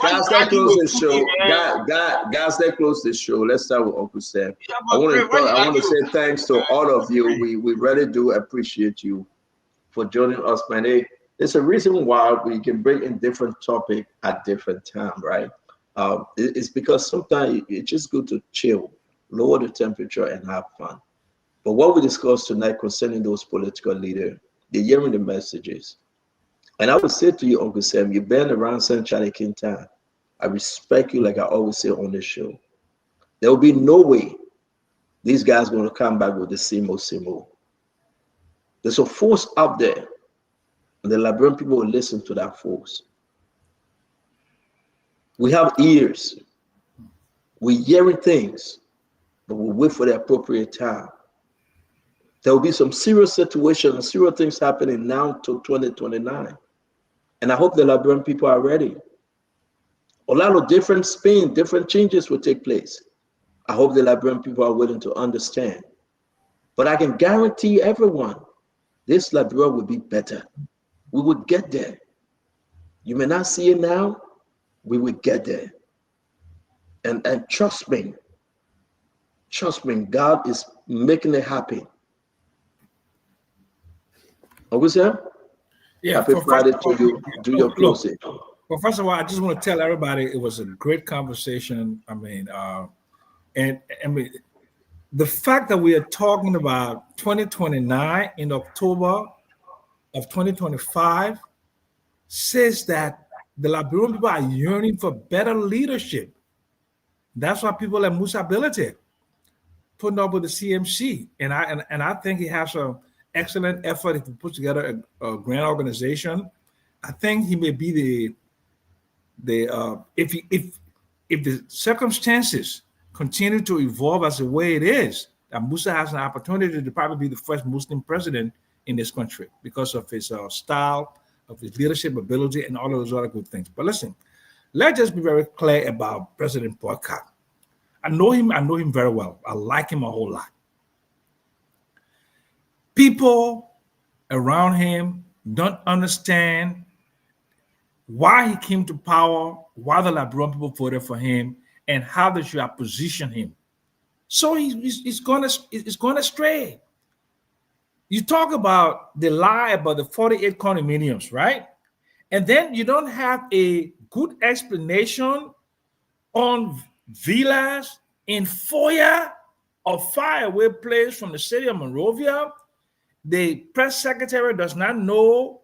let's close the show. Guys, let's close the show. Let's start with Uncle Sam. I want to say thanks to all of you. We really do appreciate you for joining us, man. There's a reason why we can bring in different topic at different time, right? It's because sometimes it's just good to chill, lower the temperature, and have fun. But what we discussed tonight concerning those political leaders, they're hearing the messages. And I would say to you, Uncle Sam, you've been around St. Charlie King time. I respect you like I always say on this show. There will be no way these guys are going to come back with the same old. There's a force out there, and the Liberian people will listen to that force. We have ears. We're hearing things, but we'll wait for the appropriate time. There will be some serious situations and serious things happening now to 2029. And I hope the Liberian people are ready. A lot of different spin, different changes will take place. I hope the Liberian people are willing to understand. But I can guarantee everyone, this Liberia will be better. We will get there. You may not see it now. We will get there. And trust me, God is making it happen. Uncle Sam? Yeah. Happy Friday to you. Do your closing. Well, first of all, I just want to tell everybody it was a great conversation. The fact that we are talking about 2029 in October of 2025 says that the Liberian people are yearning for better leadership. That's why people like Musa Bilate putting up with the CMC, and I think he has excellent effort. If we put together a grand organization, I think he may be if the circumstances continue to evolve as the way it is, that Musa has an opportunity to probably be the first Muslim president in this country because of his style, of his leadership ability, and all of those other good things. But listen, let's just be very clear about President Boycott. I know him very well. I like him a whole lot. People around him don't understand why he came to power, why the Liberian people voted for him, and how they should have positioned him. So he's going astray. You talk about the lie about the 48 condominiums, right? And then you don't have a good explanation on villas in Foya, a faraway place from the city of Monrovia. The press secretary does not know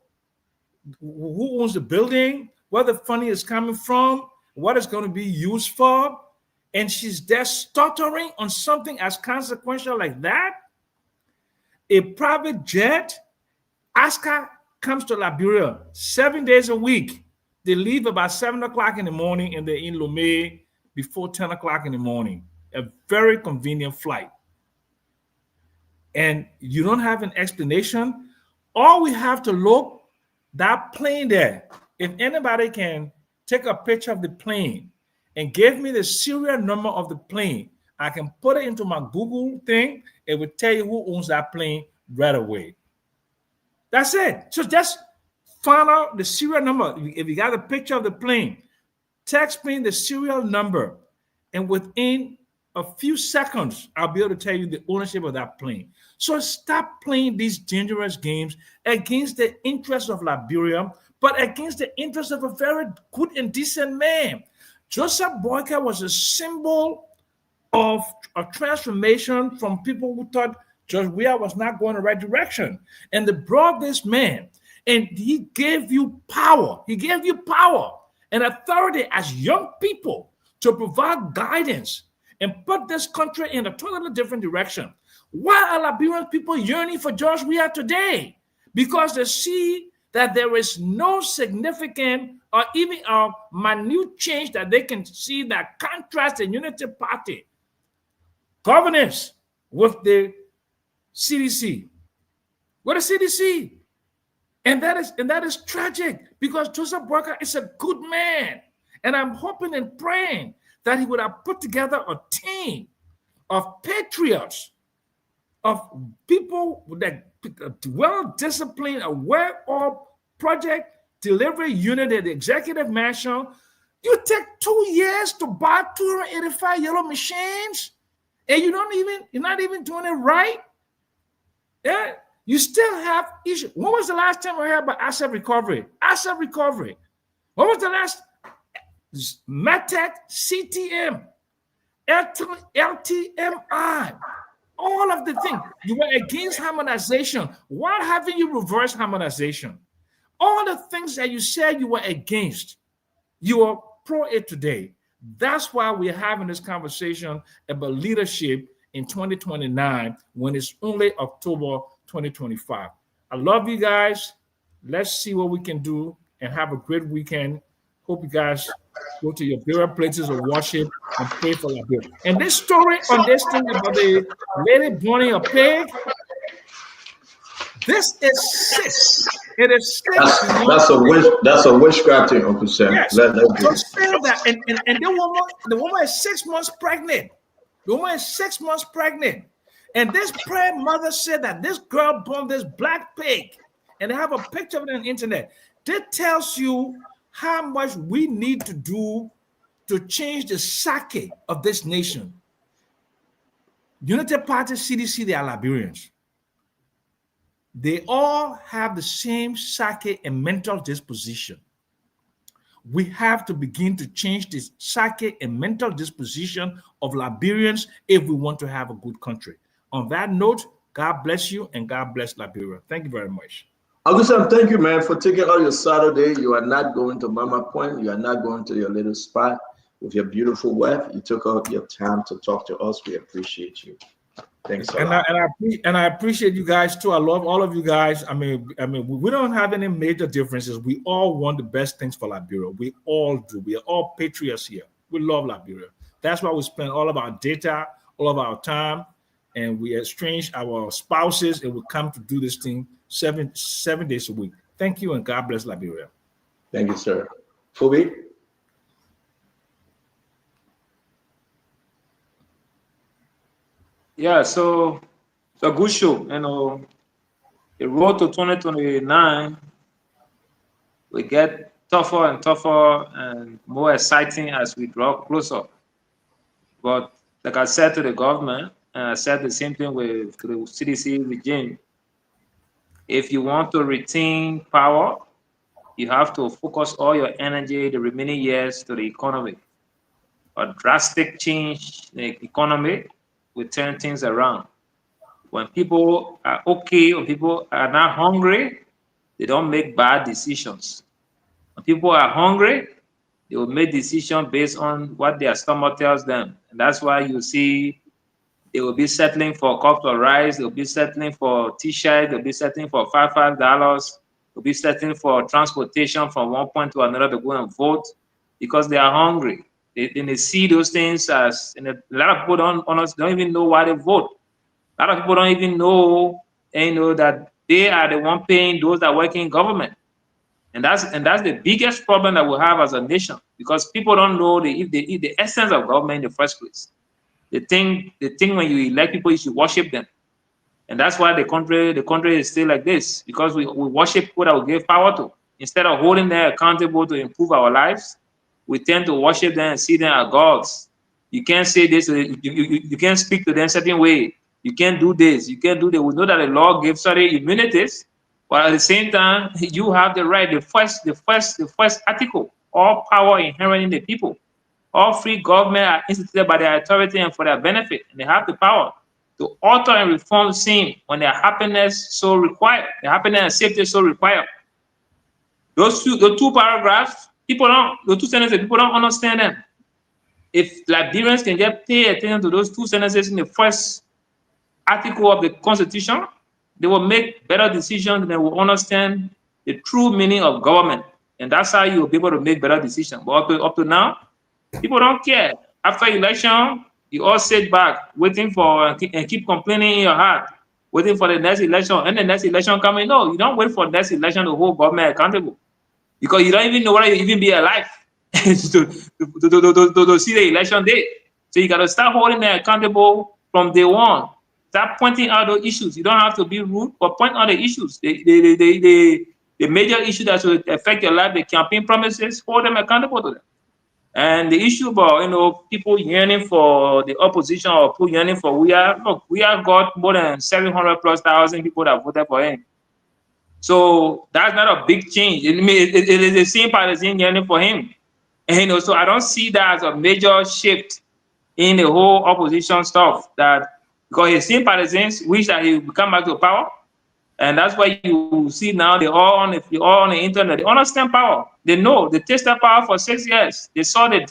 who owns the building, where the money is coming from, what it's going to be used for, and she's there stuttering on something as consequential like that. A private jet, Aska comes to Liberia 7 days a week. They leave about 7 o'clock in the morning and they're in Lomé before 10 o'clock in the morning. A very convenient flight. And you don't have an explanation. All we have to look, that plane there, if anybody can take a picture of the plane and give me the serial number of the plane, I can put it into my Google thing. It will tell you who owns that plane right away. That's it. So just find out the serial number. If you got a picture of the plane, text me the serial number. And within a few seconds, I'll be able to tell you the ownership of that plane. So stop playing these dangerous games against the interests of Liberia, but against the interests of a very good and decent man. Joseph Boyka was a symbol of a transformation from people who thought George Weah was not going the right direction. And they brought this man, and he gave you power. He gave you power and authority as young people to provide guidance and put this country in a totally different direction. Why are Liberian people yearning for George Weah today? Because they see that there is no significant or even a minute change that they can see that contrasts the Unity Party governance with the CDC. With the CDC. And that is tragic because Joseph Boyka is a good man. And I'm hoping and praying that he would have put together a team of patriots, of people that well-disciplined, aware of project delivery unit at the executive mansion. You take 2 years to buy 285 yellow machines, and you're not even doing it right. Yeah, you still have issues. When was the last time we heard about asset recovery? Asset recovery. When was the last MedTech, CTM, LTMI, all of the things? You were against harmonization. Why haven't you reversed harmonization? All the things that you said you were against, you are pro it today. That's why we're having this conversation about leadership in 2029 when it's only October 2025. I love you guys. Let's see what we can do and have a great weekend. Hope you guys go to your favorite places of worship and pray for Liberia. And this story on this thing about the lady burning a pig, this is sick. It is sick. That's a witchcrafting, Uncle Sam. Yes. Let So say that, and the woman is 6 months pregnant. The woman is 6 months pregnant. And this prayer mother said that this girl born this black pig, and they have a picture of it on the internet. That tells you how much we need to do to change the psyche of this nation. Unity Party, CDC, they are Liberians. They all have the same psyche and mental disposition. We have to begin to change this psyche and mental disposition of Liberians if we want to have a good country. On that note, God bless you and God bless Liberia. Thank you very much. Uncle Sam, thank you, man, for taking out your Saturday. You are not going to Mama Point. You are not going to your little spot with your beautiful wife. You took out your time to talk to us. We appreciate you. Thanks a And lot. I appreciate you guys too. I love all of you guys. I mean, we don't have any major differences. We all want the best things for Liberia. We all do. We are all patriots here. We love Liberia. That's why we spend all of our data, all of our time, and we exchange our spouses, and we come to do this thing seven days a week. Thank you, and God bless Liberia. Thank you, sir. Phoebe? Yeah, so it's a good show. You know, the road to 2029 will get tougher and tougher and more exciting as we draw closer. But like I said to the government, and I said the same thing to the CDC regime, if you want to retain power, you have to focus all your energy the remaining years to the economy. A drastic change in the economy will turn things around. When people are okay, when people are not hungry, they don't make bad decisions. When people are hungry, they will make decisions based on what their stomach tells them. And that's why you see they will be settling for a cup of rice, they'll be settling for t-shirt, they'll be settling for $5, they'll be settling for transportation from one point to another to go and vote because they are hungry. They see those things as, and a lot of people don't even know why they vote. A lot of people don't even know, that they are the one paying those that work in government. And that's the biggest problem that we have as a nation, because people don't know the essence of government in the first place. They think when you elect people, you should worship them. And that's why the country is still like this, because we worship people that we give power to. Instead of holding them accountable to improve our lives, we tend to worship them and see them as gods. You can't say this, you can't speak to them a certain way. You can't do this, you can't do that. We know that the law gives certain immunities, but at the same time, you have the right, the first article, all power inherent in the people. All free government are instituted by their authority and for their benefit, and they have the power to alter and reform sin when their happiness so required, their happiness and safety so required. The two paragraphs, the two sentences, people don't understand them. If Liberians can just pay attention to those two sentences in the first article of the Constitution, they will make better decisions and they will understand the true meaning of government. And that's how you will be able to make better decisions. But up to now, people don't care. After election, you all sit back, waiting for and keep complaining in your heart, waiting for the next election. And the next election coming. No, you don't wait for the next election to hold government accountable, because you don't even know whether you even be alive to see the election day. So you got to start holding them accountable from day one. Start pointing out those issues. You don't have to be rude, but point out the issues. The major issue that will affect your life, the campaign promises, hold them accountable to them. And the issue about people yearning for the opposition or people yearning for we have got more than 700,000+ people that voted for him. So that's not a big change. It is the same partisan yearning for him. And so I don't see that as a major shift in the whole opposition stuff. That because his sympathizers wish that he will come back to power. And that's why you see now they're all on the internet. They understand power. They know they tasted power for 6 years. They saw the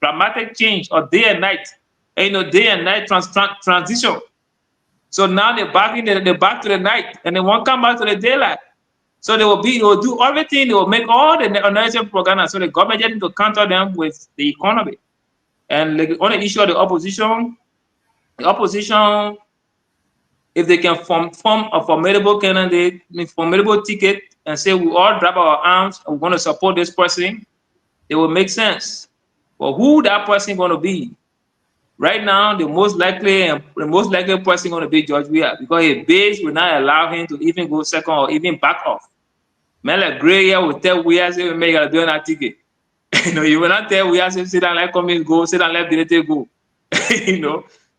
dramatic change of day and night. And day and night transition. So now they're back to the night, and they won't come back to the daylight. So they will do everything. They will make all the unnecessary propaganda. So the government just need to counter them with the economy. And on the issue of the opposition, if they can form a formidable candidate, formidable ticket, and say we all drop our arms and we're going to support this person, it will make sense. But who that person going to be? Right now, the most likely person going to be George Weah, because his base will not allow him to even go second or even back off. Man like Gray here will tell Weah, say, "We gotta do that ticket." You will not tell Weah, say, "Sit down, let Cummings go. Sit down, let Benete go."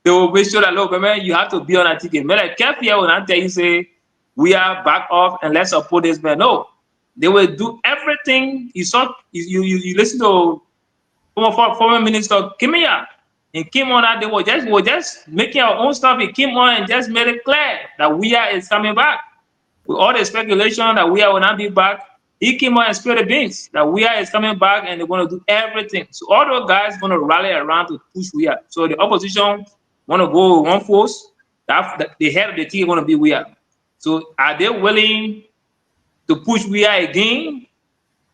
They will make sure that, look, man, you have to be on that ticket. Man like Kev here will not tell you, say, "We are back off and let's support this man." No, they will do everything. You listen to former Minister Kimia. And came on that they were just making our own stuff. He came on and just made it clear that Weah is coming back. With all the speculation that Weah will not be back, he came on and spilled the beans that Weah is coming back and they're going to do everything. So all those guys going to rally around to push Weah. So the opposition want to go with one force, the head of the ticket going to be we are. So are they willing to push we are again?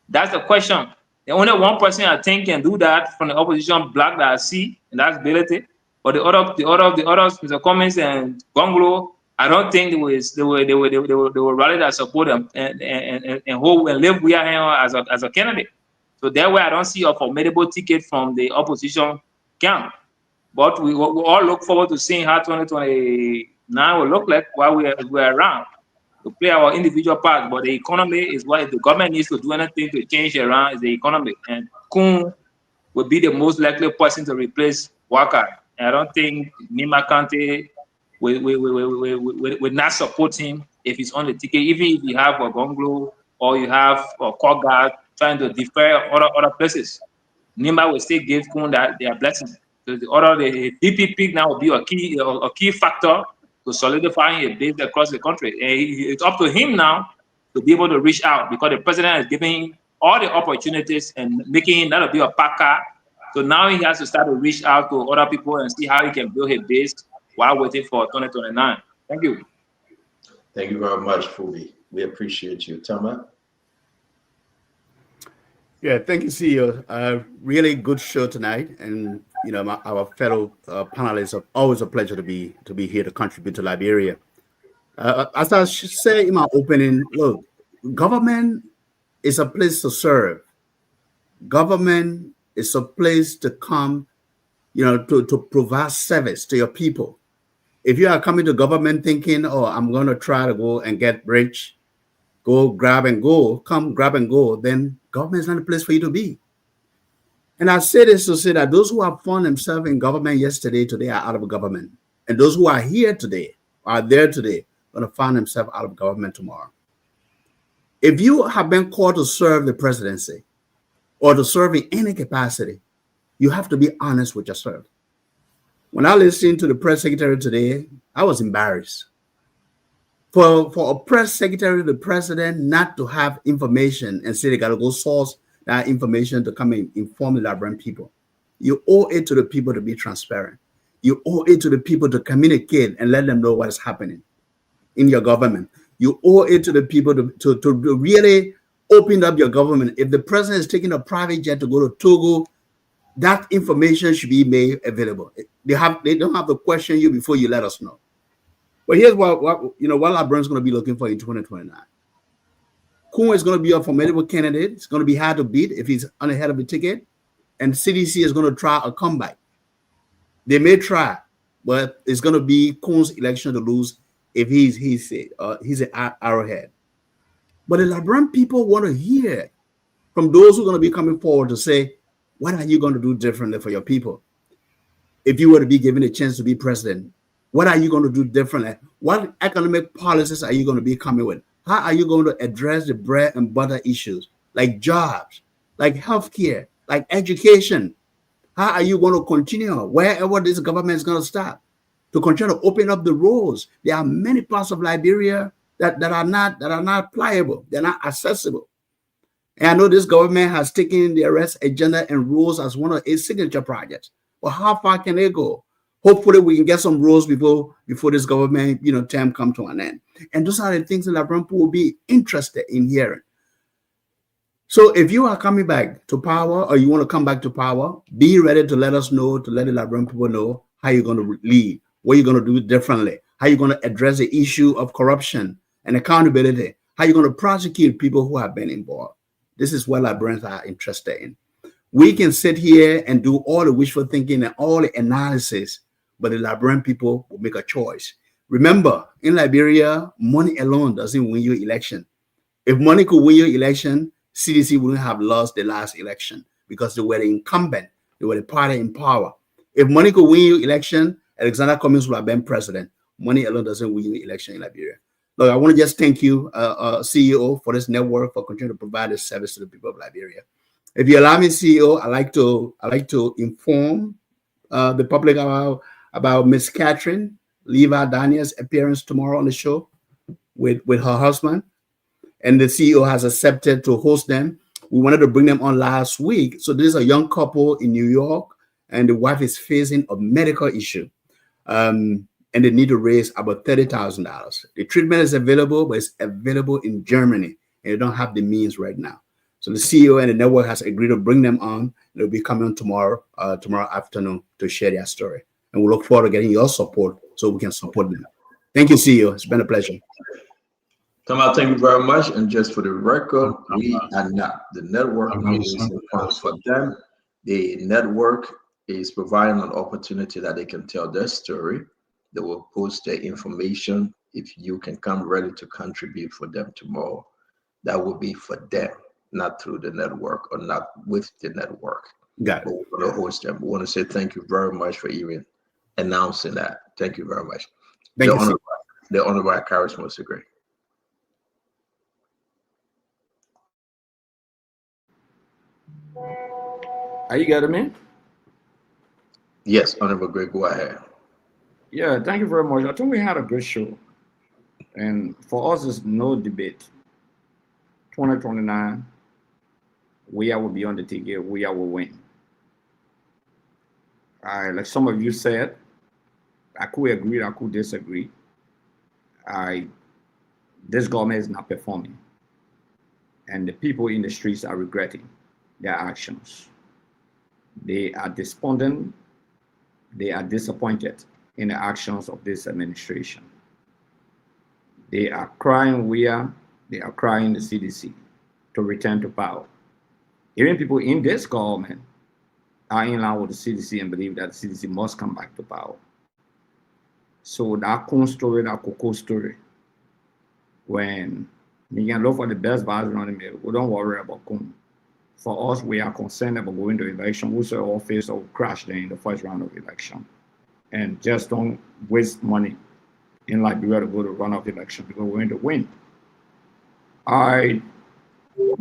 That's the question. The only one person I think can do that from the opposition bloc that I see, and that's Bility. But the others, Mr. Cummings and Gonglo, I don't think they will rally that support them and hold and live we are as a candidate. So that way, I don't see a formidable ticket from the opposition camp. But we all look forward to seeing how 2029 will look like while we're around to play our individual part. But the economy is what if the government needs to do anything to change around is the economy. And Kun would be the most likely person to replace Waka. And I don't think Nima Kante will not support him if he's on the ticket, even if you have a Gonglo or you have a Kogat trying to defer other places. Nima will still give Kun their blessing. So the DPP now will be a key factor to solidifying a base across the country. And it's up to him now to be able to reach out because the president is giving all the opportunities and making him not be a packer. So now he has to start to reach out to other people and see how he can build his base while waiting for 2029. Thank you. Thank you very much, Fubi. We appreciate you. Tama? Yeah, thank you, CEO. Really good show tonight, and you know, our fellow panelists are always a pleasure to be here to contribute to Liberia. As I should say in my opening, look, government is a place to serve. Government is a place to come, you know, to provide service to your people. If you are coming to government thinking, oh, I'm going to try to go and get rich, go grab and go, come grab and go, then government is not a place for you to be. And I say this to say that those who have found themselves in government yesterday, today are out of government. And those who are here today, are there today, are going to find themselves out of government tomorrow. If you have been called to serve the presidency or to serve in any capacity, you have to be honest with yourself. When I listened to the press secretary today, I was embarrassed. For a press secretary, the president, not to have information and say they got to go source that information to come and inform the Liberian people. You owe it to the people to be transparent. You owe it to the people to communicate and let them know what is happening in your government. You owe it to the people to really open up your government. If the president is taking a private jet to go to Togo, that information should be made available. They don't have to question you before you let us know. But here's what Liberians going to be looking for in 2029. Kun is going to be a formidable candidate. It's going to be hard to beat if he's on the head of the ticket. And CDC is going to try a comeback. They may try, but it's going to be Kun's election to lose if he's an arrowhead. But the Liberian people want to hear from those who are going to be coming forward to say, what are you going to do differently for your people? If you were to be given a chance to be president, what are you going to do differently? What economic policies are you going to be coming with? How are you going to address the bread and butter issues like jobs, like healthcare, like education? How are you going to continue wherever this government is going to stop to continue to open up the roads? There are many parts of Liberia that are not pliable. They're not accessible. And I know this government has taken the arrest agenda and rules as one of its signature projects. But how far can they go? Hopefully, we can get some rules before this government, term come to an end. And those are the things that Liberian people will be interested in hearing. So if you are coming back to power or you want to come back to power, be ready to let us know, to let the Liberian people know how you're going to lead, what you're going to do differently, how you're going to address the issue of corruption and accountability, how you're going to prosecute people who have been involved. This is what Liberians are interested in. We can sit here and do all the wishful thinking and all the analysis, but the Liberian people will make a choice. Remember, in Liberia, money alone doesn't win you election. If money could win you election, CDC wouldn't have lost the last election because they were the incumbent. They were the party in power. If money could win you election, Alexander Cummings would have been president. Money alone doesn't win you election in Liberia. Look, I want to just thank you, CEO, for this network, for continuing to provide this service to the people of Liberia. If you allow me, CEO, I like to inform the public about Miss Catherine Levi Daniel's appearance tomorrow on the show with her husband, and the CEO has accepted to host them. We wanted to bring them on last week. So this is a young couple in New York, and the wife is facing a medical issue. and they need to raise about $30,000. The treatment is available, but it's available in Germany, and they don't have the means right now. So the CEO and the network has agreed to bring them on. They'll be coming tomorrow afternoon to share their story. And we look forward to getting your support so we can support them. Thank you, CEO. It's been a pleasure. Kamal, thank you very much. And just for the record, we are not the network for them. The network is providing an opportunity that they can tell their story. They will post their information. If you can come ready to contribute for them tomorrow, that will be for them, not through the network or not with the network. Got it. But we're going to host them. We want to say thank you very much for even announcing that. Thank you very much. Thank you. The Honorable Karis Mosegre. Are you getting me? Yes, Honorable Greg, go ahead. Yeah, thank you very much. I think we had a good show. And for us, there's no debate. 2029, we will be on the ticket. We will win. Like some of you said, I could agree, I could disagree. This government is not performing. And the people in the streets are regretting their actions. They are despondent. They are disappointed in the actions of this administration. They are crying they are crying the CDC to return to power. Even people in this government are in line with the CDC and believe that the CDC must come back to power. So that Kun story, that Coco story, when we can look for the best version of the middle, we don't worry about Kun. For us, we are concerned about going to election. We say office or crash there in the first round of election. And just don't waste money in Liberia to go to runoff election because we're going to win. The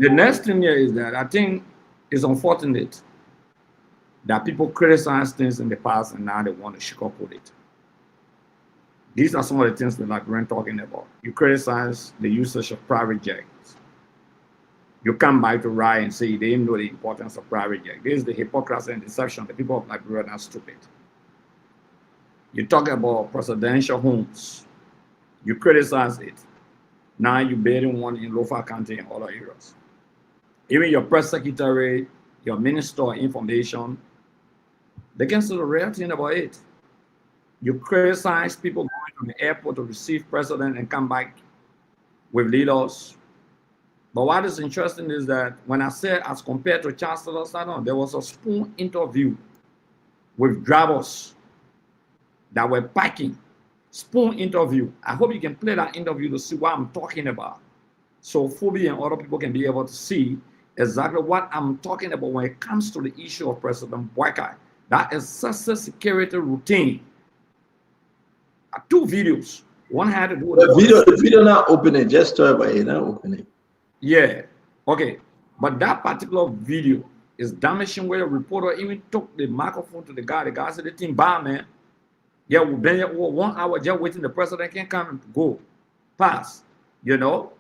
next thing here is that I think it's unfortunate that people criticize things in the past and now they want to sugarcoat it. These are some of the things that we're talking about. You criticize the usage of private jets. You come back to Rye and say they didn't know the importance of private jets. This is the hypocrisy and deception. The people of Liberia are not stupid. You talk about presidential homes. You criticize it. Now you're building one in Lofa County and other areas. Even your press secretary, your minister of information, they can say the real thing about it. You criticize people going to the airport to receive president and come back with leaders. But what is interesting is that when I said as compared to Chancellor Saddam, there was a spoon interview with drivers that were packing. Spoon interview. I hope you can play that interview to see what I'm talking about. So Phoebe and other people can be able to see exactly what I'm talking about when it comes to the issue of President Boakai. That is social security routine. 2 videos. One had to do with the video not opening, just talk about it, not opening. Yeah. Okay. But that particular video is damaging where the reporter even took the microphone to the guy. The guy said, the thing bad, man. Yeah, we've been here 1 hour just waiting. The president can come and go. Pass. You know?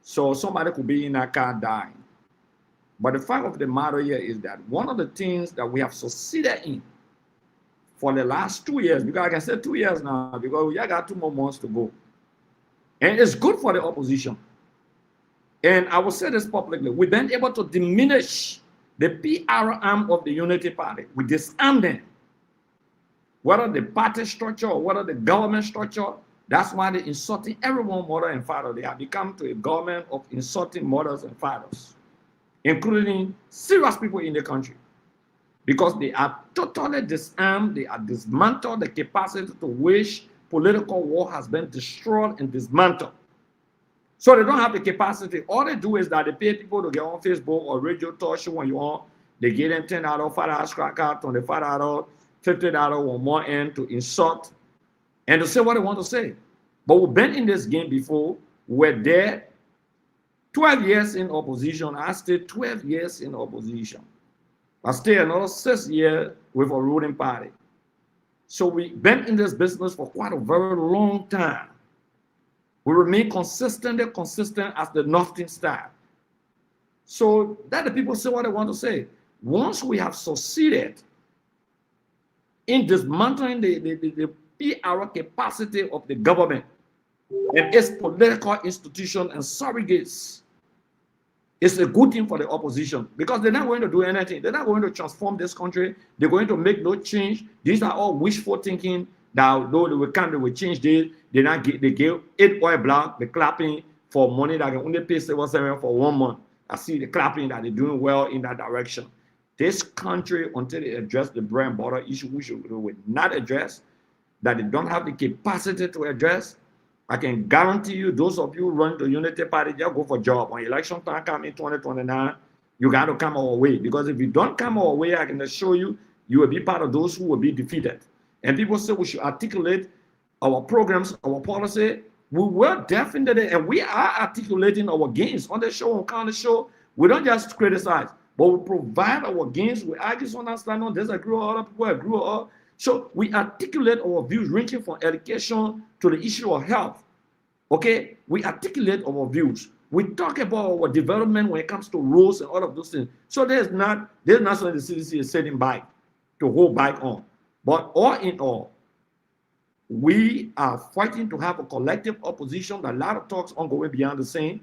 So somebody could be in that car dying. But the fact of the matter here is that one of the things that we have succeeded in for the last 2 years, because I can say 2 years now, because we got 2 more months to go. And it's good for the opposition. And I will say this publicly, we've been able to diminish the PR arm of the Unity Party. We disarm them. Whether the party structure or whether the government structure, that's why they're insulting everyone, mother and father. They have become to a government of insulting mothers and fathers, including serious people in the country. Because they are totally disarmed, they are dismantled, the capacity to wage political war has been destroyed and dismantled. So they don't have the capacity. All they do is that they pay people to get on Facebook or radio talk show when you on. They get them $10, $5 scratch card, $25, $50 on one end to insult and to say what they want to say. But we've been in this game before. We're there 12 years in opposition. I stayed 12 years in opposition. I stayed another 6 years with a ruling party. So we've been in this business for quite a very long time. We remain consistent as the Northern Star. So that the people say what they want to say. Once we have succeeded in dismantling the PR capacity of the government and its political institution and surrogates is a good thing for the opposition because they're not going to do anything. They're not going to transform this country. They're going to make no change. These are all wishful thinking that though they will come, they will change this. They give 8 oil block, the clapping for money that can only pay civil servant for 1 month. I see the clapping that they're doing well in that direction. This country, until they address the bread and butter issue, which they will not address, that they don't have the capacity to address, I can guarantee you, those of you who run the Unity Party, just go for job. When election time come in 2029, you got to come our way. Because if you don't come our way, I can assure you, you will be part of those who will be defeated. And people say we should articulate our programs, our policy. We will definitely, and we are articulating our gains on the show, on the show. We don't just criticize, but we provide our gains. We argue on understanding, disagree, other people agree. So we articulate our views ranging from education to the issue of health. Okay, we articulate our views. We talk about our development when it comes to roads and all of those things. So there's not something the CDC is sitting back to hold back on. But all in all, we are fighting to have a collective opposition. A lot of talks ongoing beyond the scene.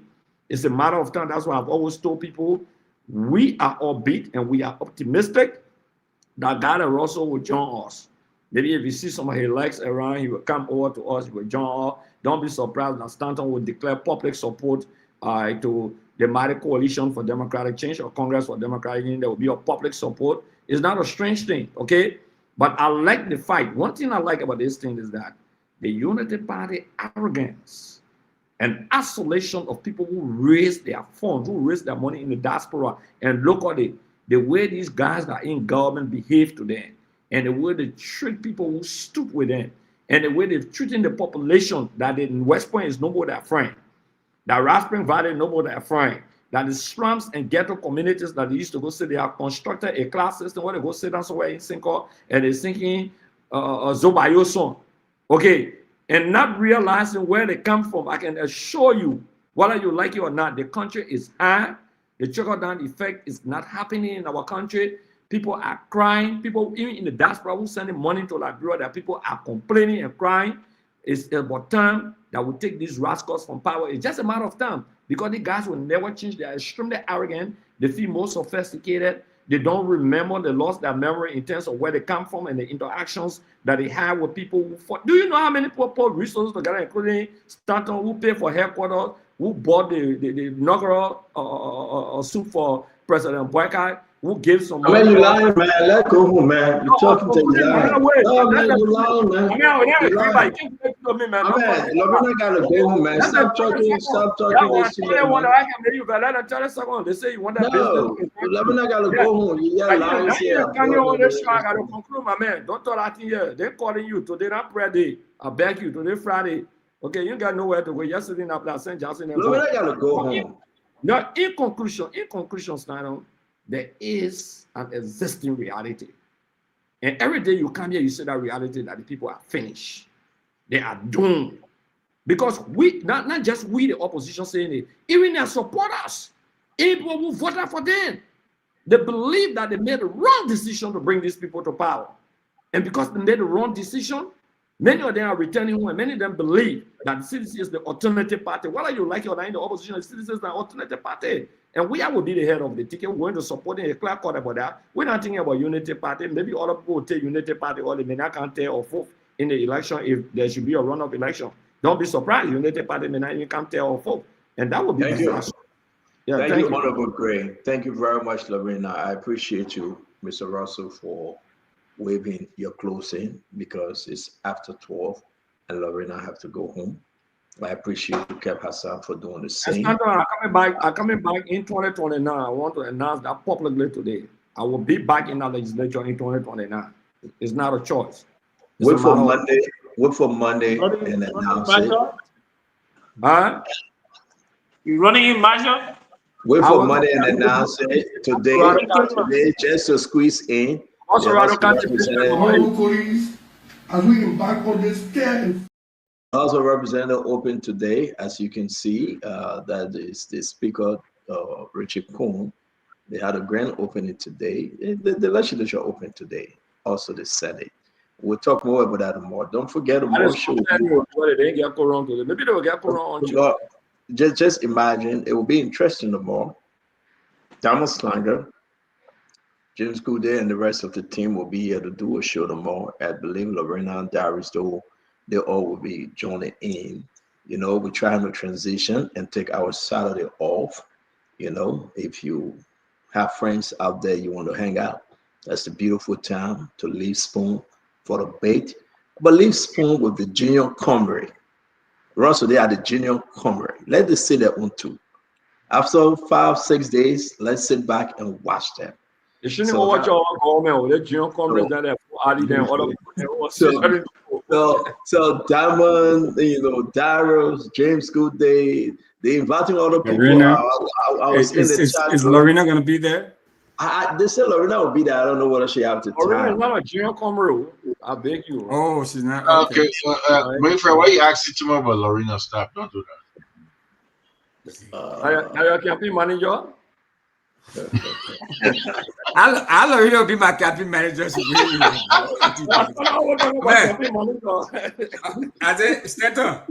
It's a matter of time. That's why I've always told people we are upbeat and we are optimistic that God Russell will join us. Maybe if you see some of his legs around, he will come over to us, he will join us. Don't be surprised that Stanton will declare public support to the mighty Coalition for Democratic Change or Congress for Democratic Change. There will be a public support. It's not a strange thing, okay? But I like the fight. One thing I like about this thing is that the Unity Party arrogance and isolation of people who raise their funds, who raise their money in the diaspora, and look at it, the way these guys that are in government behave to them, and the way they treat people who stood with them, and the way they're treating the population that in West Point is no more their friend, that Raspberry Valley no more their friend, that the slums and ghetto communities that they used to go say they have constructed a class system where they go sit down somewhere in Sinko and they're thinking Zobayo song, okay, and not realizing where they come from. I can assure you, whether you like it or not, the country is high. The trickle-down effect is not happening in our country. People are crying. People, even in the diaspora, who sending money to Liberia, that people are complaining and crying. It's about time that we take these rascals from power. It's just a matter of time because the guys will never change. They are extremely arrogant. They feel more sophisticated. They don't remember. They lost their memory in terms of where they come from and the interactions that they have with people who fought. Do you know how many people put resources together, including Stanton, who paid for headquarters, who bought the inaugural suit for President Boyka, who gave some money? Man, you lying, man. Let go home, man. You're talking to me. No, man, you lying, man. You lying. Man, Lorena gotta go home, man. Stop talking this to me, man. They say you want that business. Lorena gotta go home. You lying here. I gotta conclude, my man. Don't talk that thing here. They're calling you today, not prayer day. I beg you, today Friday. Okay, you got nowhere to go. You're sitting up there St. Johnson. Lorena gotta go home. Now, in conclusion, Snyder, there is an existing reality. And every day you come here, you say that reality that the people are finished. They are doomed. Because we, not just we, the opposition saying it, even their supporters, people who voted for them, they believe that they made the wrong decision to bring these people to power. And because they made the wrong decision, many of them are returning home, and many of them believe that the CDC is the alternative party. Whether you like it or not, in the opposition, the CDC is the alternative party. And we will be the head of the ticket. We're going to support it. A clear cut about that. We're not thinking about Unity Party. Maybe other people will take Unity Party, or they may not come tell or vote in the election if there should be a runoff election. Don't be surprised. Unity Party may not even come tell or vote. And that would be disaster. Yeah, thank you, Honorable Gray. Thank you very much, Lorena. I appreciate you, Mr. Russell, for waiving your closing because it's after 12 and Lorena have to go home. I appreciate you, Kev Hassan, for doing the same. I'm coming back in 2029. I want to announce that publicly today. I will be back in the legislature in 2029. It's not a choice. Wait for Monday and announce it. Huh? You running in Marshall? Wait for Monday and announce it today, just to squeeze in. Also, as we embark on this care. House of Representatives open today, as you can see. That is the Speaker, Richard Coon. They had a grand opening today. The legislature opened today, also the Senate. We'll talk more about that tomorrow. Don't forget That tomorrow is show. what they get wrong today. Maybe they will get wrong on Tuesday. Well, just imagine it will be interesting tomorrow. Diamond Slanger, James Goudet, and the rest of the team will be here to do a show tomorrow. I believe Lorena and Darius, they all will be joining in. You know, we're trying to transition and take our Saturday off. You know, if you have friends out there you want to hang out, that's the beautiful time to leave Spoon for the bait. But leave Spoon with the Junior Comrie. Russell, they are the Junior Comrie. Let us see that one too. After 5-6 days, let's sit back and watch them. You shouldn't even watch all government. The Junior Comrie that so Diamond, you know, Darius, James Goudet, they inviting other people. Lorena, I was in the chat. is Lorena going to be there? They said Lorena will be there. I don't know whether she have the Lorena time. is not a Junior Comrie. I beg you. Oh, she's not. Okay, so my friend, why you asking too much about Lorena? Stop, don't do that. Are you a campaign manager? I'll Lorena be my campaign manager. Man. I said, Stanton.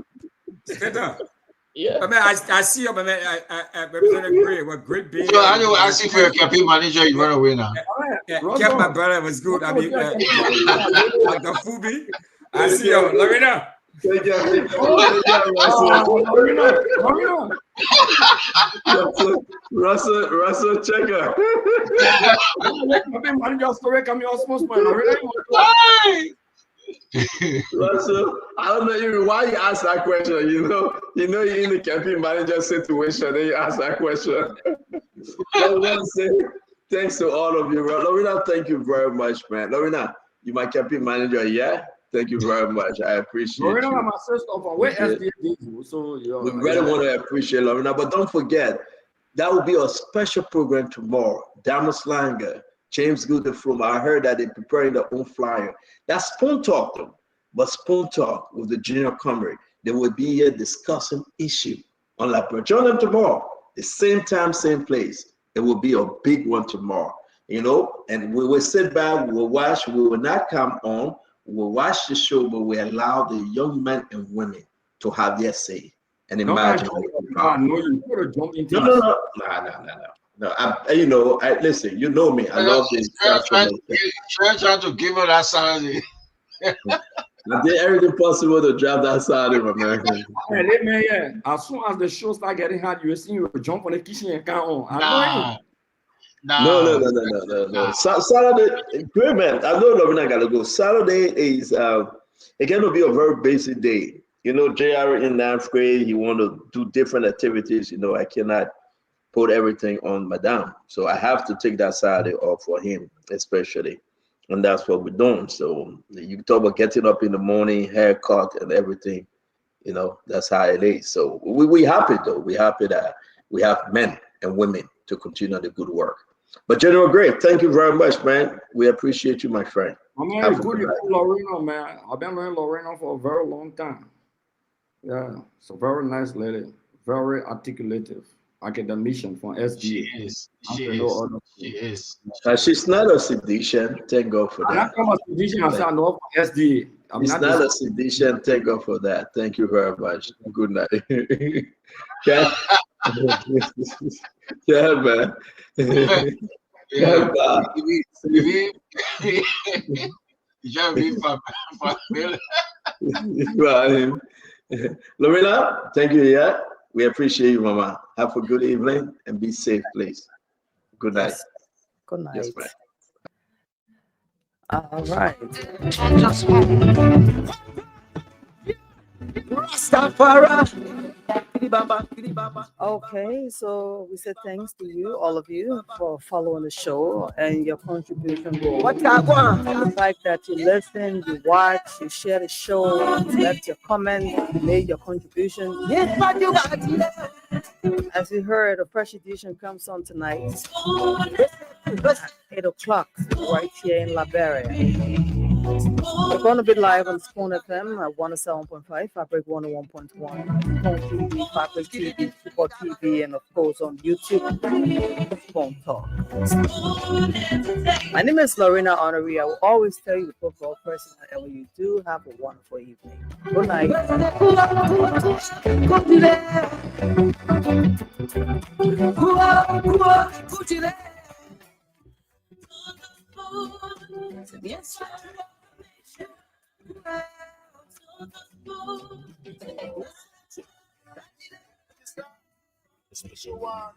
Yeah. But man, I see you, but man, I represent Gray. What great being. So I know asking for your campaign manager, you run away now. Yeah, kept my brother was good. I mean, like the Fubi. I see you, Lorena. Russell, check her. Russell, I don't know even why you asked that question. You know you're in the campaign manager situation, then you ask that question. I want to say thanks to all of you. Lorena, thank you very much, man. Lorena, you my campaign manager, yeah? Thank you very much. I appreciate Lorena, you. my sister, where SDA? So We really want to appreciate Lorena, but don't forget, that will be a special program tomorrow. Diamond Slanger, James Goudet from, I heard that they're preparing their own flyer. That's Spoon Talk though, but Spoon Talk with the Junior Comrie. They will be here discussing issue on Labrador. Join them tomorrow, the same time, same place. It will be a big one tomorrow, you know, and we will sit back, we will watch, we will not come on, we will watch the show, but we allow the young men and women to have their say and imagine. No, listen, you know me. I love this. Trying to give her that salary. I did everything possible to drop that salary, my man. Hey, man, yeah. As soon as the show start getting hard, you see you jump on the kitchen and count on. No. Saturday, great man. I know Lorena gotta go. Saturday is it's gonna be a very basic day. You know, JR in 9th grade, he want to do different activities. You know, I cannot put everything on Madame. So I have to take that Saturday off for him, especially. And that's what we're doing. So you talk about getting up in the morning, haircut and everything, you know, that's how it is. So we happy though. We happy that we have men and women to continue the good work. But General Gray, thank you very much, man. We appreciate you, my friend. Man, good you Lorena, man. I've been knowing Lorena for a very long time. Yeah, it's a very nice lady, very articulative academician from SDA. She is. She's not a sedition. Thank God for that. I'm not from a sedition. I said I know from SDA. It's not a sedition. Thank God for that. Thank you very much. Good night. Yeah, yeah, man. Yeah, Lorena, thank you. Yeah, we appreciate you, Mama. Have a good evening and be safe, please. Good night. Good night. Yes, ma'am. All right. Okay, so we say thanks to you, all of you, for following the show and your contribution. The fact that you listen, you watch, you share the show, you left your comment, you made your contribution. As we heard, a fresh edition comes on tonight at 8 o'clock right here in Liberia. We're going to be live on Spoon FM at 107.5, Fabric 101.1, Spoon TV, Fabric TV, Support TV, and of course on YouTube, Spoon Talk. My name is Lorena Honoree. I will always tell you to put God first in whatever you do. Have a wonderful evening. Good night. Special one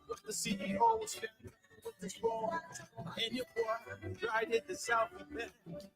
with the CEO with this ball and your boy right at the South.